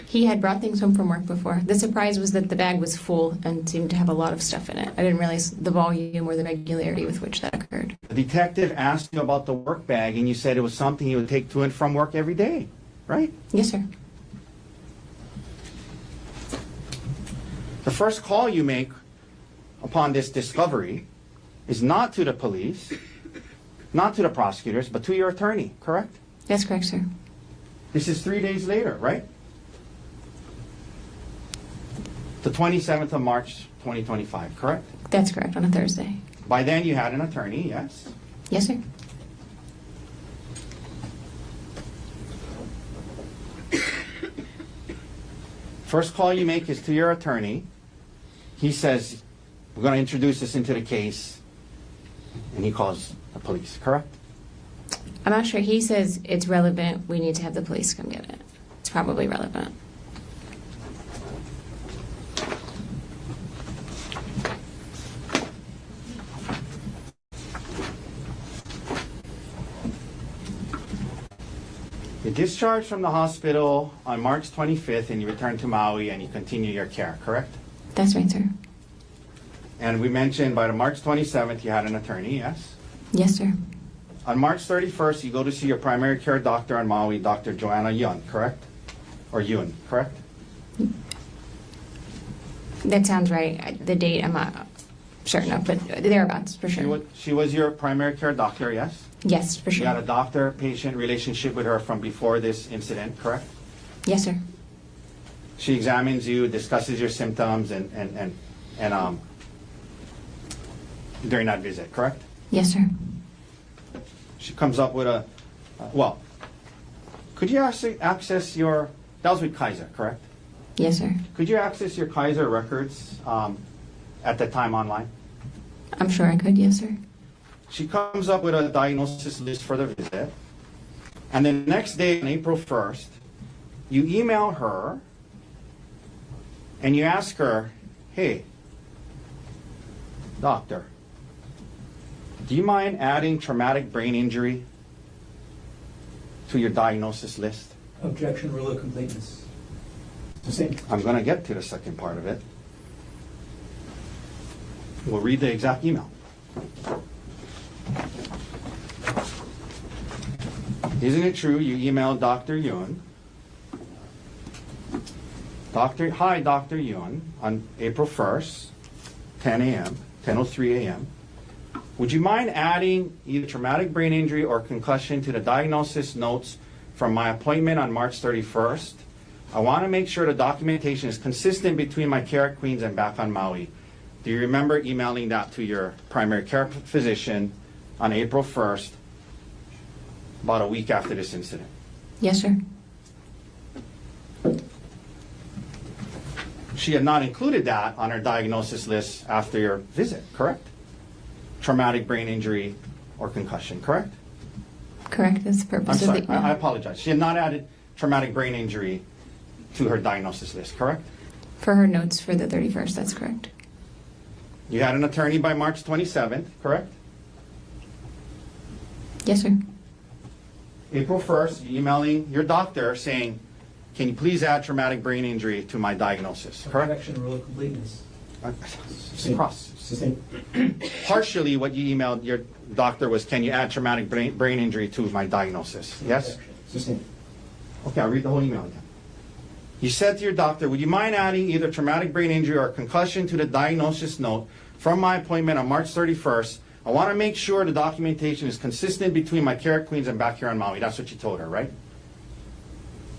He had brought things home from work before. The surprise was that the bag was full and seemed to have a lot of stuff in it. I didn't realize the volume or the regularity with which that occurred. The detective asked you about the work bag, and you said it was something he would take to and from work every day, right? Yes, sir. The first call you make upon this discovery is not to the police, not to the prosecutors, but to your attorney, correct? That's correct, sir. This is 3 days later, right? The 27th of March, 2025, correct? That's correct, on a Thursday. By then you had an attorney, yes? Yes, sir. First call you make is to your attorney. He says, we're going to introduce this into the case, and he calls the police, correct? I'm not sure. He says it's relevant. We need to have the police come get it. It's probably relevant. You're discharged from the hospital on March 25th, and you return to Maui, and you continue your care, correct? That's right, sir. And we mentioned by the March 27th, you had an attorney, yes? Yes, sir. On March 31st, you go to see your primary care doctor on Maui, Dr. Joanna Yun, correct? Or Yun, correct? That sounds right. The date, I'm not certain of, but thereabouts, for sure. She was your primary care doctor, yes? Yes, for You had a sure. doctor-patient relationship with her from before this incident, correct? Yes, sir. She examines you, discusses your symptoms, and during that visit, correct? Yes, sir. She comes up with a, well, could you actually access your, that was with Kaiser, correct? Yes, sir. Could you access your Kaiser records at the time online? I'm sure I could. Yes, sir. She comes up with a diagnosis list for the visit, and then the next day, on April 1st, you email her, and you ask her, hey, doctor, do you mind adding traumatic brain injury to your diagnosis list? Objection, rule of completeness. I'm going to get to the second part of it. We'll read the exact email. Isn't it true you emailed Dr. Yun? Hi, Dr. Yun, on April 1st, 10 a.m., 10:03 a.m. Would you mind adding either traumatic brain injury or concussion to the diagnosis notes from my appointment on March 31st? I want to make sure the documentation is consistent between my care at Queens and back on Maui. Do you remember emailing that to your primary care physician on April 1st, about a week after this incident? Yes, sir. She had not included that on her diagnosis list after your visit, correct? Traumatic brain injury or concussion, correct? Correct. That's the I'm purpose sorry, of the I apologize. She had not added traumatic brain injury to her diagnosis list, correct? For her notes for the 31st. That's correct. You had an attorney by March 27th, correct? Yes, sir. April 1st, you're emailing your doctor saying, can you please add traumatic brain injury to my diagnosis, correct? Objection, rule of completeness. Cross. Partially what you emailed your doctor was, can you add traumatic brain injury to my diagnosis? Yes? Okay, I'll read the whole email again. You said to your doctor, would you mind adding either traumatic brain injury or concussion to the diagnosis note from my appointment on March 31st? I want to make sure the documentation is consistent between my care at Queens and back here on Maui. That's what you told her, right?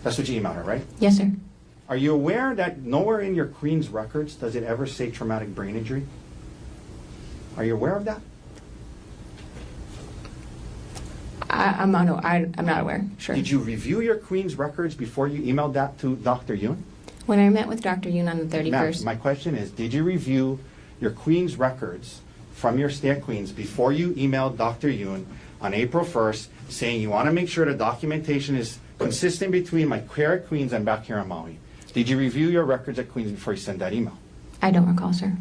That's what you emailed her, right? Yes, sir. Are you aware that nowhere in your Queens records does it ever say traumatic brain injury? Are you aware of that? I'm not aware. Sure. Did you review your Queens records before you emailed that to Dr. Yun? When I met with Dr. Yun on the 31st. Ma'am, my question is, did you review your Queens records from your stay at Queens before you emailed Dr. Yun on April 1st saying you want to make sure the documentation is consistent between my care at Queens and back here on Maui? Did you review your records at Queens before you sent that email? I don't recall, sir.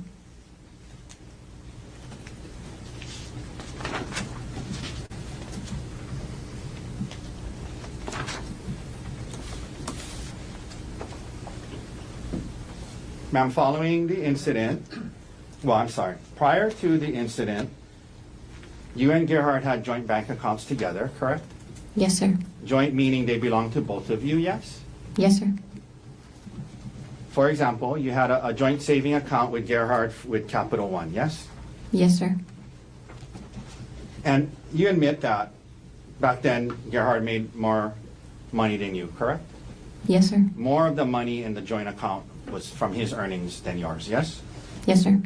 Ma'am, following the incident, well, I'm sorry, prior to the incident, you and Gerhardt had joint bank accounts together, correct? Yes, sir. Joint meaning they belong to both of you, yes? Yes, sir. For example, you had a joint saving account with Gerhardt with Capital One, yes? Yes, sir. And you admit that back then Gerhardt made more money than you, correct? Yes, sir. More of the money in the joint account was from his earnings than yours, yes? Yes, sir.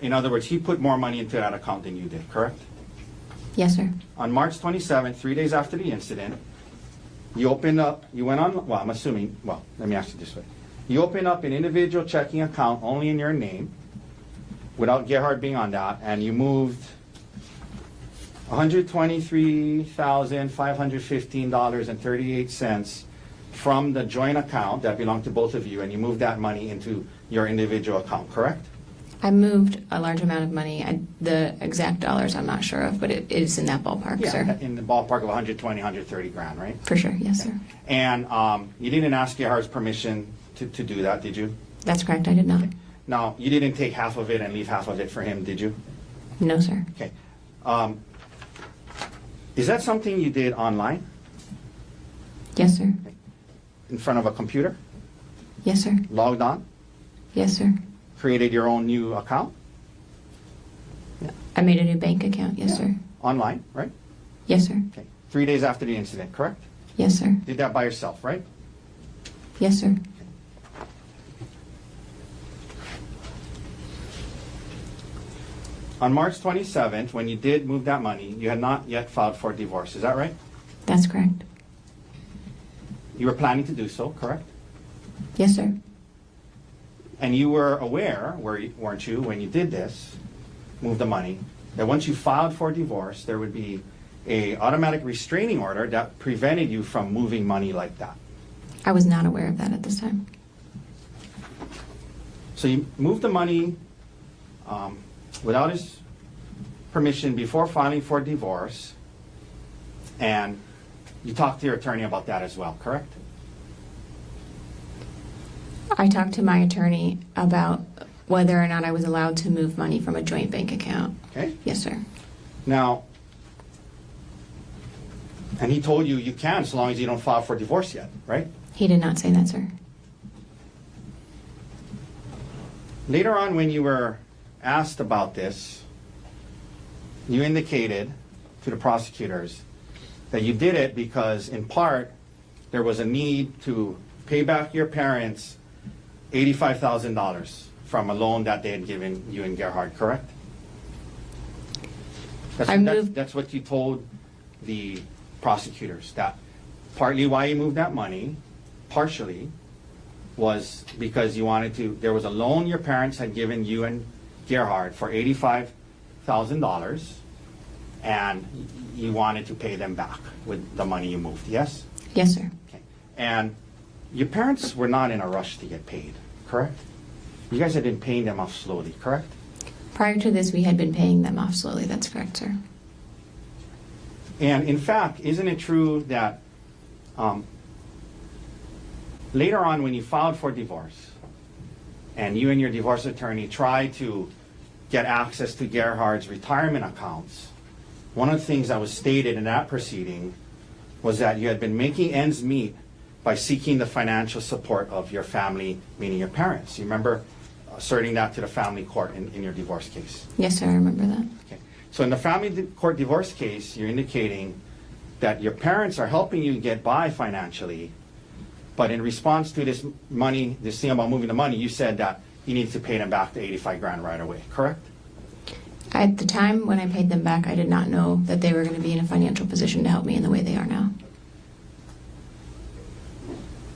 In other words, he put more money into that account than you did, correct? Yes, sir. On March 27th, 3 days after the incident, you opened up, you went on, well, I'm assuming, well, let me ask you this way. You opened up an individual checking account only in your name, without Gerhardt being on that, and you moved $123,515.38 from the joint account that belonged to both of you, and you moved that money into your individual account, correct? I moved a large amount of money. The exact dollars I'm not sure of, but it is in that ballpark, sir. In the ballpark of 120, 130 grand, right? For sure, yes, sir. And you didn't ask Gerhardt's permission to do that, did you? That's correct, I did not. Now, you didn't take half of it and leave half of it for him, did you? No, sir. Okay. Is that something you did online, Yes, sir. in front of a computer, Yes, sir. logged on, Yes, sir. created your own new account, I made a new bank account, yes, sir. online, right? Yes, sir. Okay. 3 days after the incident, correct? Yes, sir. Did that by yourself, right? Yes, sir. On March 27th, when you did move that money, you had not yet filed for divorce, is that right? That's correct. You were planning to do so, correct? Yes, sir. And you were aware, weren't you, when you did this, move the money, that once you filed for divorce, there would be a automatic restraining order that prevented you from moving money like that. I was not aware of that at this time. So you moved the money without his permission before filing for divorce, and you talked to your attorney about that as well, correct? I talked to my attorney about whether or not I was allowed to move money from a joint bank account. Okay. Yes, sir. Now, and he told you you can as long as you don't file for divorce yet, right? He did not say that, sir. Later on, when you were asked about this, you indicated to the prosecutors that you did it because, in part, there was a need to pay back your parents $85,000 from a loan that they had given you and Gerhardt, correct? That's what you told the prosecutors, that partly why you moved that money, partially, was because you wanted to, there was a loan your parents had given you and Gerhardt for $85,000, and you wanted to pay them back with the money you moved, yes? Yes, sir. Okay. And your parents were not in a rush to get paid, correct? You guys had been paying them off slowly, correct? Prior to this, we had been paying them off slowly. That's correct, sir. And in fact, isn't it true that later on when you filed for divorce and you and your divorce attorney tried to get access to Gerhardt's retirement accounts, one of the things that was stated in that proceeding was that you had been making ends meet by seeking the financial support of your family, meaning your parents. You remember asserting that to the family court in your divorce case? Yes, sir. I remember that. Okay. So in the family court divorce case, you're indicating that your parents are helping you get by financially, but in response to this money, this thing about moving the money, you said that you need to pay them back the 85 grand right away, correct? At the time when I paid them back, I did not know that they were going to be in a financial position to help me in the way they are now.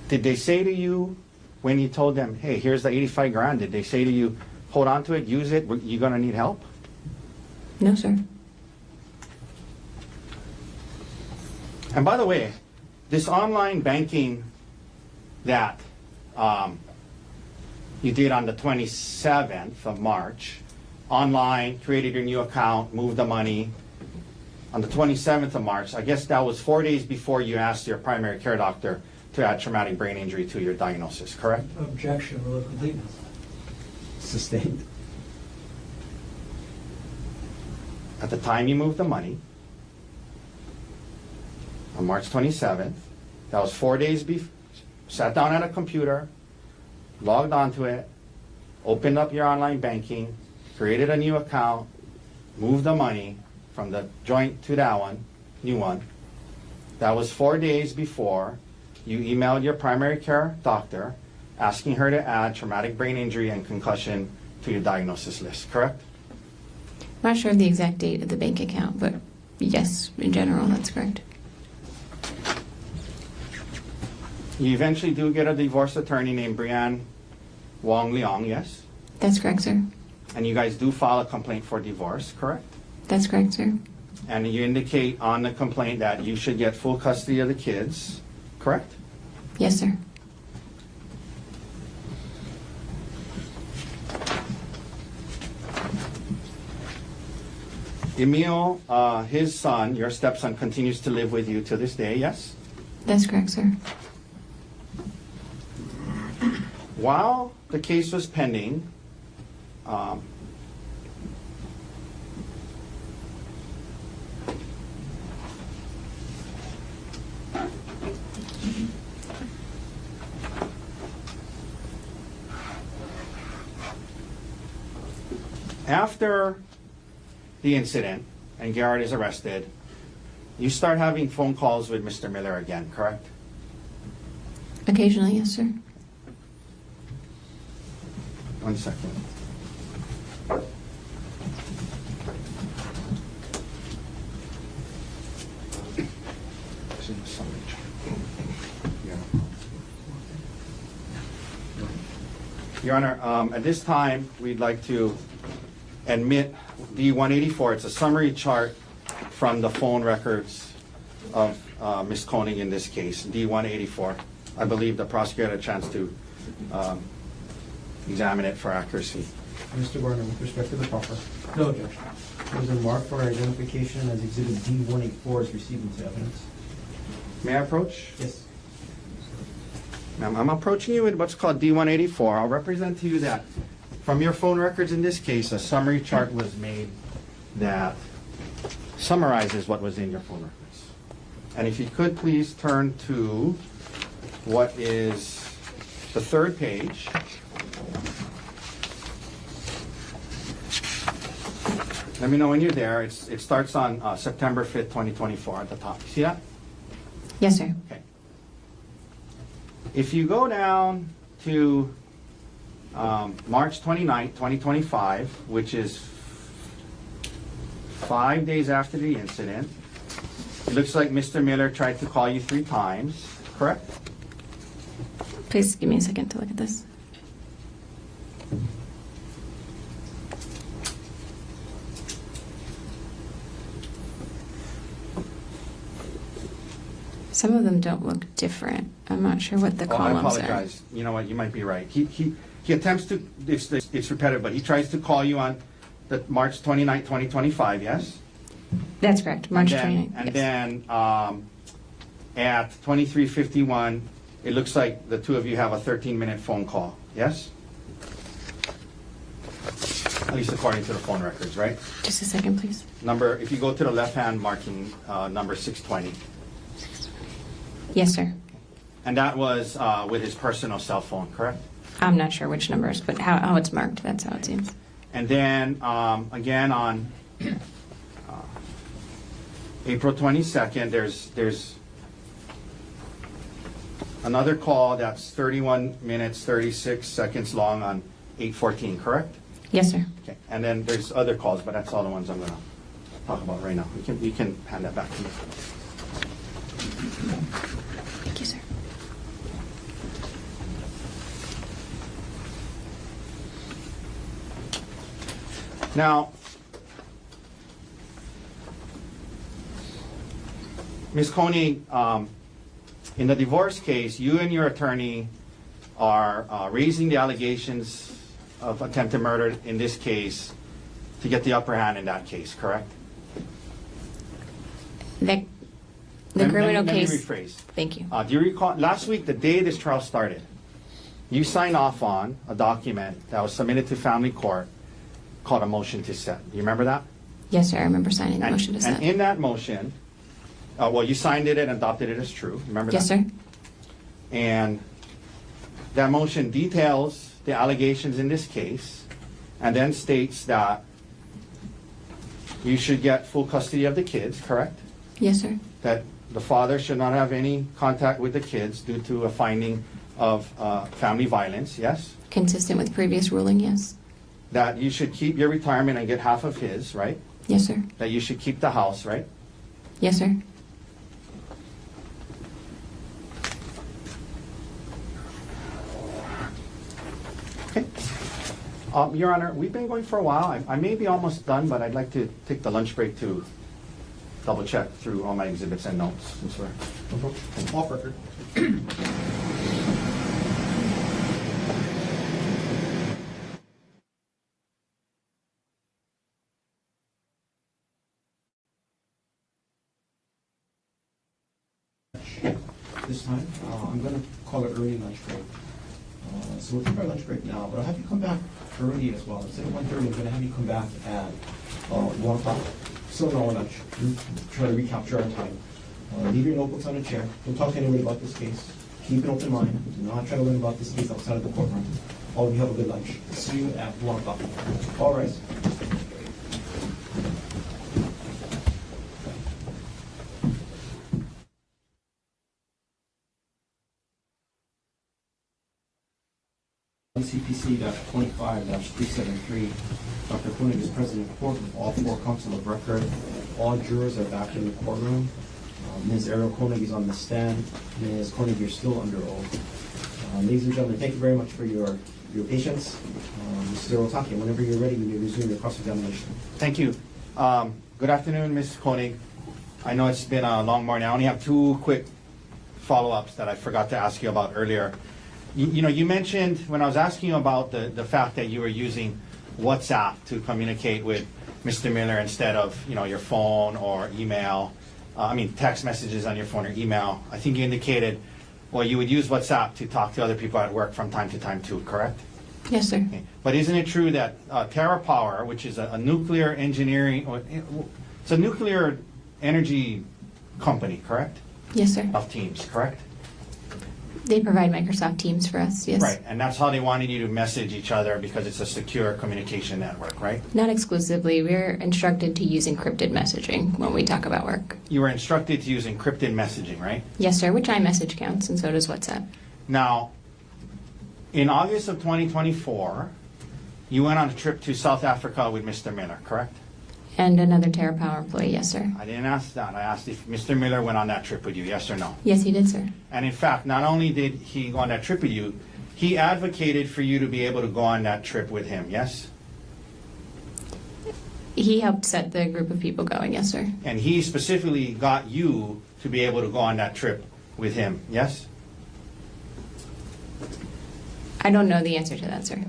Did they say to you when you told them, hey, here's the 85 grand, did they say to you, hold on to it, use it, you're going to need help? No, sir. And by the way, this online banking that you did on the 27th of March, online, created your new account, moved the money, on the 27th of March, I guess that was 4 days before you asked your primary care doctor to add traumatic brain injury to your diagnosis, correct? Objection, rule of completeness. sustained. At the time you moved the money, on March 27th, that was 4 days before, sat down at a computer, logged onto it, opened up your online banking, created a new account, moved the money from the joint to that one, new one. That was 4 days before you emailed your primary care doctor asking her to add traumatic brain injury and concussion to your diagnosis list, correct? I'm not sure of the exact date of the bank account, but yes, in general, that's correct. You eventually do get a divorce attorney named Brianne Wong Leong, yes? That's correct, sir. And you guys do file a complaint for divorce, correct? That's correct, sir. And you indicate on the complaint that you should get full custody of the kids, correct? Yes, sir. Emil, his son, your stepson, continues to live with you to this day, yes? That's correct, sir. While the case was pending, after the incident and Gerhardt is arrested, you start having phone calls with Mr. Miller again, correct? Occasionally, yes, sir. 1 second. Your Honor, at this time, we'd like to admit D-184. It's a summary chart from the phone records of Ms. Konig in this case, D-184. I believe the prosecutor had a chance to examine it for accuracy. Mr. Gardner, with respect to the proffer, No objection. was a mark for identification as Exhibit D-184 is received into evidence? May I approach? Yes. Ma'am, I'm approaching you with what's called D-184. I'll represent to you that from your phone records in this case, a summary chart was made that summarizes what was in your phone records. And if you could please turn to what is the third page. Let me know when you're there. It starts on September 5th, 2024 at the top. See that? Yes, sir. Okay. If you go down to March 29th, 2025, which is 5 days after the incident, it looks like Mr. Miller tried to call you 3 times, correct? Please give me a second to look at this. Some of them don't look different. I'm not sure what the Oh, I columns are. apologize. You know what, you might be right. He attempts to, it's repetitive, but he tries to call you on the March 29th, 2025, yes? That's correct, March And 29th. And yes. then at 23:51, it looks like the two of you have a 13-minute phone call, yes? At least according to the phone records, right? Just a second, please. Number, if you go to the left-hand marking, number 620. Yes, sir. And that was with his personal cell phone, correct? I'm not sure which numbers, but how it's marked, that's how it seems. And then, again, on April 22nd, there's another call that's 31 minutes, 36 seconds long on 8/14, correct? Yes, sir. Okay. And then there's other calls, but that's all the ones I'm going to talk about right now. You can hand that back to me. Thank you, sir. Now, Ms. Konig, in the divorce case, you and your attorney are raising the allegations of attempted murder in this case to get the upper hand in that case, correct? The Let me criminal case. rephrase. Thank you. Do you recall, last week, the day this trial started, you signed off on a document that was submitted to family court called a motion to set. You remember that? Yes, sir. I remember signing the motion to And set. in that motion, well, you signed it and adopted it as true. Remember Yes, that? sir. And that motion details the allegations in this case and then states that you should get full custody of the kids, correct? Yes, sir. That the father should not have any contact with the kids due to a finding of family violence, yes? Consistent with previous ruling, yes. That you should keep your retirement and get half of his, right? Yes, sir. That you should keep the house, right? Yes, sir. Okay. Your Honor, we've been going for a while. I may be almost done, but I'd like to take the lunch break to double check through all my exhibits and notes. Since we're Off record. This time, I'm going to call it early lunch break. So we'll take our lunch break now, but I'll have you come back early as well. Instead of 1:30, I'm going to have you come back at 1 o'clock. Still an hour lunch. Try to recapture our time. Leave your notebooks on a chair. Don't talk to anybody about this case. Keep an open mind. Do not try to learn about this case outside of the courtroom. All of you have a good lunch. See you at 1 o'clock. All rise. CPC-25-373. Dr. Konig is present in court with all 4 counsel of record. All jurors are back in the courtroom. Ms. Arielle Konig is on the stand. Ms. Konig, you're still under oath. Ladies and gentlemen, thank you very much for your patience. Mr. Otake, whenever you're ready, you may resume your cross-examination. Thank you. Good afternoon, Ms. Konig. I know it's been a long morning. I only have 2 quick follow-ups that I forgot to ask you about earlier. You know, you mentioned when I was asking you about the fact that you were using WhatsApp to communicate with Mr. Miller instead of, you know, your phone or email. Text messages on your phone or email. I think you indicated, well, you would use WhatsApp to talk to other people at work from time to time too, correct? Yes, sir. Okay. But isn't it true that TerraPower, which is a nuclear engineering, it's a nuclear energy company, correct? Yes, sir. Of Teams, correct? They provide Microsoft Teams for us, yes. Right, and that's how they wanted you to message each other because it's a secure communication network, right? Not exclusively. We're instructed to use encrypted messaging when we talk about work. You were instructed to use encrypted messaging, right? Yes, sir, which iMessage counts, and so does WhatsApp. Now, in August of 2024, you went on a trip to South Africa with Mr. Miller, correct? And another TerraPower employee, yes, sir. I didn't ask that. I asked if Mr. Miller went on that trip with you, yes or no? Yes, he did, sir. And in fact, not only did he go on that trip with you, he advocated for you to be able to go on that trip with him, yes? He helped set the group of people going, yes, sir. And he specifically got you to be able to go on that trip with him, yes? I don't know the answer to that, sir.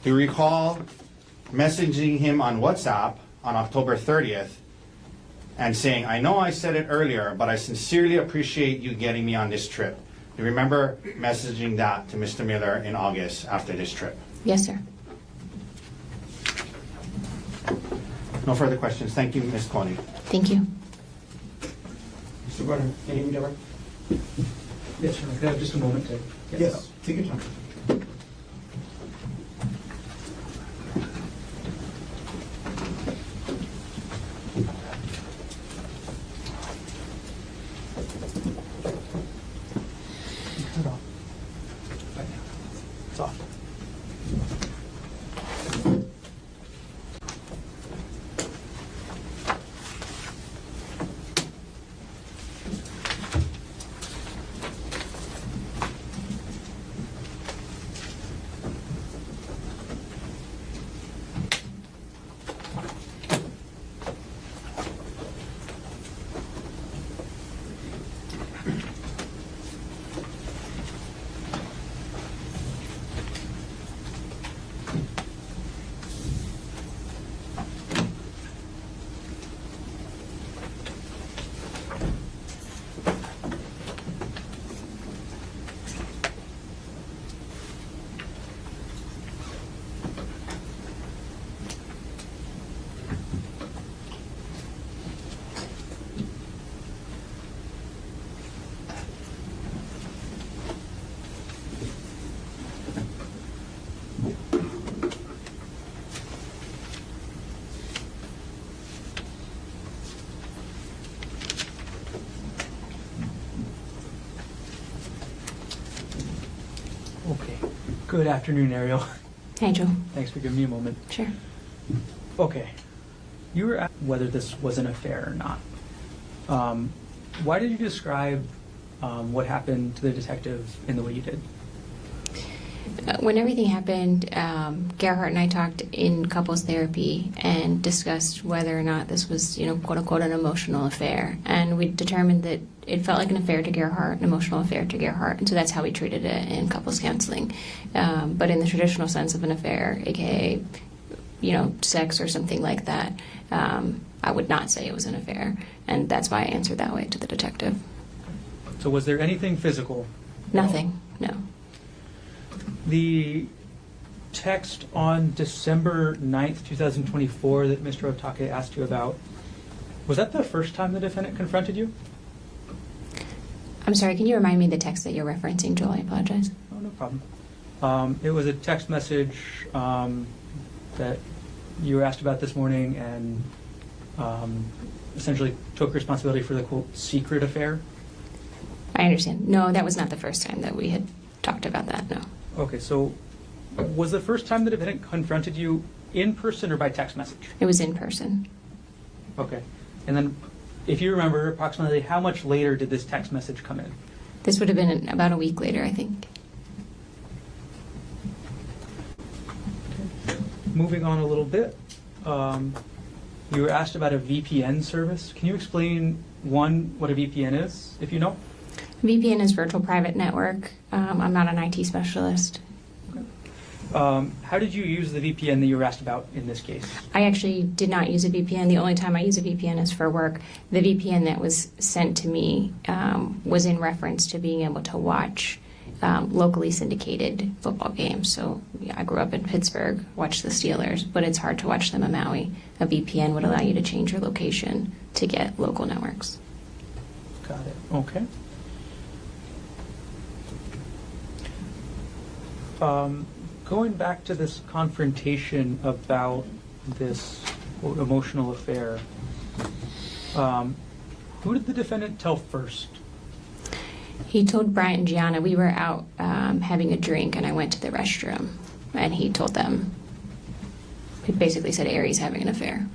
Do you recall messaging him on WhatsApp on October 30th and saying, I know I said it earlier, but I sincerely appreciate you getting me on this trip. Do you remember messaging that to Mr. Miller in August after this trip? Yes, sir. No further questions. Thank you, Ms. Konig. Thank you. Mr. Gardner, can you read over? Yes, sir. Could I have just a moment to get Yes, this up? take your time. Turn it off. Right now. It's off. Good afternoon, Arielle. Hi, Joe. Thanks for giving me a moment. Sure. Okay. You were asked whether this was an affair or not. Why did you describe what happened to the detective in the way you did? When everything happened, Gerhardt and I talked in couples therapy and discussed whether or not this was, quote unquote, an emotional affair. And we determined that it felt like an affair to Gerhardt, an emotional affair to Gerhardt. And so that's how we treated it in couples counseling. But in the traditional sense of an affair, aka, sex or something like that, I would not say it was an affair. And that's why I answered that way to the detective. So was there anything physical? Nothing, no. The text on December 9th, 2024 that Mr. Otake asked you about, was that the first time the defendant confronted you? I'm sorry, can you remind me the text that you're referencing, Joel? I apologize. Oh, no problem. It was a text message that you were asked about this morning and essentially took responsibility for the, quote, secret affair. I understand. No, that was not the first time that we had talked about that, no. Okay, so was the first time the defendant confronted you in person or by text message? It was in person. Okay. And then, if you remember, approximately how much later did this text message come in? This would have been about a week later, I think. Moving on a little bit, you were asked about a VPN service. Can you explain, one, what a VPN is, if you know? VPN is virtual private network. I'm not an IT specialist. How did you use the VPN that you were asked about in this case? I actually did not use a VPN. The only time I use a VPN is for work. The VPN that was sent to me was in reference to being able to watch locally syndicated football games. So I grew up in Pittsburgh, watched the Steelers, but it's hard to watch them in Maui. A VPN would allow you to change your location to get local networks. Got it. Okay. Going back to this confrontation about this, quote, emotional affair, who did the defendant tell first? He told Bryant and Gianna. We were out having a drink, and I went to the restroom, and he told them. He basically said Ari's having an affair.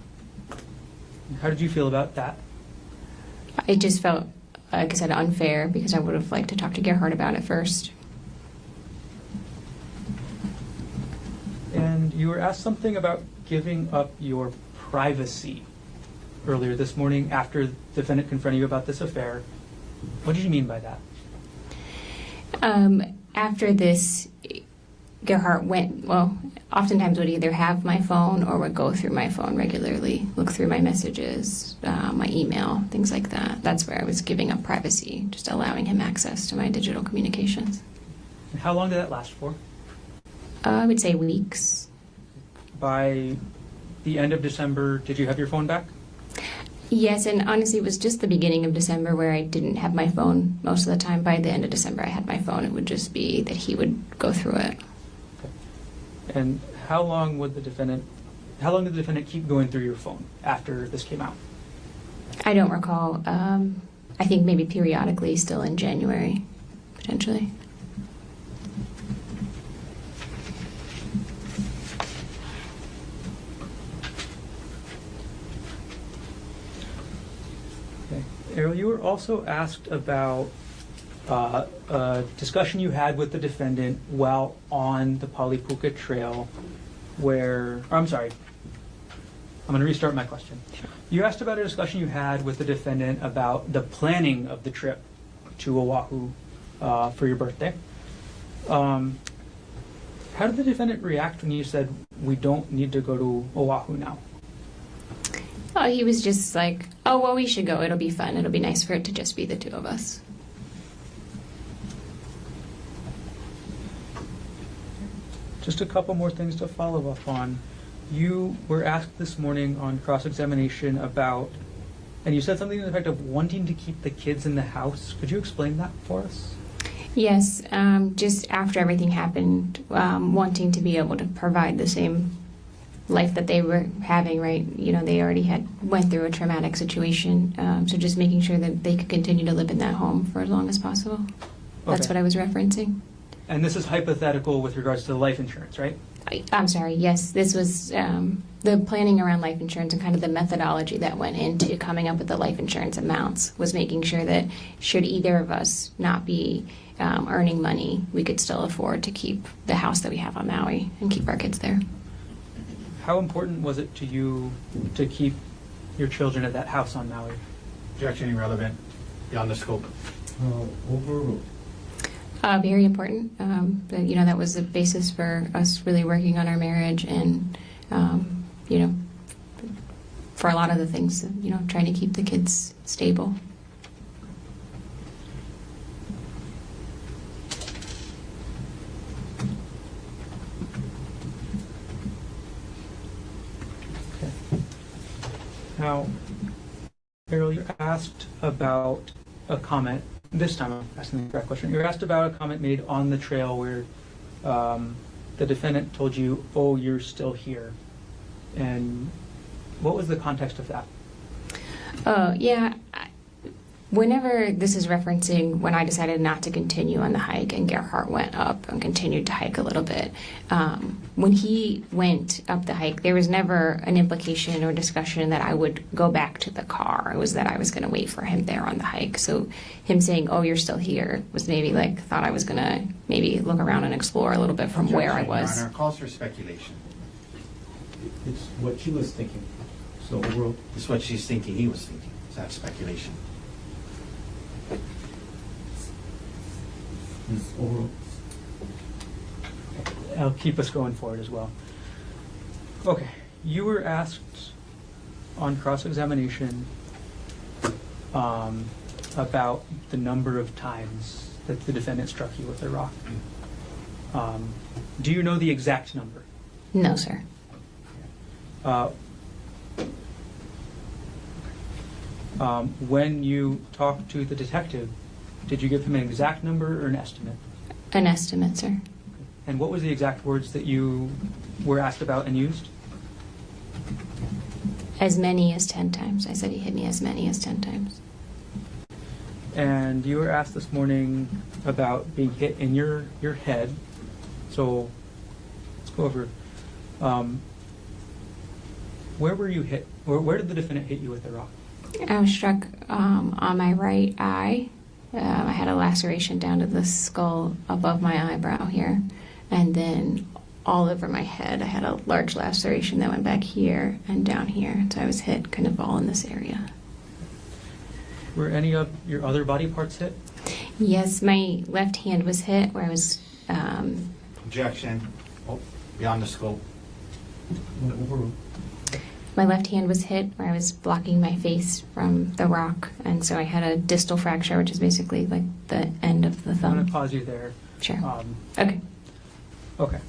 How did you feel about that? It just felt, like I said, unfair because I would have liked to talk to Gerhardt about it first. And you were asked something about giving up your privacy earlier this morning after the defendant confronted you about this affair. What did you mean by that? After this, Gerhardt oftentimes would either have my phone or would go through my phone regularly, look through my messages, my email, things like that. That's where I was giving up privacy, just allowing him access to my digital communications. And how long did that last for? I would say weeks. By the end of December, did you have your phone back? Yes, and honestly, it was just the beginning of December where I didn't have my phone most of the time. By the end of December, I had my phone. It would just be that he would go through it. Okay. And how long did the defendant keep going through your phone after this came out? I don't recall. I think maybe periodically, still in January, potentially. Arielle, you were also asked about a discussion you had with the defendant while on the Pali Puka Trail I'm going to restart my question. Sure. You asked about a discussion you had with the defendant about the planning of the trip to Oahu for your birthday. How did the defendant react when you said, we don't need to go to Oahu now? Oh, he was just like, oh, well, we should go. It'll be fun. It'll be nice for it to just be the two of us. Just a couple more things to follow up on. You were asked this morning on cross-examination about, and you said something to the effect of wanting to keep the kids in the house. Could you explain that for us? Yes, just after everything happened, wanting to be able to provide the same life that they were having, right? They already went through a traumatic situation, so just making sure that they could continue to live in that home for as long as possible. That's Okay. what I was referencing. And this is hypothetical with regards to the life insurance, right? I'm sorry, yes, this was the planning around life insurance and kind of the methodology that went into coming up with the life insurance amounts was making sure that should either of us not be earning money, we could still afford to keep the house that we have on Maui and keep our kids there. How important was it to you to keep your children at that house on Maui? Objection irrelevant, beyond the scope. Overruled. Very important. But, you know, that was the basis for us really working on our marriage and, you know, for a lot of the things, you know, trying to keep the kids stable. Now, Arielle, you asked about a comment. This time I'm asking the correct question. You were asked about a comment made on the trail where the defendant told you, "Oh, you're still here." And what was the context of that? Yeah. Whenever this is referencing when I decided not to continue on the hike and Gerhardt went up and continued to hike a little bit, when he went up the hike, there was never an implication or discussion that I would go back to the car. It was that I was going to wait for him there on the hike. So him saying, "Oh, you're still here," was maybe like thought I was going to maybe look around and explore a little bit from where I was. Your Honor, calls for speculation. It's what she was thinking. So overruled. It's what she's thinking he was thinking. Is that speculation? Overruled. I'll keep us going forward as well. Okay, you were asked on cross-examination about the number of times that the defendant struck you with a rock. Do you know the exact number? No, sir. When you talked to the detective, did you give him an exact number or an estimate? An estimate, sir. And what was the exact words that you were asked about and used? As many as 10 times. I said he hit me as many as 10 times. And you were asked this morning about being hit in your head. So let's go over. Where were you hit? Where did the defendant hit you with the rock? I was struck on my right eye. I had a laceration down to the skull above my eyebrow here. And then all over my head, I had a large laceration that went back here and down here. So I was hit kind of all in this area. Were any of your other body parts hit? Yes, my left hand was hit where I was... Objection. Oh, beyond the scope. Overruled. My left hand was hit where I was blocking my face from the rock. And so I had a distal fracture, which is basically like the end of the I'm thumb. going to pause you there. Sure. Okay. Okay.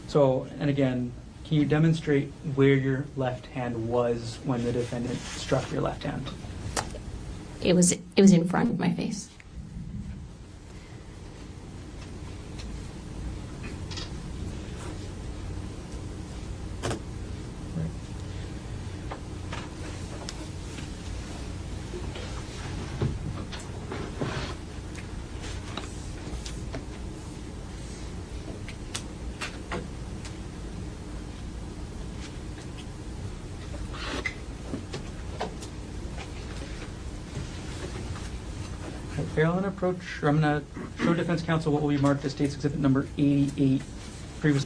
So, and again, can you demonstrate where your left hand was when the defendant struck your left hand? It was in front of my face. Arielle, I'm going to show defense counsel what will be marked as State's Exhibit number 88. Previous.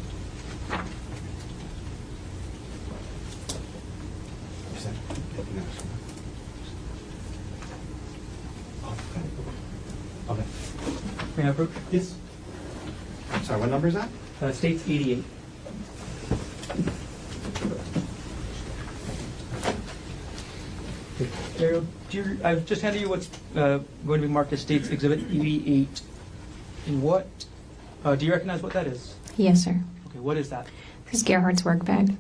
Okay. May I approach? Yes. Sorry, what number is that? State's 88. Arielle, I've just handed you what's going to be marked as State's Exhibit 88. What, do you recognize what that is? Yes, sir. Okay, what is that? This is Gerhardt's work bag.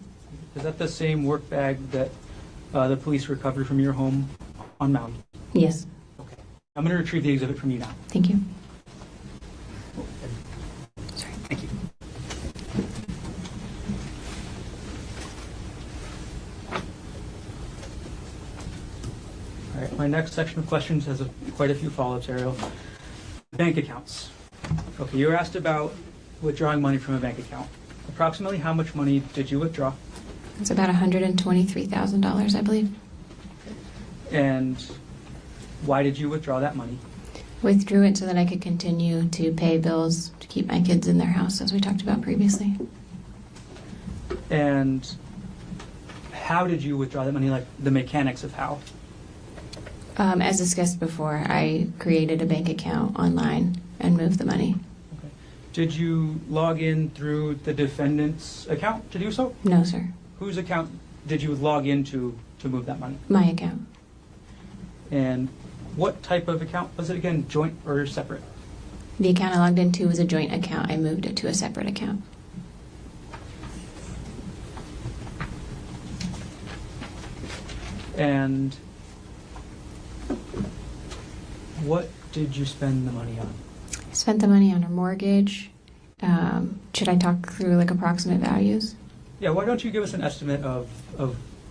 Is that the same work bag that the police recovered from your home on Maui? Yes. Okay. I'm going to retrieve the exhibit from you now. Thank you. Sorry. Thank you. All right, my next section of questions has quite a few follow-ups, Arielle. Bank accounts. Okay, you were asked about withdrawing money from a bank account. Approximately how much money did you withdraw? It's about $123,000, I believe. And why did you withdraw that money? Withdrew it so that I could continue to pay bills to keep my kids in their house, as we talked about previously. And how did you withdraw that money, like the mechanics of how? As discussed before, I created a bank account online and moved the money. Okay. Did you log in through the defendant's account to do so? No, sir. Whose account did you log into to move that money? My account. And what type of account was it again, joint or separate? The account I logged into was a joint account. I moved it to a separate account. And what did you spend the money on? I spent the money on a mortgage. Should I talk through like approximate values? Yeah, why don't you give us an estimate of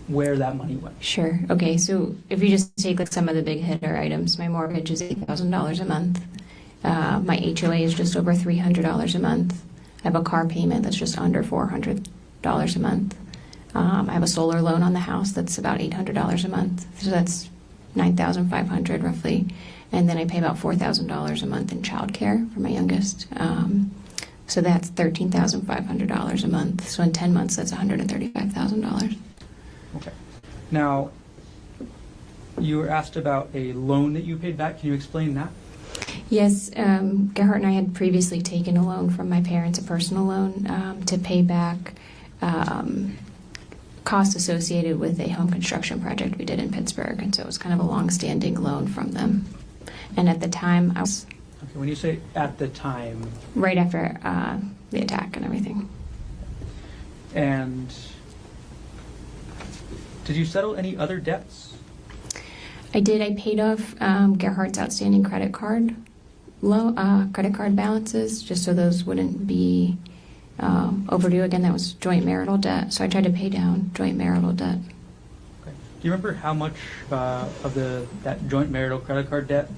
where that money went? Sure. Okay, so if you just take like some of the big hitter items, my mortgage is $8,000 a month. My HOA is just over $300 a month. I have a car payment that's just under $400 a month. I have a solar loan on the house that's about $800 a month. So that's $9,500 roughly. And then I pay about $4,000 a month in childcare for my youngest. So that's $13,500 a month. So in 10 months, that's $135,000. Okay. Now, you were asked about a loan that you paid back. Can you explain that? Yes, Gerhardt and I had previously taken a loan from my parents, a personal loan, to pay back costs associated with a home construction project we did in Pittsburgh. And so it was kind of a long-standing loan from them. And at the time, I was... Okay, when you say at the time... Right after the attack and everything. And did you settle any other debts? I did. I paid off Gerhardt's outstanding credit card balances, just so those wouldn't be overdue again. That was joint marital debt, so I tried to pay down joint marital debt. Okay. Do you remember how much of that joint marital credit card debt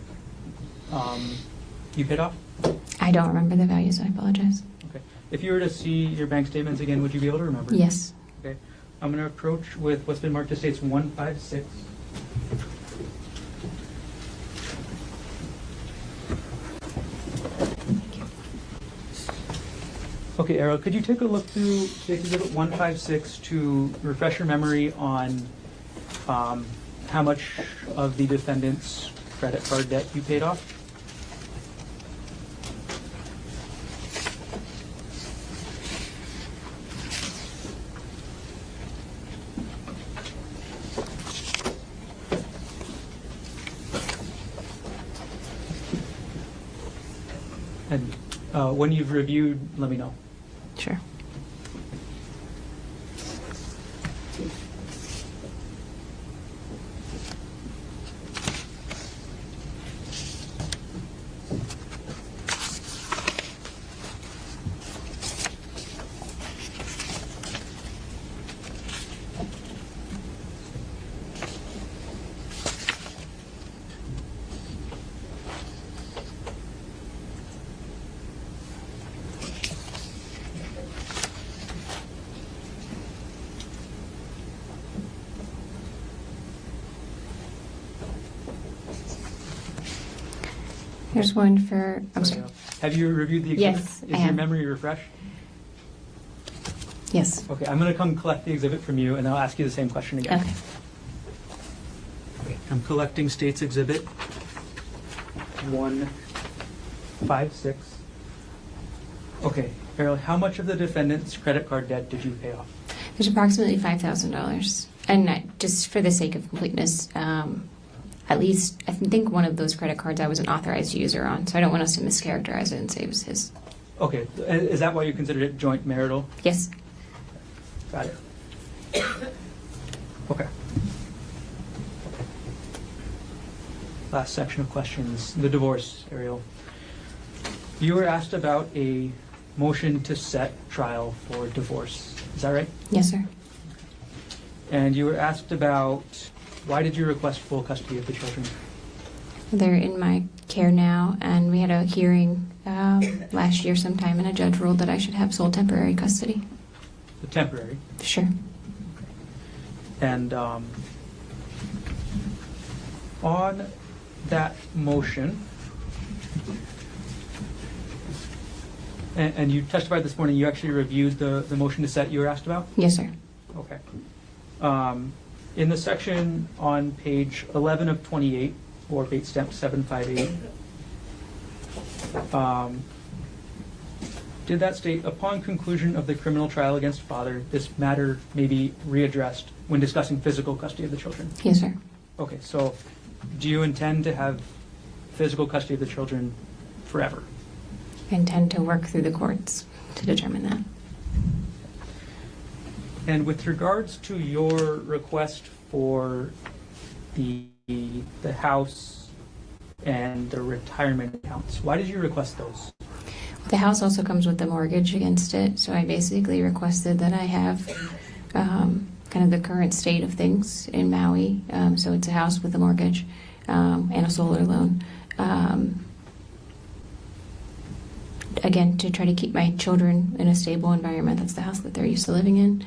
you paid off? I don't remember the values. I apologize. Okay. If you were to see your bank statements again, would you be able to remember? Yes. Okay. I'm going to approach with what's been marked as states 156. Okay, Arielle, could you take a look through Exhibit 156 to refresh your memory on how much of the defendant's credit card debt you paid off? And when you've reviewed, let me know. Sure. There's one for... I'm sorry. Have you reviewed the exhibit? Yes, Is I your have. memory refreshed? Yes. Okay, I'm going to come collect the exhibit from you, and I'll ask you the same question again. Okay. Okay, I'm collecting States Exhibit 156. Okay, Arielle, how much of the defendant's credit card debt did you pay off? There's approximately $5,000. And just for the sake of completeness, at least I think one of those credit cards I was an authorized user on, so I don't want us to mischaracterize it and say it was his. Okay, is that why you considered it joint marital? Yes. Got it. Okay. Last section of questions, the divorce, Arielle. You were asked about a motion to set trial for divorce. Is that right? Yes, sir. And you were asked about why did you request full custody of the children? They're in my care now, and we had a hearing last year sometime, and a judge ruled that I should have sole temporary custody. The temporary. Sure. And on that motion, and you testified this morning, you actually reviewed the motion to set you were asked about? Yes, sir. Okay. In the section on page 11 of 28, or bait stamp 758, did that state, upon conclusion of the criminal trial against father, this matter may be readdressed when discussing physical custody of the children? Yes, sir. Okay, so do you intend to have physical custody of the children forever? I intend to work through the courts to determine that. And with regards to your request for the house and the retirement accounts, why did you request those? The house also comes with the mortgage against it, so I basically requested that I have kind of the current state of things in Maui. So it's a house with a mortgage and a solar loan. Again, to try to keep my children in a stable environment. That's the house that they're used to living in,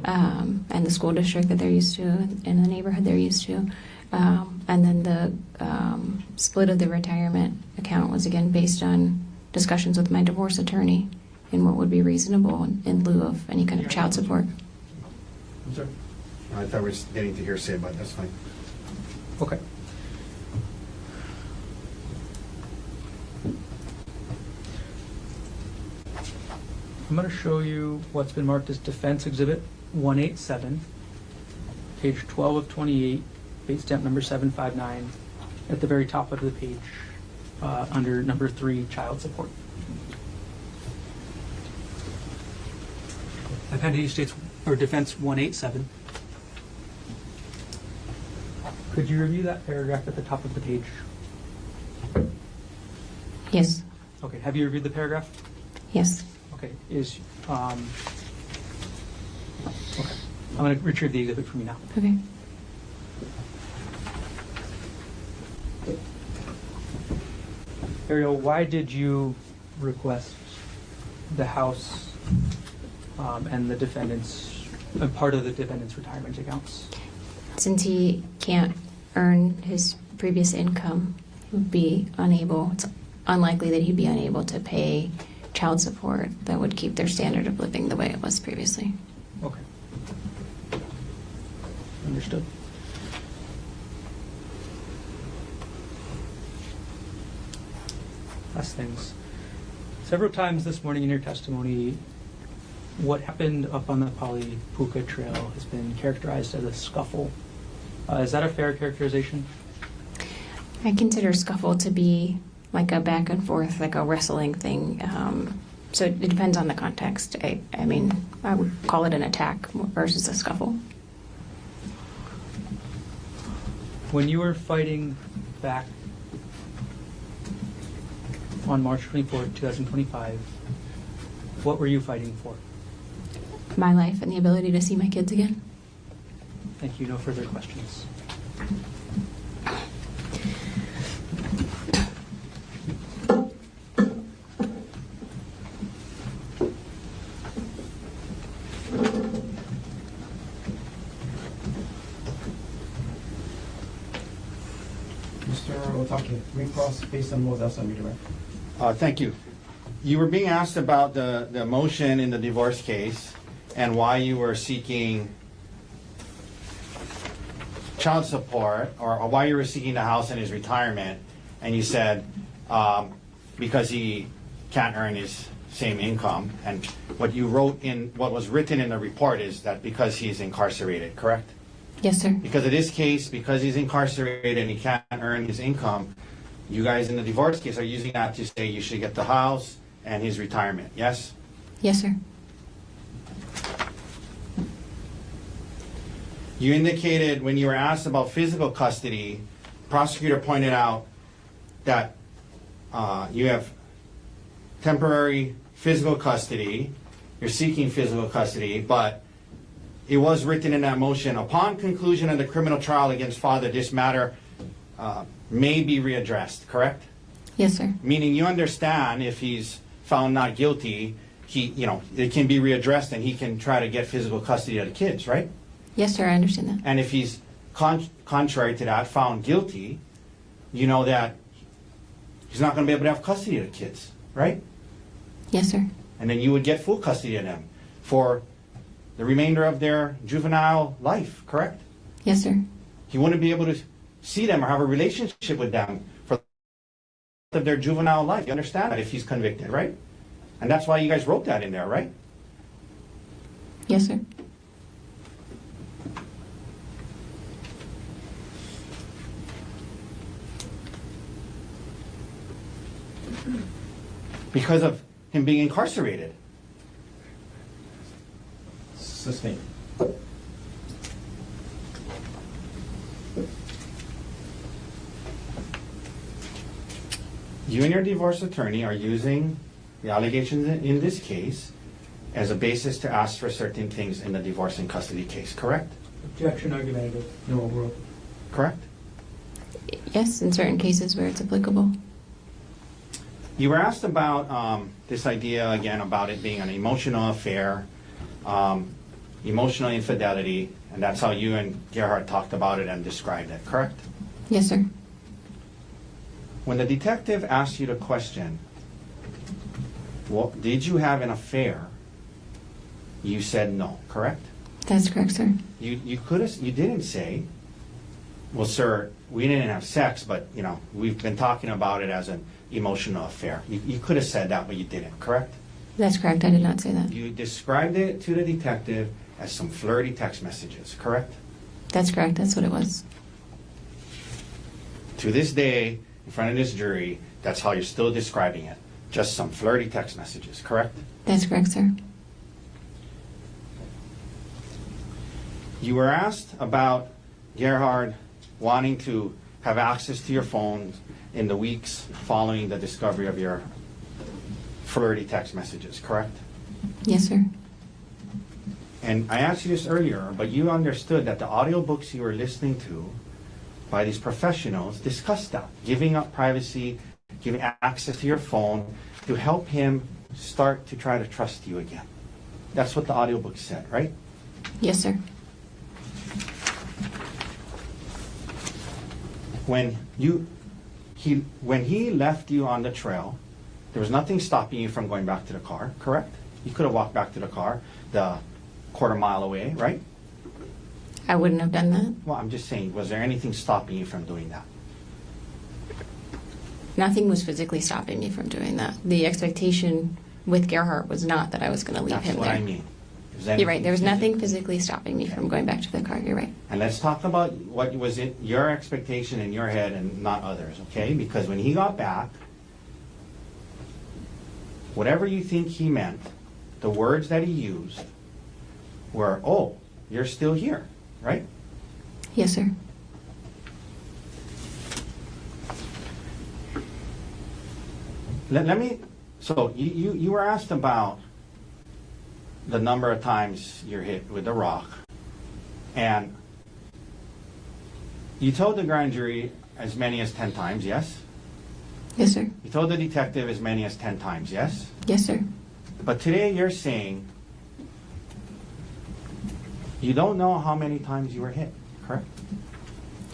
and the school district that they're used to, and the neighborhood they're used to. And then the split of the retirement account was again based on discussions with my divorce attorney and what would be reasonable in lieu of any kind of child support. I'm sorry? I thought we were getting to hearsay, but that's fine. Okay. I'm going to show you what's been marked as Defense Exhibit 187, page 12 of 28, bait stamp number 759, at the very top of the page, under number 3, child support. Appendix states, or Defense 187. Could you review that paragraph at the top of the page? Yes. Okay, have you reviewed the paragraph? Yes. Okay, okay, I'm going to retrieve the exhibit from you now. Okay. Arielle, why did you request the house and the defendant's, part of the defendant's retirement accounts? Since he can't earn his previous income, he would be unable, it's unlikely that he'd be unable to pay child support that would keep their standard of living the way it was previously. Okay. Understood. Last things. Several times this morning in your testimony, what happened up on the Pali Puka Trail has been characterized as a scuffle. Is that a fair characterization? I consider scuffle to be like a back and forth, like a wrestling thing. So it depends on the context. I mean, I would call it an attack versus a scuffle. When you were fighting back on March 24, 2025, what were you fighting for? My life and the ability to see my kids again. Thank you. No further questions. Mr. Otake, recross based on what else on your direct? Thank you. You were being asked about the motion in the divorce case and why you were seeking child support, or why you were seeking the house and his retirement, and you said because he can't earn his same income. And what you wrote in, what was written in the report is that because he's incarcerated, correct? Yes, sir. Because of this case, because he's incarcerated and he can't earn his income, you guys in the divorce case are using that to say you should get the house and his retirement, yes? Yes, sir. You indicated when you were asked about physical custody, prosecutor pointed out that you have temporary physical custody, you're seeking physical custody, but it was written in that motion, upon conclusion of the criminal trial against father, this matter may be readdressed, correct? Yes, sir. Meaning you understand if he's found not guilty, it can be readdressed and he can try to get physical custody of the kids, right? Yes, sir, I understand that. And if he's contrary to that, found guilty, you know that he's not going to be able to have custody of the kids, right? Yes, sir. And then you would get full custody of them for the remainder of their juvenile life, correct? Yes, sir. He wouldn't be able to see them or have a relationship with them for the rest of their juvenile life. You understand that if he's convicted, right? And that's why you guys wrote that in there, right? Yes, sir. Because of him being incarcerated. Sustained. You and your divorce attorney are using the allegations in this case as a basis to ask for certain things in the divorce and custody case, correct? Objection argumentative. No overruled. Correct? Yes, in certain cases where it's applicable. You were asked about this idea again about it being an emotional affair, emotional infidelity, and that's how you and Gerhardt talked about it and described it, correct? Yes, sir. When the detective asked you the question, well, did you have an affair? You said no, correct? That's correct, sir. You didn't say, well, sir, we didn't have sex, but we've been talking about it as an emotional affair. You could have said that, but you didn't, correct? That's correct. I did not say that. You described it to the detective as some flirty text messages, correct? That's correct. That's what it was. To this day, in front of this jury, that's how you're still describing it. Just some flirty text messages, correct? That's correct, sir. You were asked about Gerhardt wanting to have access to your phone in the weeks following the discovery of your flirty text messages, correct? Yes, sir. And I asked you this earlier, but you understood that the audiobooks you were listening to by these professionals discussed that, giving up privacy, giving access to your phone to help him start to try to trust you again. That's what the audiobook said, right? Yes, sir. When he left you on the trail, there was nothing stopping you from going back to the car, correct? You could have walked back to the car the quarter-mile away, right? I wouldn't have done that. Well, I'm just saying, was there anything stopping you from doing that? Nothing was physically stopping me from doing that. The expectation with Gerhardt was not that I was going to leave That's him what there. I mean. You're right. There was nothing physically stopping me from going back to the car. You're right. And let's talk about what was in your expectation in your head and not others, okay? Because when he got back, whatever you think he meant, the words that he used were, oh, you're still here, right? Yes, sir. Let me, so you were asked about the number of times you're hit with a rock, and you told the grand jury as many as 10 times, yes? Yes, sir. You told the detective as many as 10 times, yes? Yes, sir. But today you're saying you don't know how many times you were hit, correct?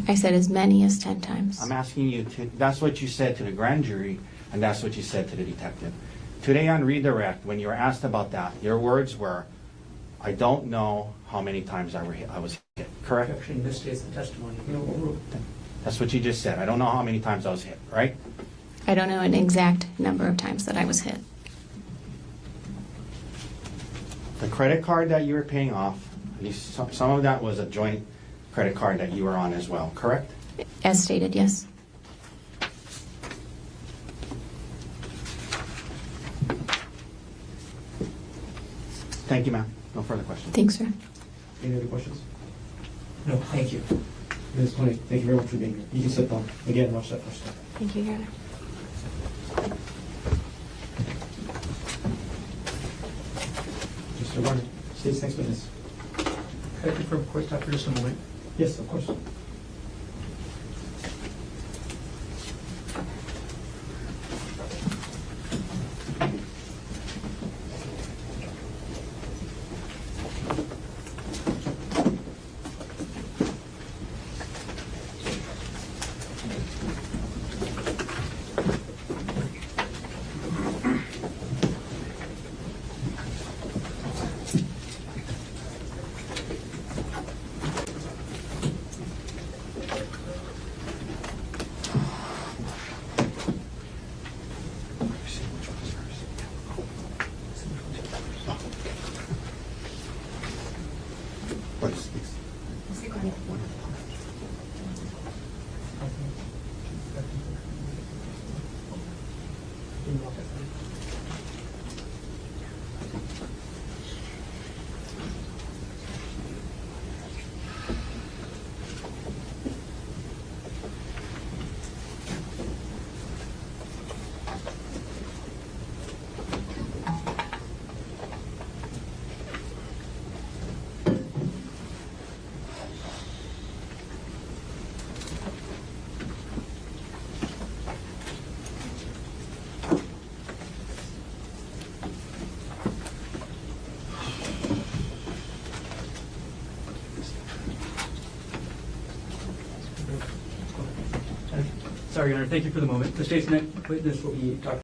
I said as many as 10 times. I'm asking you to, that's what you said to the grand jury, and that's what you said to the detective. Today on redirect, when you were asked about that, your words were, I don't know how many times I was hit, correct? Objection misstates the testimony. No overruled. That's what you just said. I don't know how many times I was hit, right? I don't know an exact number of times that I was hit. The credit card that you were paying off, at least some of that was a joint credit card that you were on as well, correct? As stated, yes. Thank you, ma'am. No further questions. Thanks, sir. Any other questions? No, thank you. Ms. Konig, thank you very much for being here. You can sit down. Again, watch that first step. Thank you, Your Honor. Mr. Warner, state's next witness. Can I confirm court stop for just a moment? Yes, of course. Sorry, Your Honor, thank you for the moment. The state's next witness will be Dr.